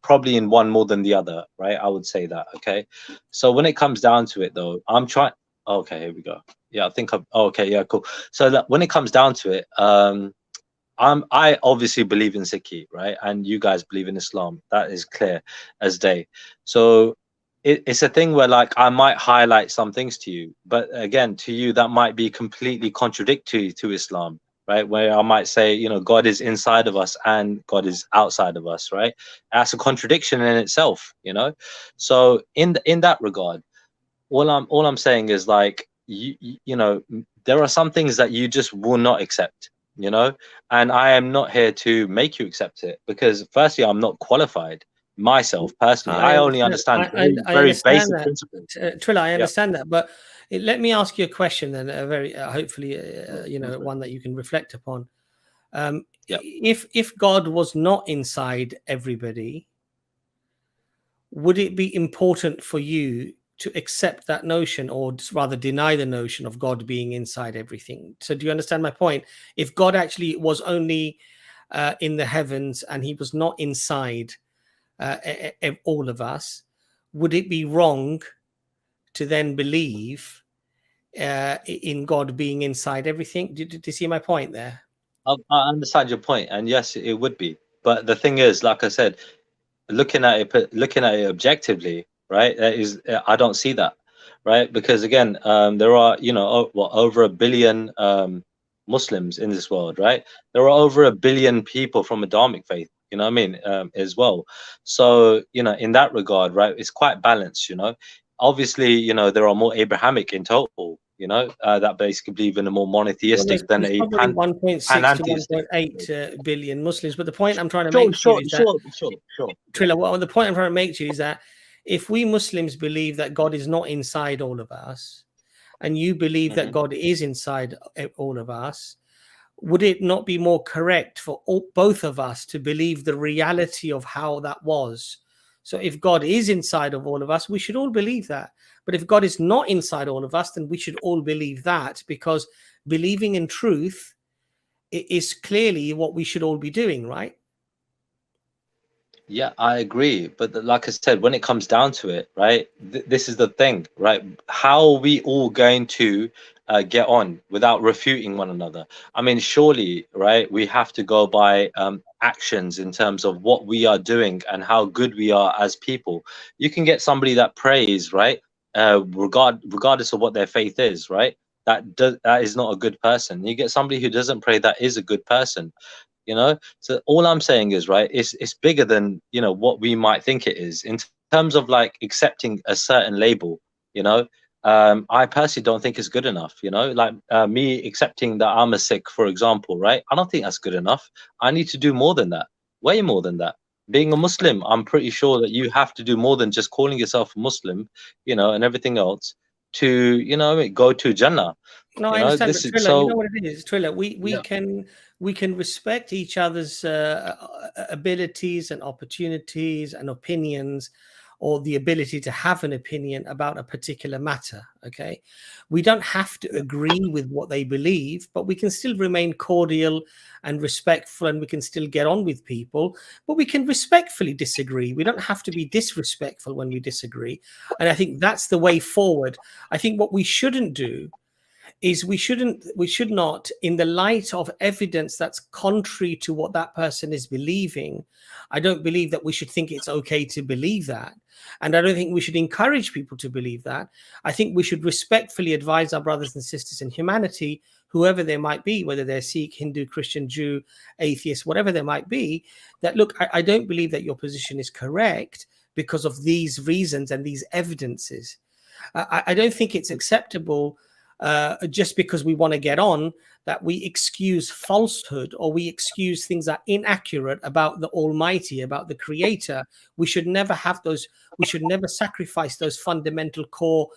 probably in one more than the other, right? I would say that. Okay. So when it comes down to it, though, I'm trying. Okay, here we go. Yeah, I think okay, yeah, cool. So that when it comes down to it, I obviously believe in Sikh, right? And you guys believe in Islam. That is clear as day. So it's a thing where like I might highlight some things to you, but again, to you that might be completely contradictory to Islam, right? Where I might say, you know, God is inside of us and God is outside of us, right? That's a contradiction in itself, you know. So in that regard, all I'm saying is like you know, there are some things that you just will not accept, you know, and I am not here to make you accept it, because firstly I'm not qualified myself personally. I only understand very basic principles. Trilla, I understand that, but let me ask you a question then, a very hopefully you know, one that you can reflect upon. If God was not inside everybody, would it be important for you to accept that notion, or rather deny the notion of God being inside everything? So do you understand my point? If God actually was only in the heavens and he was not inside all of us, would it be wrong to then believe in God being inside everything? Do you see my point there? I understand your point, and yes, it would be. But the thing is, like I said, looking at it objectively, right? I don't see that, right? Because again, there are, you know, over 1 billion Muslims in this world, right? There are over 1 billion people from Adamic faith, you know what I mean, as well. So, you know, in that regard, right, it's quite balanced, you know. Obviously, you know, there are more Abrahamic in total, you know, that basically believe in a more monotheistic than a 1.6 to 1.8 billion Muslims. But the point I'm trying to make to you is that, Trilla, well, the point I'm trying to make to you is that if we Muslims believe that God is not inside all of us, and you believe that God is inside all of us, would it not be more correct for both of us to believe the reality of how that was? So if God is inside of all of us, we should all believe that. But if God is not inside all of us, then we should all believe that, because believing in truth is clearly what we should all be doing, right? Yeah, I agree. But like I said, when it comes down to it, right, this is the thing, right? How are we all going to get on without refuting one another? I mean, surely, right, we have to go by actions in terms of what we are doing and how good we are as people. You can get somebody that prays, right, regardless of what their faith is, right? That is not a good person. You get somebody who doesn't pray that is a good person. You know, so all I'm saying is, right, it's bigger than, you know, what we might think it is in terms of like accepting a certain label. You know, I personally don't think it's good enough. You know, like me accepting that I'm a Sikh, for example, right? I don't think that's good enough. I need to do more than that, way more than that. Being a Muslim, I'm pretty sure that you have to do more than just calling yourself a Muslim, you know, and everything else to, you know, go to Jannah. No, I understand, but Trilla, you know what it is, Trilla. We can respect each other's abilities and opportunities and opinions, or the ability to have an opinion about a particular matter. Okay, we don't have to agree with what they believe, but we can still remain cordial and respectful, and we can still get on with people. But we can respectfully disagree. We don't have to be disrespectful when we disagree, and I think that's the way forward. I think what we shouldn't do is we should not, in the light of evidence that's contrary to what that person is believing, I don't believe that we should think it's okay to believe that. And I don't think we should encourage people to believe that. I think we should respectfully advise our brothers and sisters in humanity, whoever they might be, whether they're Sikh, Hindu, Christian, Jew, atheist, whatever they might be, that look, I don't believe that your position is correct because of these reasons and these evidences. I don't think it's acceptable just because we want to get on, that we excuse falsehood or we excuse things that are inaccurate about the Almighty, about the Creator. We should never have those. We should never sacrifice those fundamental core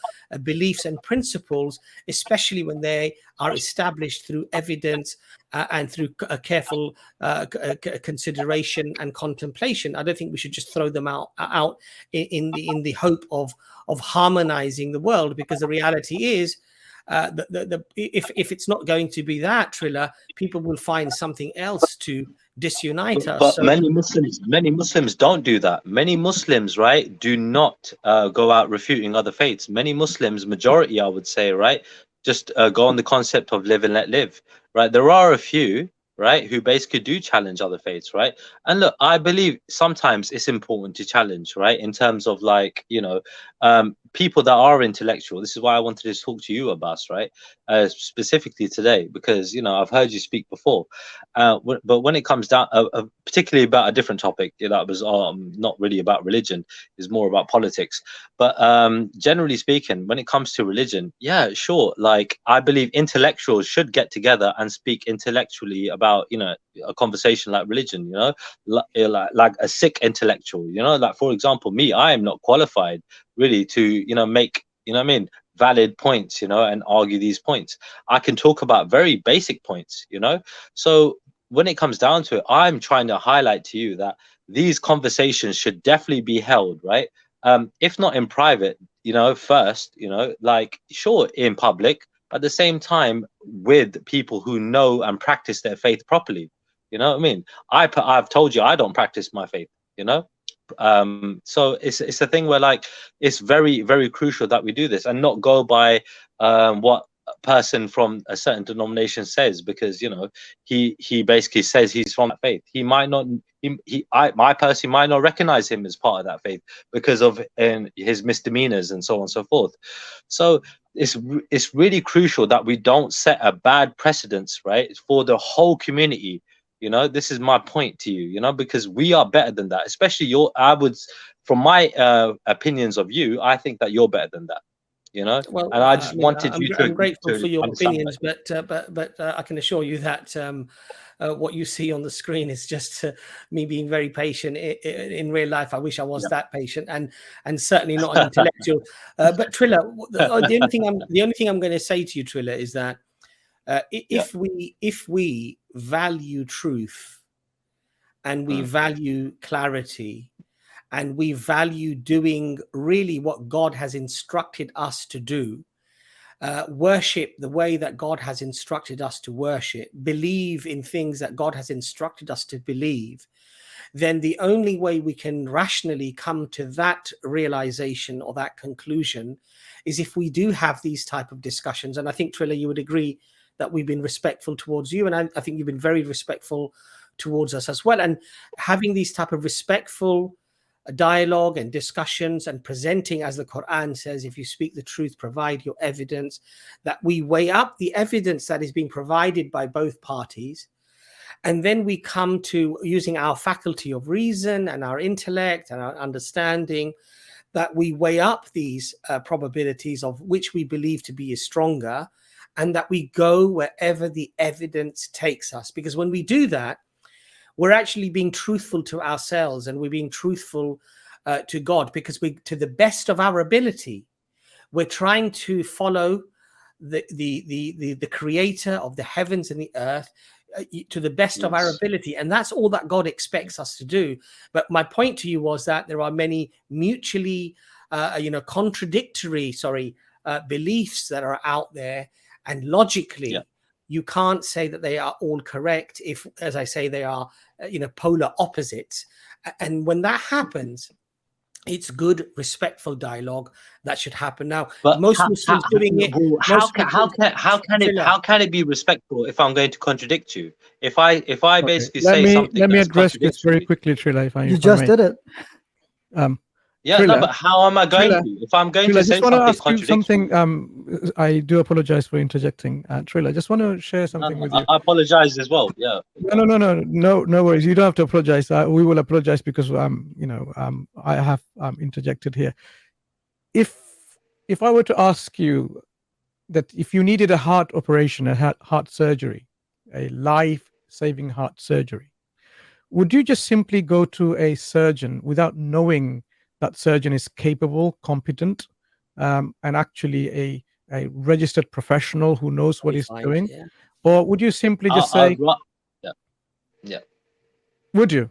beliefs and principles, especially when they are established through evidence and through a careful consideration and contemplation. I don't think we should just throw them out in the hope of harmonizing the world, because the reality is, if it's not going to be that, Trilla, people will find something else to disunite us. But so many Muslims don't do that. Many Muslims, right, do not go out refuting other faiths. Many Muslims, majority, I would say, right, just go on the concept of live and let live. Right, there are a few, right, who basically do challenge other faiths, right? And look, I believe sometimes it's important to challenge, right, in terms of like, you know, people that are intellectual. This is why I wanted to talk to you, Abbas, right, specifically today, because, you know, I've heard you speak before, but when it comes down, particularly about a different topic that was not really about religion, is more about politics. But generally speaking, when it comes to religion, yeah, sure, like I believe intellectuals should get together and speak intellectually about, you know, a conversation like religion, you know, like a Sikh intellectual, you know, like for example, me, I am not qualified really to, you know, make, you know what I mean, valid points, you know, and argue these points. I can talk about very basic points, you know. So when it comes down to it, I'm trying to highlight to you that these conversations should definitely be held, right? If not in private, you know, first, you know, like sure, in public, but at the same time with people who know and practice their faith properly. You know what I mean? I've told you I don't practice my faith, you know. So it's a thing where like it's very, very crucial that we do this and not go by what a person from a certain denomination says, because, you know, he basically says he's from that faith. He might not, I personally might not recognize him as part of that faith because of his misdemeanors and so on and so forth. So it's really crucial that we don't set a bad precedence, right, for the whole community. You know, this is my point to you, you know, because we are better than that, especially from my opinions of you, I think that you're better than that, you know. Well, and I just wanted I'm, you to I'm grateful to for your understand opinions, but I can assure you that what you see on the screen is just me being very patient. In real life, I wish I was that patient, and certainly not an intellectual. But Trilla, the only thing I'm going to say to you, Trilla, is that if we value truth and we value clarity and we value doing really what God has instructed us to do, worship the way that God has instructed us to worship, believe in things that God has instructed us to believe, then the only way we can rationally come to that realization or that conclusion is if we do have these type of discussions. And I think, Trilla, you would agree that we've been respectful towards you, and I think you've been very respectful towards us as well. And having these type of respectful dialogue and discussions and presenting, as the Qur'an says, if you speak the truth, provide your evidence, that we weigh up the evidence that is being provided by both parties, and then we come to using our faculty of reason and our intellect and our understanding, that we weigh up these probabilities of which we believe to be stronger, and that we go wherever the evidence takes us. Because when we do that, we're actually being truthful to ourselves, and we're being truthful to God, because we, to the best of our ability, we're trying to follow the creator of the heavens and the earth to the best of our ability. And that's all that God expects us to do. But my point to you was that there are many mutually, contradictory, beliefs that are out there. And logically, you can't say that they are all correct if, as I say, they are, polar opposites. And when that happens, it's good, respectful dialogue that should happen. Now, but most Muslims doing it. How can it be respectful if I'm going to contradict you? If I basically say something. Let me address this very quickly, Trilla. If I did it. Yeah, Trilla, no, but how am I going to? If I'm going to say something, ask you something. I do apologize for interjecting, Trilla. I just want to share something with you. I apologize as well. Yeah. No worries. You don't have to apologize. We will apologize because I have interjected here. If I were to ask you that if you needed a heart operation, a heart surgery, a life-saving heart surgery, would you just simply go to a surgeon without knowing that surgeon is capable, competent, and actually a registered professional who knows what he's doing? Yeah. Or would you simply just say, yeah. Would you?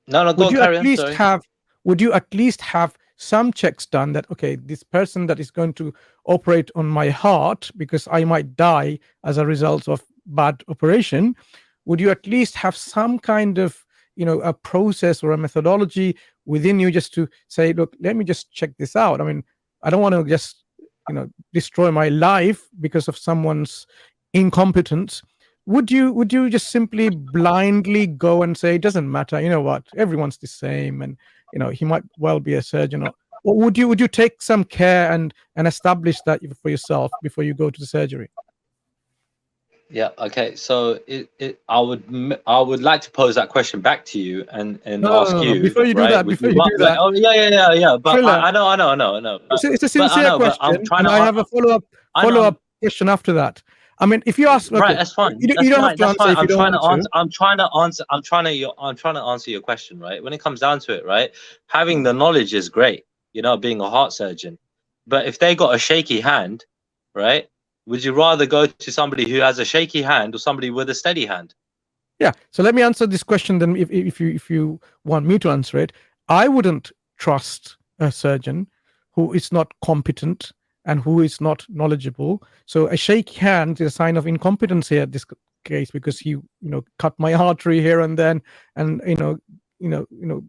No, would you at least have, would you at least have some checks done that, okay, this person that is going to operate on my heart because I might die as a result of bad operation, would you at least have some kind of, a process or a methodology within you just to say, look, let me just check this out. I mean, I don't want to just, destroy my life because of someone's incompetence, would you just simply blindly go and say, it doesn't matter, you know what, everyone's the same, and you know, he might well be a surgeon, or would you take some care and establish that for yourself before you go to the surgery? Yeah. Okay. So I would like to pose that question back to you and ask you. Before you do that, oh yeah. But Trilla, I know. It's a sincere question, and I have a follow-up question after that. I mean, if you ask, okay, right, that's fine. You don't have to answer if you don't want to. I'm trying to answer your question, right? When it comes down to it, right? Having the knowledge is great, you know, being a heart surgeon, but if they got a shaky hand, right? Would you rather go to somebody who has a shaky hand or somebody with a steady hand? Yeah. So let me answer this question then. If you want me to answer it, I wouldn't trust a surgeon who is not competent and who is not knowledgeable. So a shaky hand is a sign of incompetence here in this case, because you cut my artery here and then, and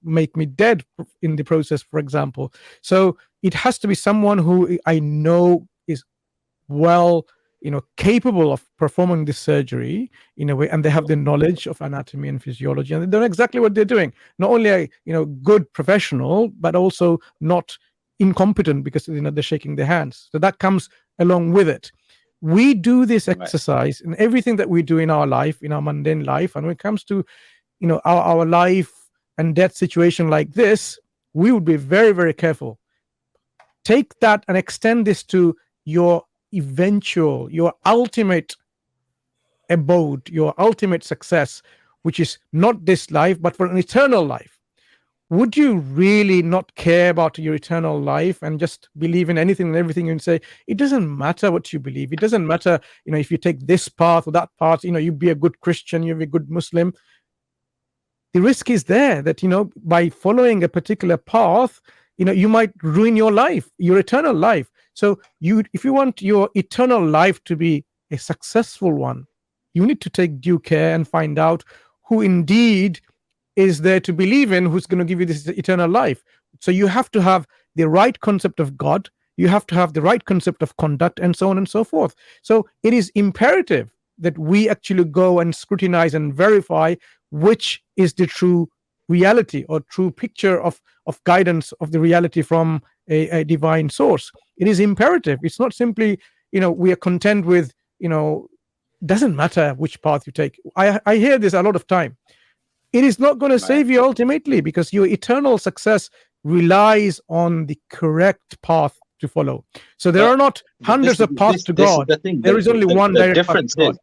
make me dead in the process, for example. So it has to be someone who I know is well, capable of performing this surgery in a way, and they have the knowledge of anatomy and physiology, and they know exactly what they're doing. Not only a good professional, but also not incompetent, because they're shaking their hands. So that comes along with it. We do this exercise in everything that we do in our life, in our mundane life, and when it comes to our life and death situation like this, we would be very, very careful. Take that and extend this to your eventual, your ultimate abode, your ultimate success, which is not this life, but for an eternal life. Would you really not care about your eternal life and just believe in anything and everything and say, it doesn't matter what you believe, it doesn't matter, if you take this path or that path, you be a good Christian, you be a good Muslim? The risk is there that, by following a particular path, you might ruin your life, your eternal life. So if you want your eternal life to be a successful one, you need to take due care and find out who indeed is there to believe in, who's going to give you this eternal life. So you have to have the right concept of God, you have to have the right concept of conduct, and so on and so forth. So it is imperative that we actually go and scrutinize and verify which is the true reality or true picture of guidance of the reality from a divine source. It is imperative. It's not simply, we are content with, doesn't matter which path you take. I hear this a lot of time. It is not going to save you ultimately, because your eternal success relies on the correct path to follow. So there are not hundreds of paths to God. There is only one direct path to God.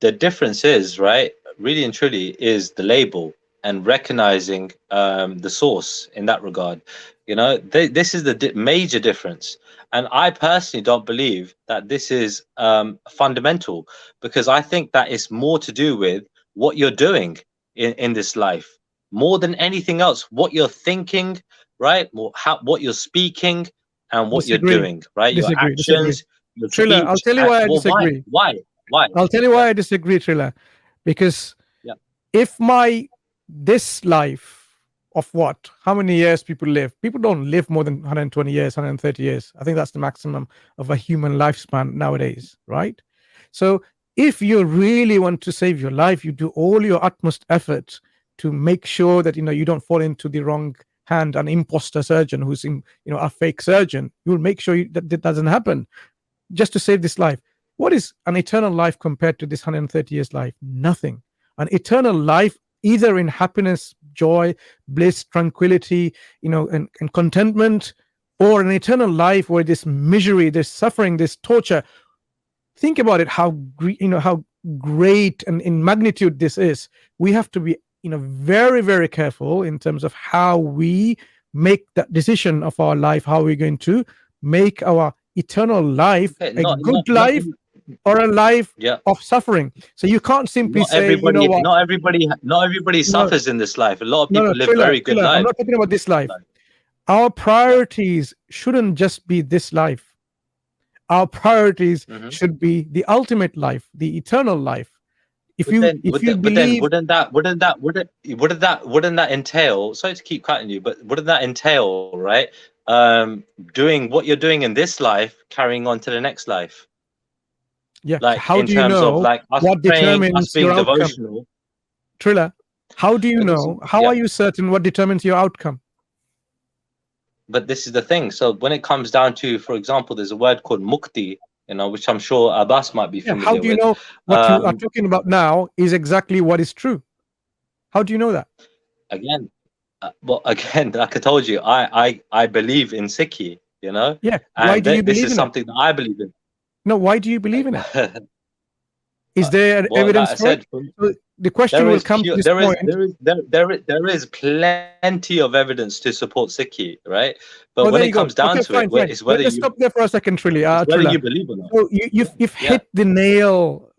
The difference is, right, really and truly, is the label and recognizing the source in that regard. This is the major difference. And I personally don't believe that this is fundamental, because I think that it's more to do with what you're doing in this life, more than anything else. What you're thinking, right? What you're speaking and what you're doing, right? Your actions. Your Trilla, I'll tell you why I disagree. Why? I'll tell you why I disagree, Trilla. Because if this life of how many years people live? People don't live more than 120 years, 130 years. I think that's the maximum of a human lifespan nowadays, right? So if you really want to save your life, you do all your utmost effort to make sure that you don't fall into the wrong hand, an imposter surgeon who's a fake surgeon. You will make sure that doesn't happen, just to save this life. What is an eternal life compared to this 130 years life? Nothing. An eternal life, either in happiness, joy, bliss, tranquility, and contentment, or an eternal life where this misery, this suffering, this torture. Think about it, how great and in magnitude this is. We have to be, very, very careful in terms of how we make that decision of our life, how we're going to make our eternal life a good life or a life of suffering. So you can't simply say, not everybody suffers in this life. A lot of people live very good lives. I'm not talking about this life. Our priorities shouldn't just be this life. Our priorities should be the ultimate life, the eternal life. Wouldn't that entail? Sorry to keep cutting you, but wouldn't that entail, right? Doing what you're doing in this life, carrying on to the next life. Yeah. Like How in do you terms know of like us what praying, determines us being your outcome? devotional. Trilla, how do you But this know? is- How yeah. are you certain what determines your outcome? But this is the thing. So when it comes down to, for example, there's a word called mukti, you know, which I'm sure Abbas might be Yeah. familiar How do you with. know what you are talking about now is exactly what is true? How do you know that? Again, well, again, like I told you, I believe in Sikhi, you know, Yeah. Why and do you this believe is in something that I believe in. No, why do you believe in it? Is there Well, evidence like I for said, it? So the question will come to this point. there is plenty of evidence to support Sikhi, right? But Oh, when there it you go. comes down Okay, to fine, it, fine. it's whether Let's you stop there for a second, Trilla. whether Trilla. you believe or not. So you've Yeah. hit the nail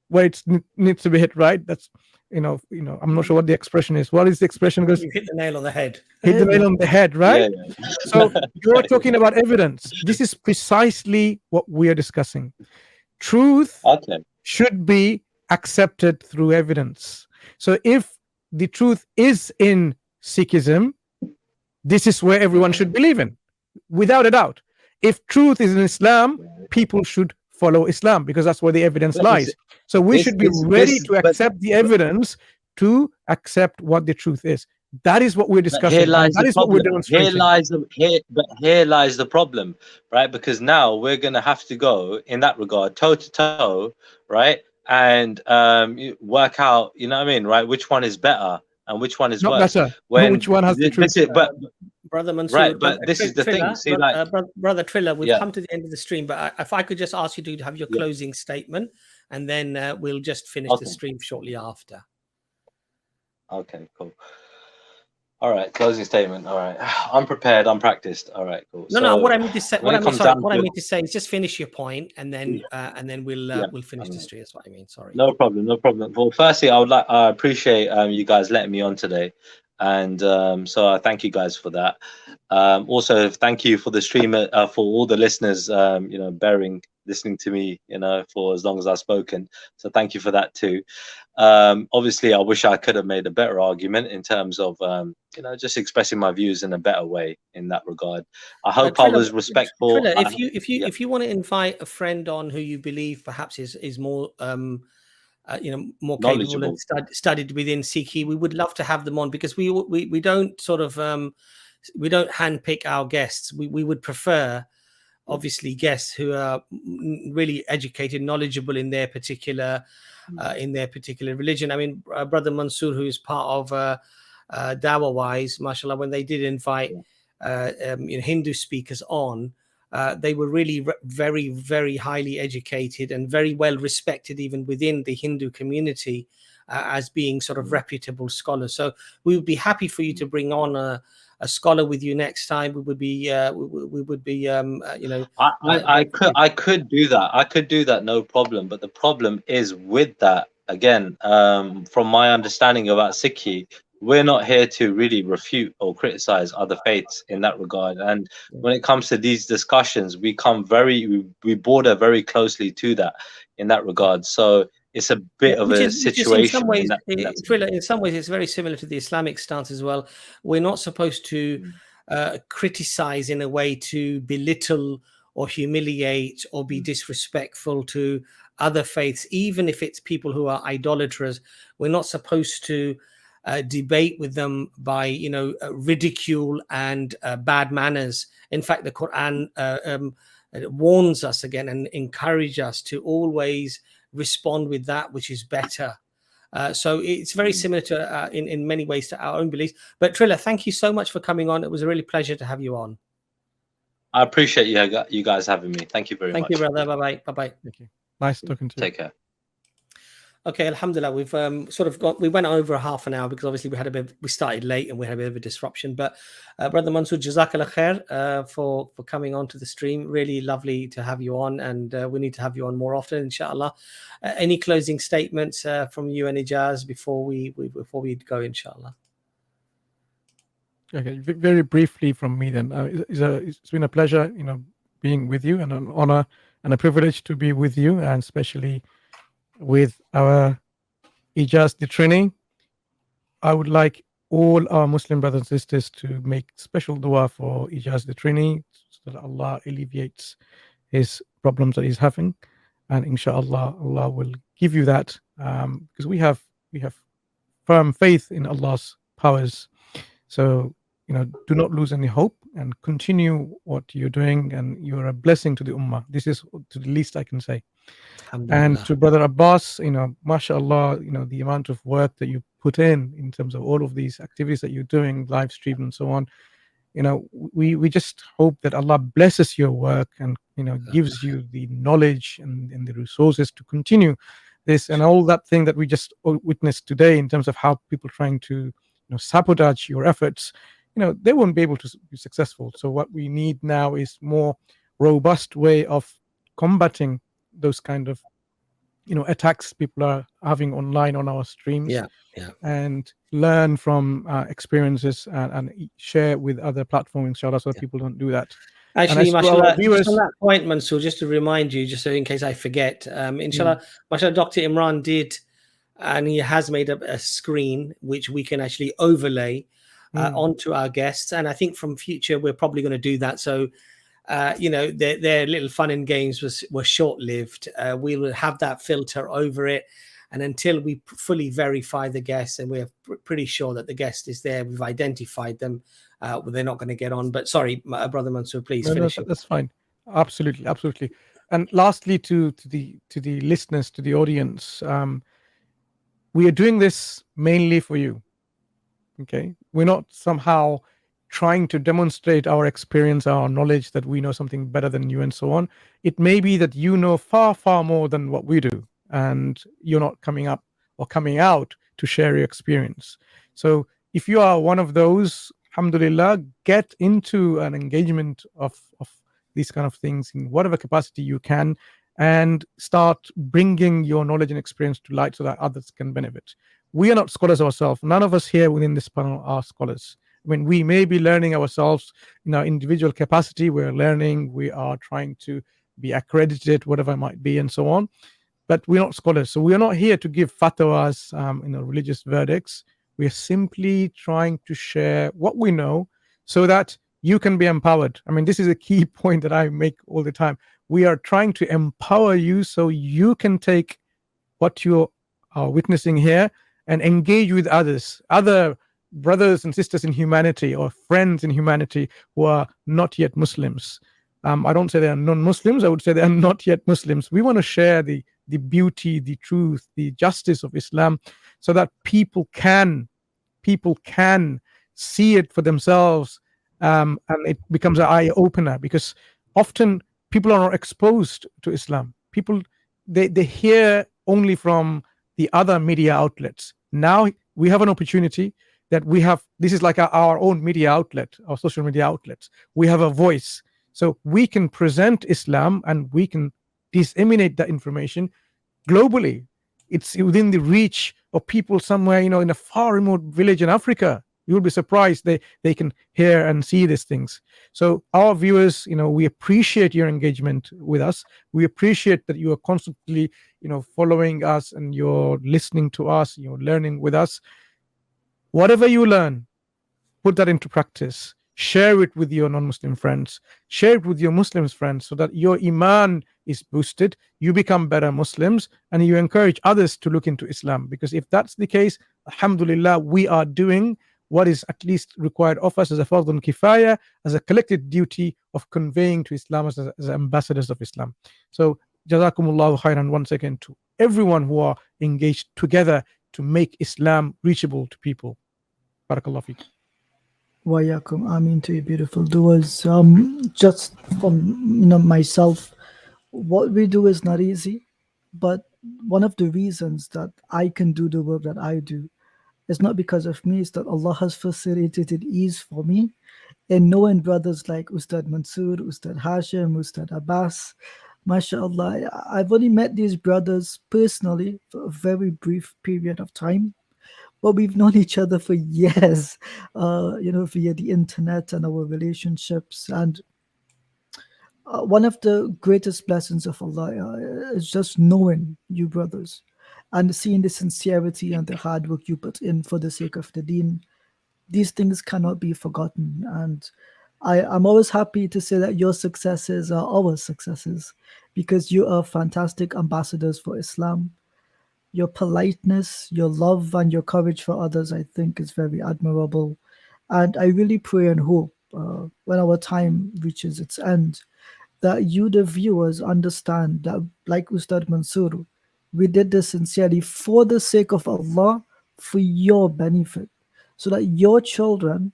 where it needs to be hit, right? That's you know. I'm not sure what the expression is. What is the expression? Goes You hit the nail on the head. hit the nail on the head, right? Yeah. So you're talking about evidence. This is precisely what we are discussing. Truth Okay. should be accepted through evidence. So if the truth is in Sikhism, this is where everyone should believe in, without a doubt. If truth is in Islam, people should follow Islam because that's where the evidence But lies. So we should be ready to but accept the evidence to accept what the truth is. That is what we're discussing. here lies That the is what we're problem. demonstrating. Here lies the problem, right? Because now we're gonna have to go in that regard toe to toe, right? And work out, you know what I mean, right? Which one is better and which one is Not worse. better. When Which one has the truth? Brother Mansur, right, but this is the thing. See, like, brother Trilla, we've yeah. come to the end of the stream, but if I could just ask you to have your closing statement, and then we'll just finish the stream shortly after. Okay, cool. All right, closing statement. All right, I'm prepared. I'm practiced. All right, cool. No, what I mean to say, what I mean to say is just finish your point, and then we'll finish the stream. That's what I mean. Sorry. No problem. No problem. Well, firstly, I appreciate you guys letting me on today, and so I thank you guys for that. Also, thank you for the stream, for all the listeners, listening to me, for as long as I've spoken. So thank you for that too. Obviously, I wish I could have made a better argument in terms of, just expressing my views in a better way in that regard. I hope Trilla, I was respectful. Trilla, if you want to invite a friend on who you believe perhaps is more more capable and studied within Sikhi, we would love to have them on, because we don't sort of we don't handpick our guests. We would prefer, obviously, guests who are really educated, knowledgeable in their particular religion. I mean, Brother Mansur, who is part of Dawah Wise, mashallah, when they did invite Hindu speakers on, they were really very, very highly educated and very well respected even within the Hindu community as being sort of reputable scholars. So we would be happy for you to bring on a scholar with you next time. We would be I could do that. I could do that, no problem. But the problem is with that, again, from my understanding about Sikhi, we're not here to really refute or criticize other faiths in that regard. And when it comes to these discussions, we border very closely to that in that regard. So it's a bit of a situation. In some ways, it's very similar to the Islamic stance as well. We're not supposed to criticize in a way to belittle or humiliate or be disrespectful to other faiths, even if it's people who are idolaters. We're not supposed to debate with them by ridicule and bad manners. In fact, the Qur'an warns us again and encourages us to always respond with that which is better. So it's very similar to in many ways to our own beliefs. But Trilla, thank you so much for coming on. It was a really pleasure to have you on. I appreciate you guys having me. Thank you very much. Thank you, brother. Bye bye. Thank you. Nice talking to you. Take care. Okay, alhamdulillah, we've we went over a half an hour because obviously we started late and we had a bit of a disruption. But Brother Mansur, jazakallah khair for coming on to the stream. Really lovely to have you on, and we need to have you on more often, inshallah. Any closing statements from you and Ijaz before we go, inshallah? Okay, very briefly from me then. It's been a pleasure, being with you, and an honor and a privilege to be with you, and especially with our Ijaz the training. I would like all our Muslim brothers and sisters to make special dua for Ijaz the training, so that Allah alleviates his problems that he's having. and inshallah Allah will give you that, because we have firm faith in Allah's powers. So do not lose any hope and continue what you're doing, and you're a blessing to the ummah. This is to the least I can say. And to Brother Abbas, mashallah, the amount of work that you put in terms of all of these activities that you're doing, live stream and so on, we just hope that Allah blesses your work and gives you the knowledge and the resources to continue this, and all that thing that we just witnessed today in terms of how people trying to sabotage your efforts. They won't be able to be successful. So what we need now is more robust way of combating those kind of attacks people are having online on our streams, and learn from experiences and share with other platforms, inshallah, so that people don't do that. Actually, mashallah, just on that point, Mansur, just to remind you, just so in case I forget, inshallah, mashallah, Dr. Imran did, and he has made up a screen which we can actually overlay onto our guests, and I think from future we're probably going to do that. So their little fun and games were short-lived. We will have that filter over it, and until we fully verify the guests and we're pretty sure that the guest is there, we've identified them, they're not going to get on. But sorry, Brother Mansur, please finish. No, that's fine. Absolutely. And lastly, to the listeners, to the audience, we are doing this mainly for you. Okay, we're not somehow trying to demonstrate our experience, our knowledge, that we know something better than you and so on. It may be that you know far, far more than what we do, and you're not coming up or coming out to share your experience. So if you are one of those, alhamdulillah, get into an engagement of these kind of things in whatever capacity you can, and start bringing your knowledge and experience to light so that others can benefit. We are not scholars ourselves. None of us here within this panel are scholars. I mean, we may be learning ourselves in our individual capacity. We're learning, we are trying to be accredited, whatever it might be, and so on. But we're not scholars. So we are not here to give fatwas, religious verdicts. We are simply trying to share what we know so that you can be empowered. I mean, this is a key point that I make all the time. We are trying to empower you so you can take what you are witnessing here and engage with others, other brothers and sisters in humanity or friends in humanity who are not yet Muslims. I don't say they are non-Muslims. I would say they are not yet Muslims. We want to share the beauty, the truth, the justice of Islam, so that people can see it for themselves, and it becomes an eye-opener, because often people are not exposed to Islam. People, they hear only from the other media outlets. Now we have an opportunity that this is like our own media outlet, our social media outlets. We have a voice, so we can present Islam and we can disseminate that information globally. It's within the reach of people somewhere, in a far remote village in Africa. You will be surprised they can hear and see these things. So our viewers, we appreciate your engagement with us. We appreciate that you are constantly, following us, and you're listening to us, you're learning with us. Whatever you learn, put that into practice. Share it with your non-Muslim friends. Share it with your Muslim friends, so that your iman is boosted, you become better Muslims, and you encourage others to look into Islam. Because if that's the case, alhamdulillah, we are doing what is at least required of us as a fardun kifaya, as a collective duty of conveying to Islam as ambassadors of Islam. So jazakumullahu khairan once again to everyone who are engaged together to make Islam reachable to people. Barakallahu feek. Wa yakum. Ameen to you, beautiful doers. Just from myself, what we do is not easy, but one of the reasons that I can do the work that I do is not because of me, it's that Allah has facilitated ease for me. And knowing brothers like Ustad Mansur, Ustad Hashim, Ustad Abbas, mashallah, I've only met these brothers personally for a very brief period of time, but we've known each other for years, via the internet and our relationships. And one of the greatest blessings of Allah is just knowing you brothers and seeing the sincerity and the hard work you put in for the sake of the deen. These things cannot be forgotten. And I'm always happy to say that your successes are our successes. because you are fantastic ambassadors for Islam. Your politeness, your love, and your courage for others, I think, is very admirable. And I really pray and hope when our time reaches its end, that you, the viewers, understand that, like Ustad Mansur, we did this sincerely for the sake of Allah, for your benefit, so that your children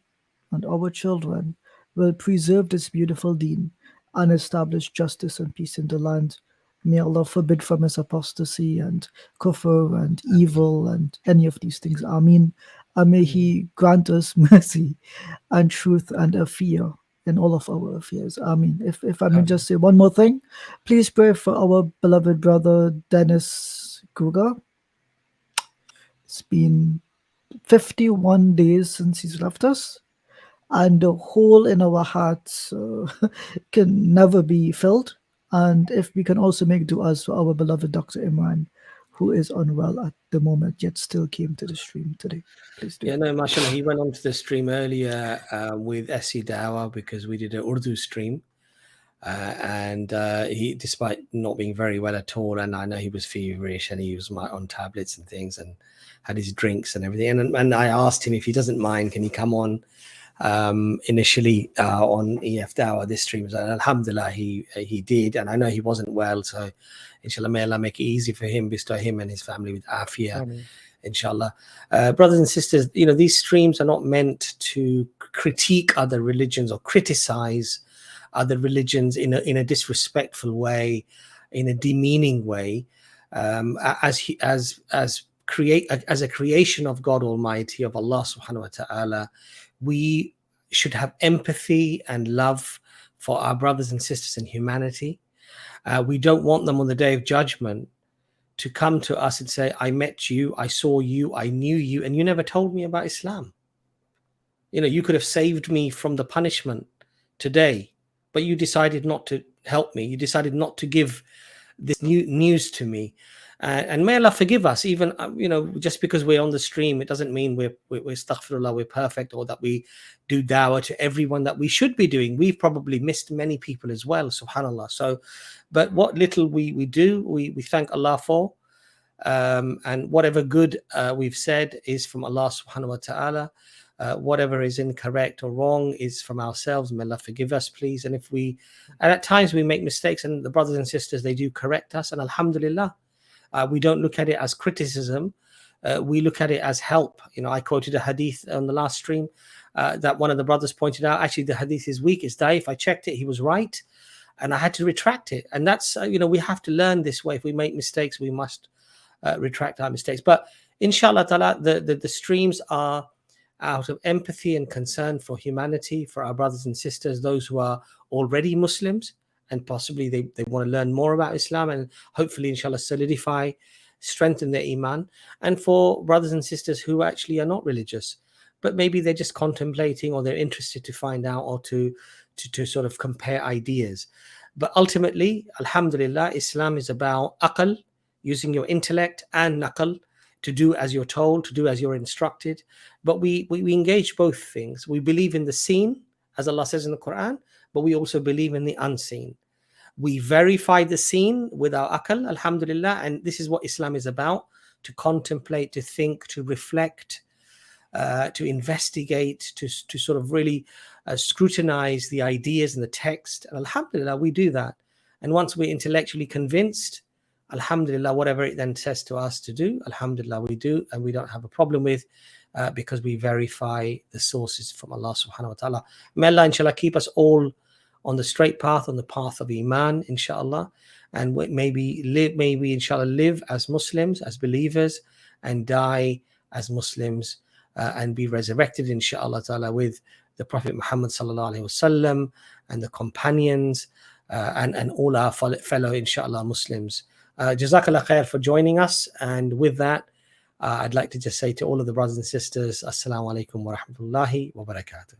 and our children will preserve this beautiful deen and establish justice and peace in the land. May Allah forbid from us apostasy and kufr and evil and any of these things. Ameen. And may He grant us mercy and truth and a fear in all of our affairs. Ameen. If I may just say one more thing, please pray for our beloved brother Dennis Kruger. It's been 51 days since he's left us, and the hole in our hearts can never be filled. And if we can also make du'as for our beloved Dr. Imran, who is unwell at the moment, yet still came to the stream today. Please do. Yeah, no, mashallah, he went onto the stream earlier with EFDawah because we did an Urdu stream. And he, despite not being very well at all, and I know he was feverish and he was on tablets and things and had his drinks and everything. And I asked him if he doesn't mind, can he come on initially on EFDawah, this stream? And alhamdulillah, he did. And I know he wasn't well, so inshallah, may Allah make it easy for him, bestow him and his family with afiyah, inshallah. Brothers and sisters, you know, these streams are not meant to critique other religions or criticize other religions in a disrespectful way, in a demeaning way, as a creation of God Almighty, of Allah subhanahu wa ta'ala. We should have empathy and love for our brothers and sisters in humanity. We don't want them on the day of judgment to come to us and say, I met you, I saw you, I knew you, and you never told me about Islam. You know, you could have saved me from the punishment today, but you decided not to help me. You decided not to give this new news to me. And may Allah forgive us, even, you know, just because we're on the stream, it doesn't mean we're astaghfirullah, we're perfect, or that we do dawah to everyone that we should be doing. We've probably missed many people as well, subhanAllah. So, but what little we do, we thank Allah for. And whatever good we've said is from Allah subhanahu wa ta'ala. Whatever is incorrect or wrong is from ourselves. May Allah forgive us, please. And at times we make mistakes, and the brothers and sisters, they do correct us, and alhamdulillah. We don't look at it as criticism. We look at it as help. You know, I quoted a hadith on the last stream that one of the brothers pointed out. Actually, the hadith is weak, it's daif. I checked it, he was right, and I had to retract it. And that's, you know, we have to learn this way. If we make mistakes, we must retract our mistakes. But inshallah ta'ala, the streams are out of empathy and concern for humanity, for our brothers and sisters, those who are already Muslims, and possibly they want to learn more about Islam and hopefully, inshallah, solidify, strengthen their iman. And for brothers and sisters who actually are not religious, but maybe they're just contemplating, or they're interested to find out, or to sort of compare ideas. But ultimately, alhamdulillah, Islam is about aql, using your intellect, and naql, to do as you're told, to do as you're instructed. But we engage both things. We believe in the seen, as Allah says in the Qur'an, but we also believe in the unseen. We verify the seen with our aql, alhamdulillah, and this is what Islam is about: to contemplate, to think, to reflect, to investigate, to sort of really scrutinize the ideas and the text. And alhamdulillah, we do that. And once we're intellectually convinced, alhamdulillah, whatever it then says to us to do, alhamdulillah, we do, and we don't have a problem with, because we verify the sources from Allah subhanahu wa ta'ala. May Allah, inshallah, keep us all on the straight path, on the path of iman, inshallah, and maybe inshallah live as Muslims, as believers, and die as Muslims, and be resurrected, inshallah ta'ala, with the Prophet Muhammad sallallahu alaihi wasallam and the companions, and all our fellow, inshallah, Muslims. Jazakallah khair for joining us. And with that, I'd like to just say to all of the brothers and sisters, Assalamu alaikum wa rahmatullahi wa barakatuh.